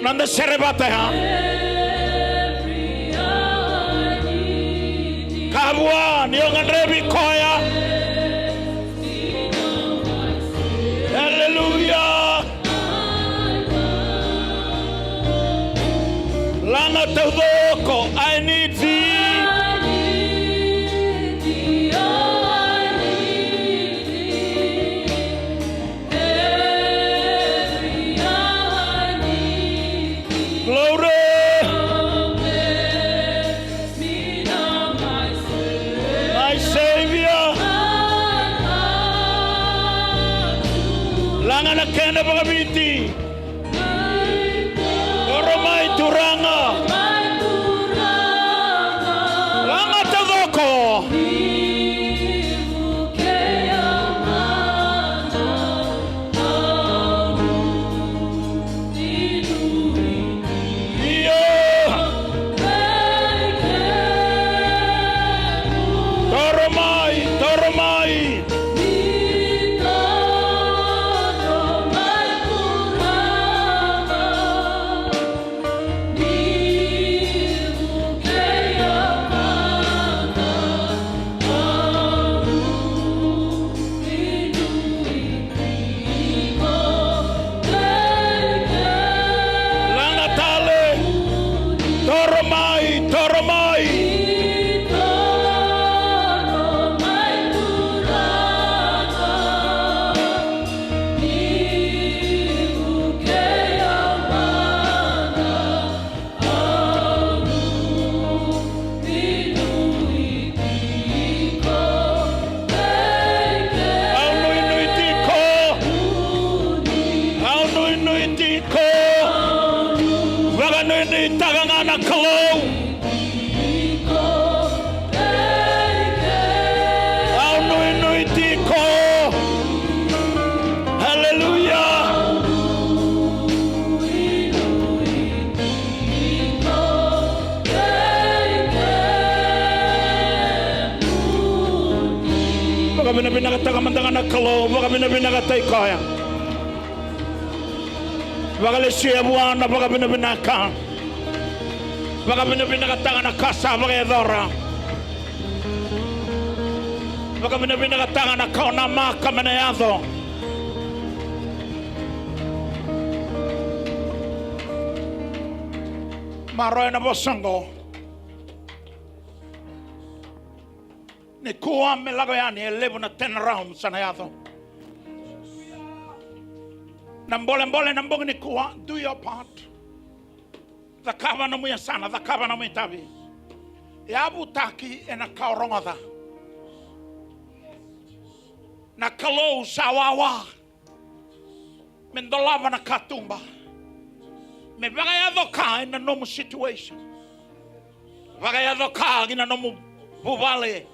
Nanda serebata ha. Kabwa ni ongarebi koya. Hallelujah. Langa todoko, I need thee. Glory. My Savior. Langa na kena bagabiti. Oromai turanga. Langa tadoko. Toromai. Baka binakataga mandangan nakalo, baka binakatay kaya. Baka lesiya buwan na baka binaka. Baka binakataga na kasa baka edora. Baka binakataga na kauna maka manayado. Maroy na bosango. Ni kuwa melago yani elevo na 10 rounds sana yato. Nambole nambongi ni kuwa, do your part. Zakava na muya sana, zakava na muya tabi. Yabu taki ena kauronga da. Na kalou sawawa. Mendolava na katumba. Me bagayado ka in a normal situation. Bagayado ka in a normal buvale.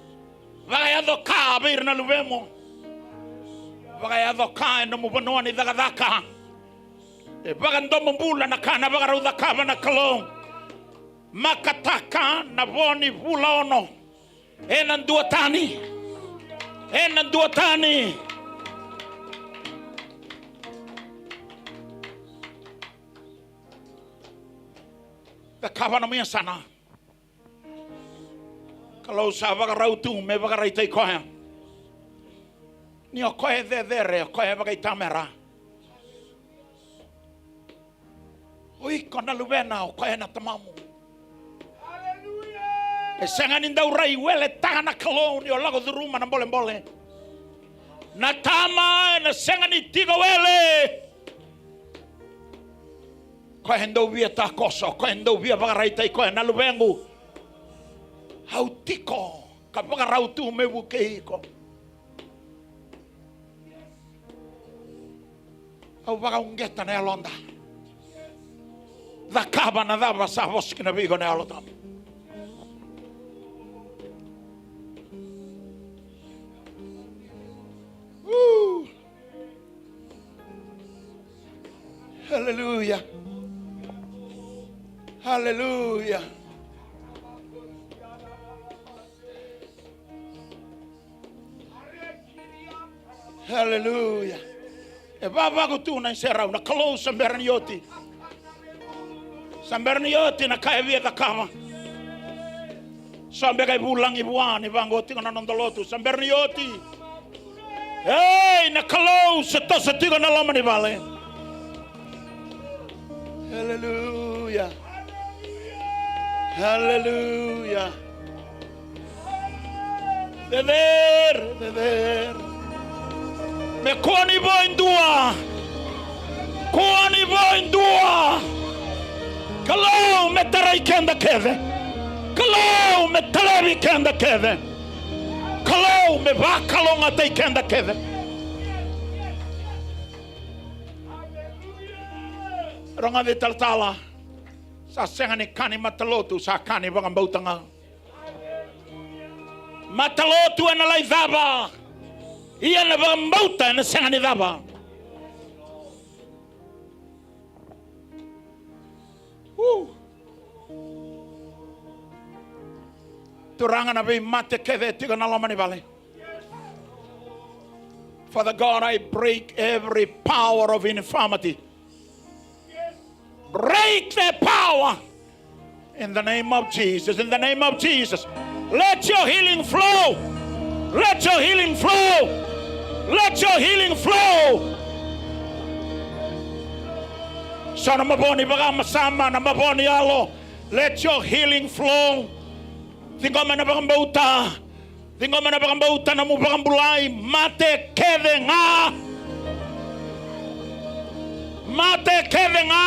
Bagayado ka bir na luvemo. Bagayado ka in a mubanoa ni dagadaka. E bagando mbula na kana bagaruda ka na kalong. Makataka na voni vula ono. Enan duatani. Enan duatani. Kawan mo yan sana. Kalau sa vagarautu me vagaraitay koya. Ni o koya dedere, o koya bagay tamera. Ui, kona lubena o koya na tamamu. E sanganin daw rai wele tana kalon o lago duruma na bole. Na tama na sangani tiga wele. Koe hendau via ta koso, koe hendau via vagaraitay koe na lubengu. Hau tiko, ka vagarautu me wukeiko. Hau vagaungeta ne alonda. Dakaba na dava sa voski na vigo ne alonda. Hallelujah. Hallelujah. Hallelujah. E baba ko tu na serau na kalau sambernioti. Sambernioti na kai via da kama. Sambe kai bulang ibuani bangoti na nondolotu sambernioti. Hey na kalau setosetigo na lama ni vale. Hallelujah. Hallelujah. Dever. Me koni voin dua. Koni voin dua. Kalau me tarai kenda keve. Kalau me tarai kenda keve. Kalau me vakalonga tai kenda keve. Ronga de taltala. Sa sengani kani matalotu sa kani vangambautanga. Matalotu na laizaba. Ia na vangambauta na sengani daba. Turanga na be mate keve tiga na lomani vale. Father God, I break every power of infirmity. Break their power in the name of Jesus. In the name of Jesus, let your healing flow. Let your healing flow. Let your healing flow. Sana maboni baga masama na maboni alo. Let your healing flow. Tingoma na bagambauta. Tingoma na bagambauta na mubagambulai. Mate keve nga. Mate keve nga.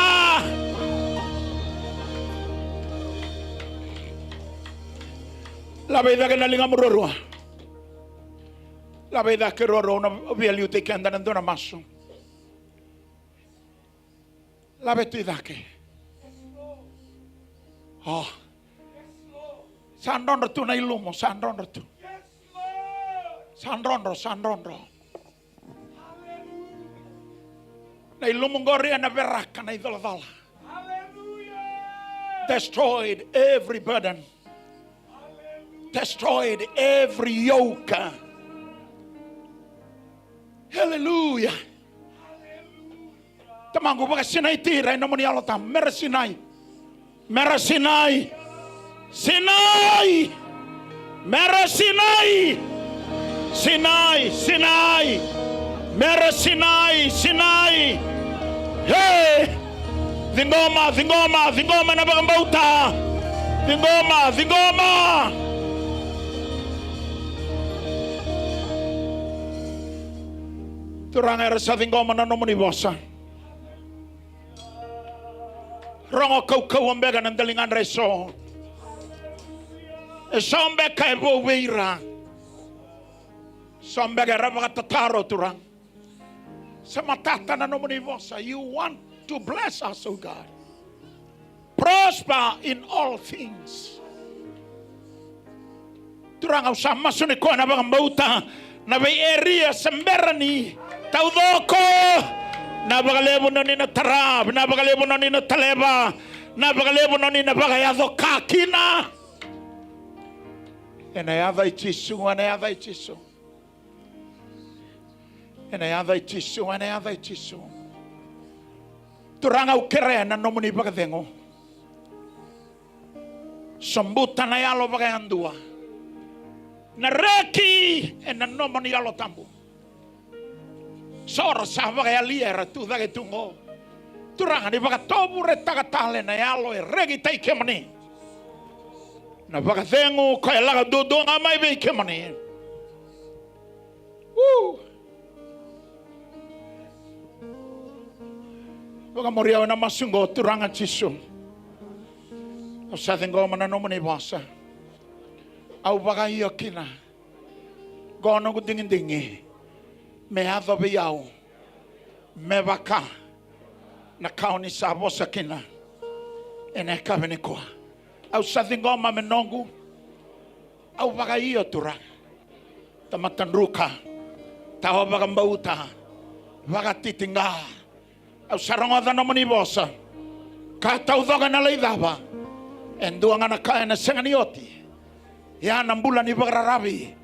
La vida que na linga murorua. La vida que roro na vialiu te kanda na dona maso. La vetida que. Oh. Sandondro tu na ilumo, sandondro tu. Sandondro. Na ilumo ngoria na veraka na idoladala. Destroyed every burden. Destroyed every yoke. Hallelujah. Tamango baga sinai tira ina moni alota mera sinai. Mera sinai. Sinai. Mera sinai. Sinai. Mera sinai. Hey. Zingoma na bagambauta. Zingoma. Turang era sa zingoma na nomoni bosa. Rongo kau ambega ng dalingan reso. Sombe kay bo weira. Sombe gara makatataro turang. Sa matata na nomoni bosa. You want to bless us, oh God. Prosper in all things. Turang au sama suni ko na bagambauta na bay area semberani. Taudoko nabagalebo na ni na tarab, nabagalebo na ni na taleba, Na bagalebo noni na bagayado kakina. And I have a tissue, and I have a tissue. And I have a tissue, and I have a tissue. Turanga ukere na nomuni bagadengo. Sambuta na yalo bagayandua. Na reki and na nomuni yalo tambu. Sora sa bagayaliera tu dagetungo. Turanga ni bagatobu retagatale na yalo e regi taikemani. Na bagadengo kaya laga dodo nga mai be kemani. Woo! Baga moria na masungo turanga tisu. Au sa tengo mana no mani basa. Au baga iyo kina. Gono ku dingin dingi. Me hava be yau. Me baka. Na kauni sa bosa kina. Ene kabene koa. Au sa tengo mama menongu. Au baga iyo turanga. Tamatanruka. Tawa baga mbauta. Baga titinga. Au sarangoda no mani bosa. Ka tau doga na leidaba. Enduanga na kaya na senganioti. Ya nambula ni bagararabi.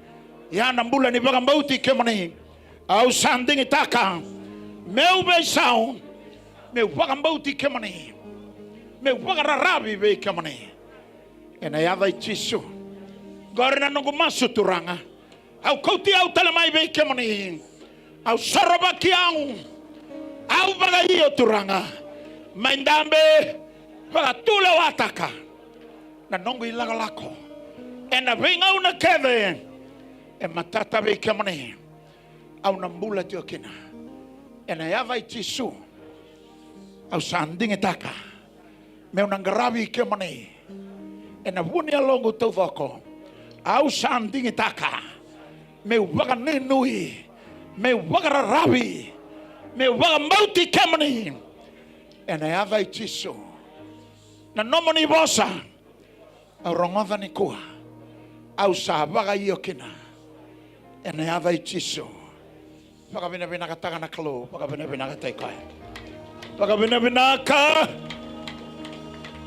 Ya nambula ni bagambauti kemani. Au sanding itaka. Meu beisau. Meu bagambauti kemani. Meu bagararabi be kemani. Ena yada itisu. Gorna no gumasu turanga. Au kauti au talamai be kemani. Au sarabaki au. Au baga hiyo turanga maindambe baga tula wataka na nongo ilaga lako ena venga una keve e matata be kemane au nambula tiokina ena yava itisu au sandinge taka me unangarabi kemane ena vuni alongo tovoko au sandinge taka me baga nenui me baga rabi me waga mauti kemani ena yava itiso na nomoni bosa au rongoda ni kua au sa waga iyo kina ena yava itiso waga bina bina kataga na kalo waga bina bina kataikai waga bina bina ka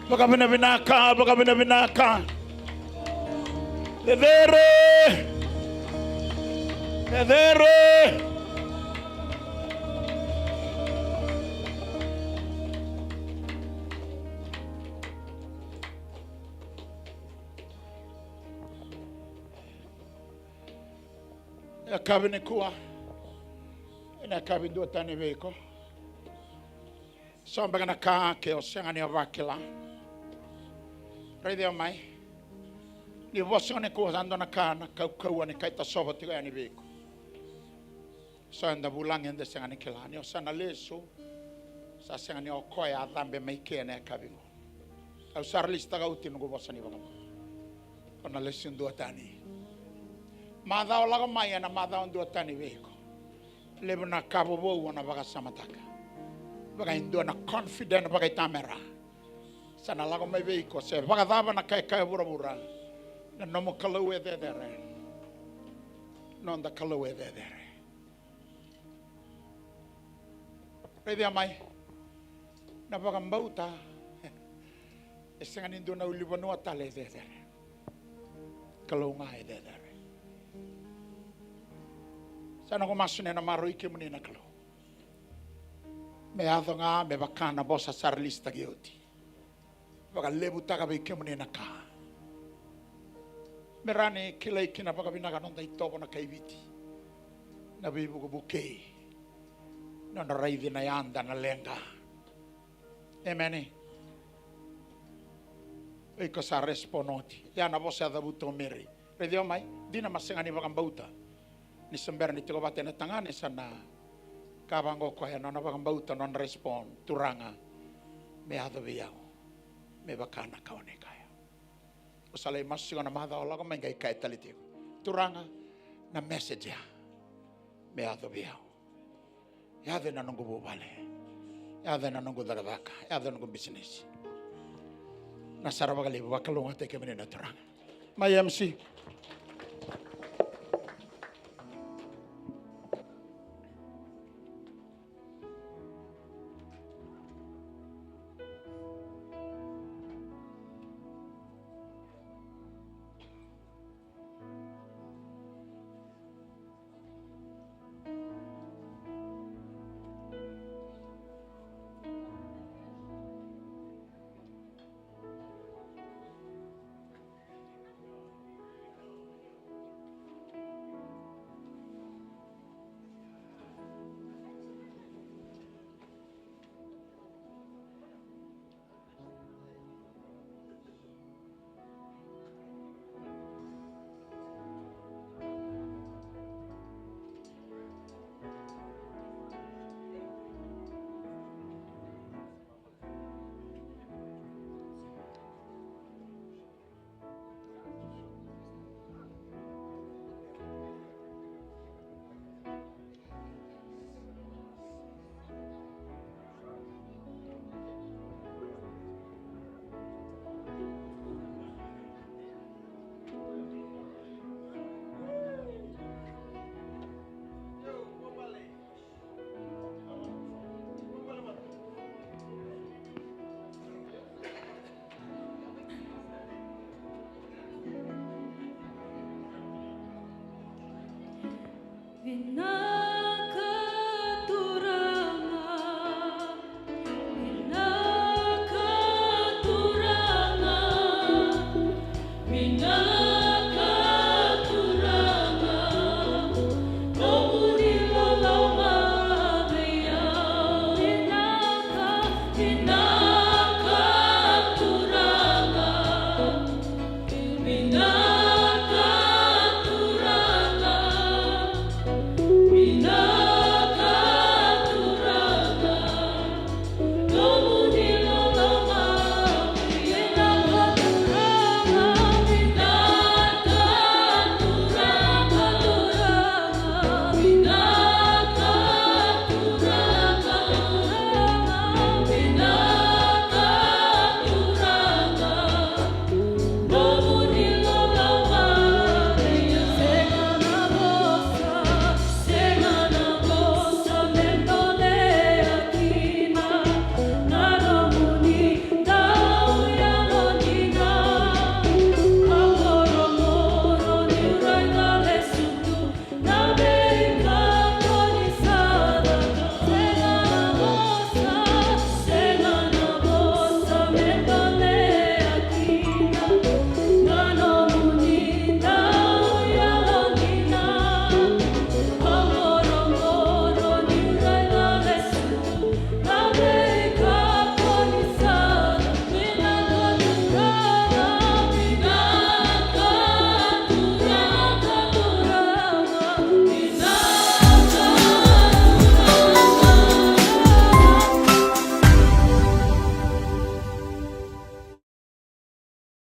waga bina bina ka waga bina bina ka edere kabine kuwa ina kabine do tani veko somba kana ka ke osanga ni vakila radio mai ni vosone ko ando na kana ka ni kaita soba tiga ni veko so anda bulang ende sanga ni kila ni osana leso sa sanga ni okoya dhambe mai ke na kabino au sarlista ga uti no vosani vaka ona lesin do tani Madao laga maya na madao ndo tani veko. Lebo na kabo bo na baga samataka. Baga indo na confident baga tamera. Sana laga mai veko se baga daba na kai bura bura. Na nomo kalowe de dere. Non da kalowe de dere. Redia mai. Na baga mbauta. Esenga indo na ulibano atale de dere. Kalonga de dere. Sana ko masune na maro ike muni na kalo. Me adonga me bakana bosa sarlista gioti. Baka lebu taka be ike muni na ka. Merane kila ikina baka binaga nonda itobo na kaiviti. Na bibu ko buke. Na raidi na yanda na lenga. Emeni. Iko sa responoti. Ya na bosa da buto meri. Redio mai dina masengani baka mbauta. Ni sembera ni tiko bate na tangane sana kabango ko ya nona bang bauta non respond turanga me ado biao me bakana kaone kaya usale masu na mada ola ko mengai kai taliti turanga na message ya me ado biao ya de na nungu bubale ya de na nungu daradaka ya de nungu business na sarabagali bakalonga te ke menena turanga my MC Enough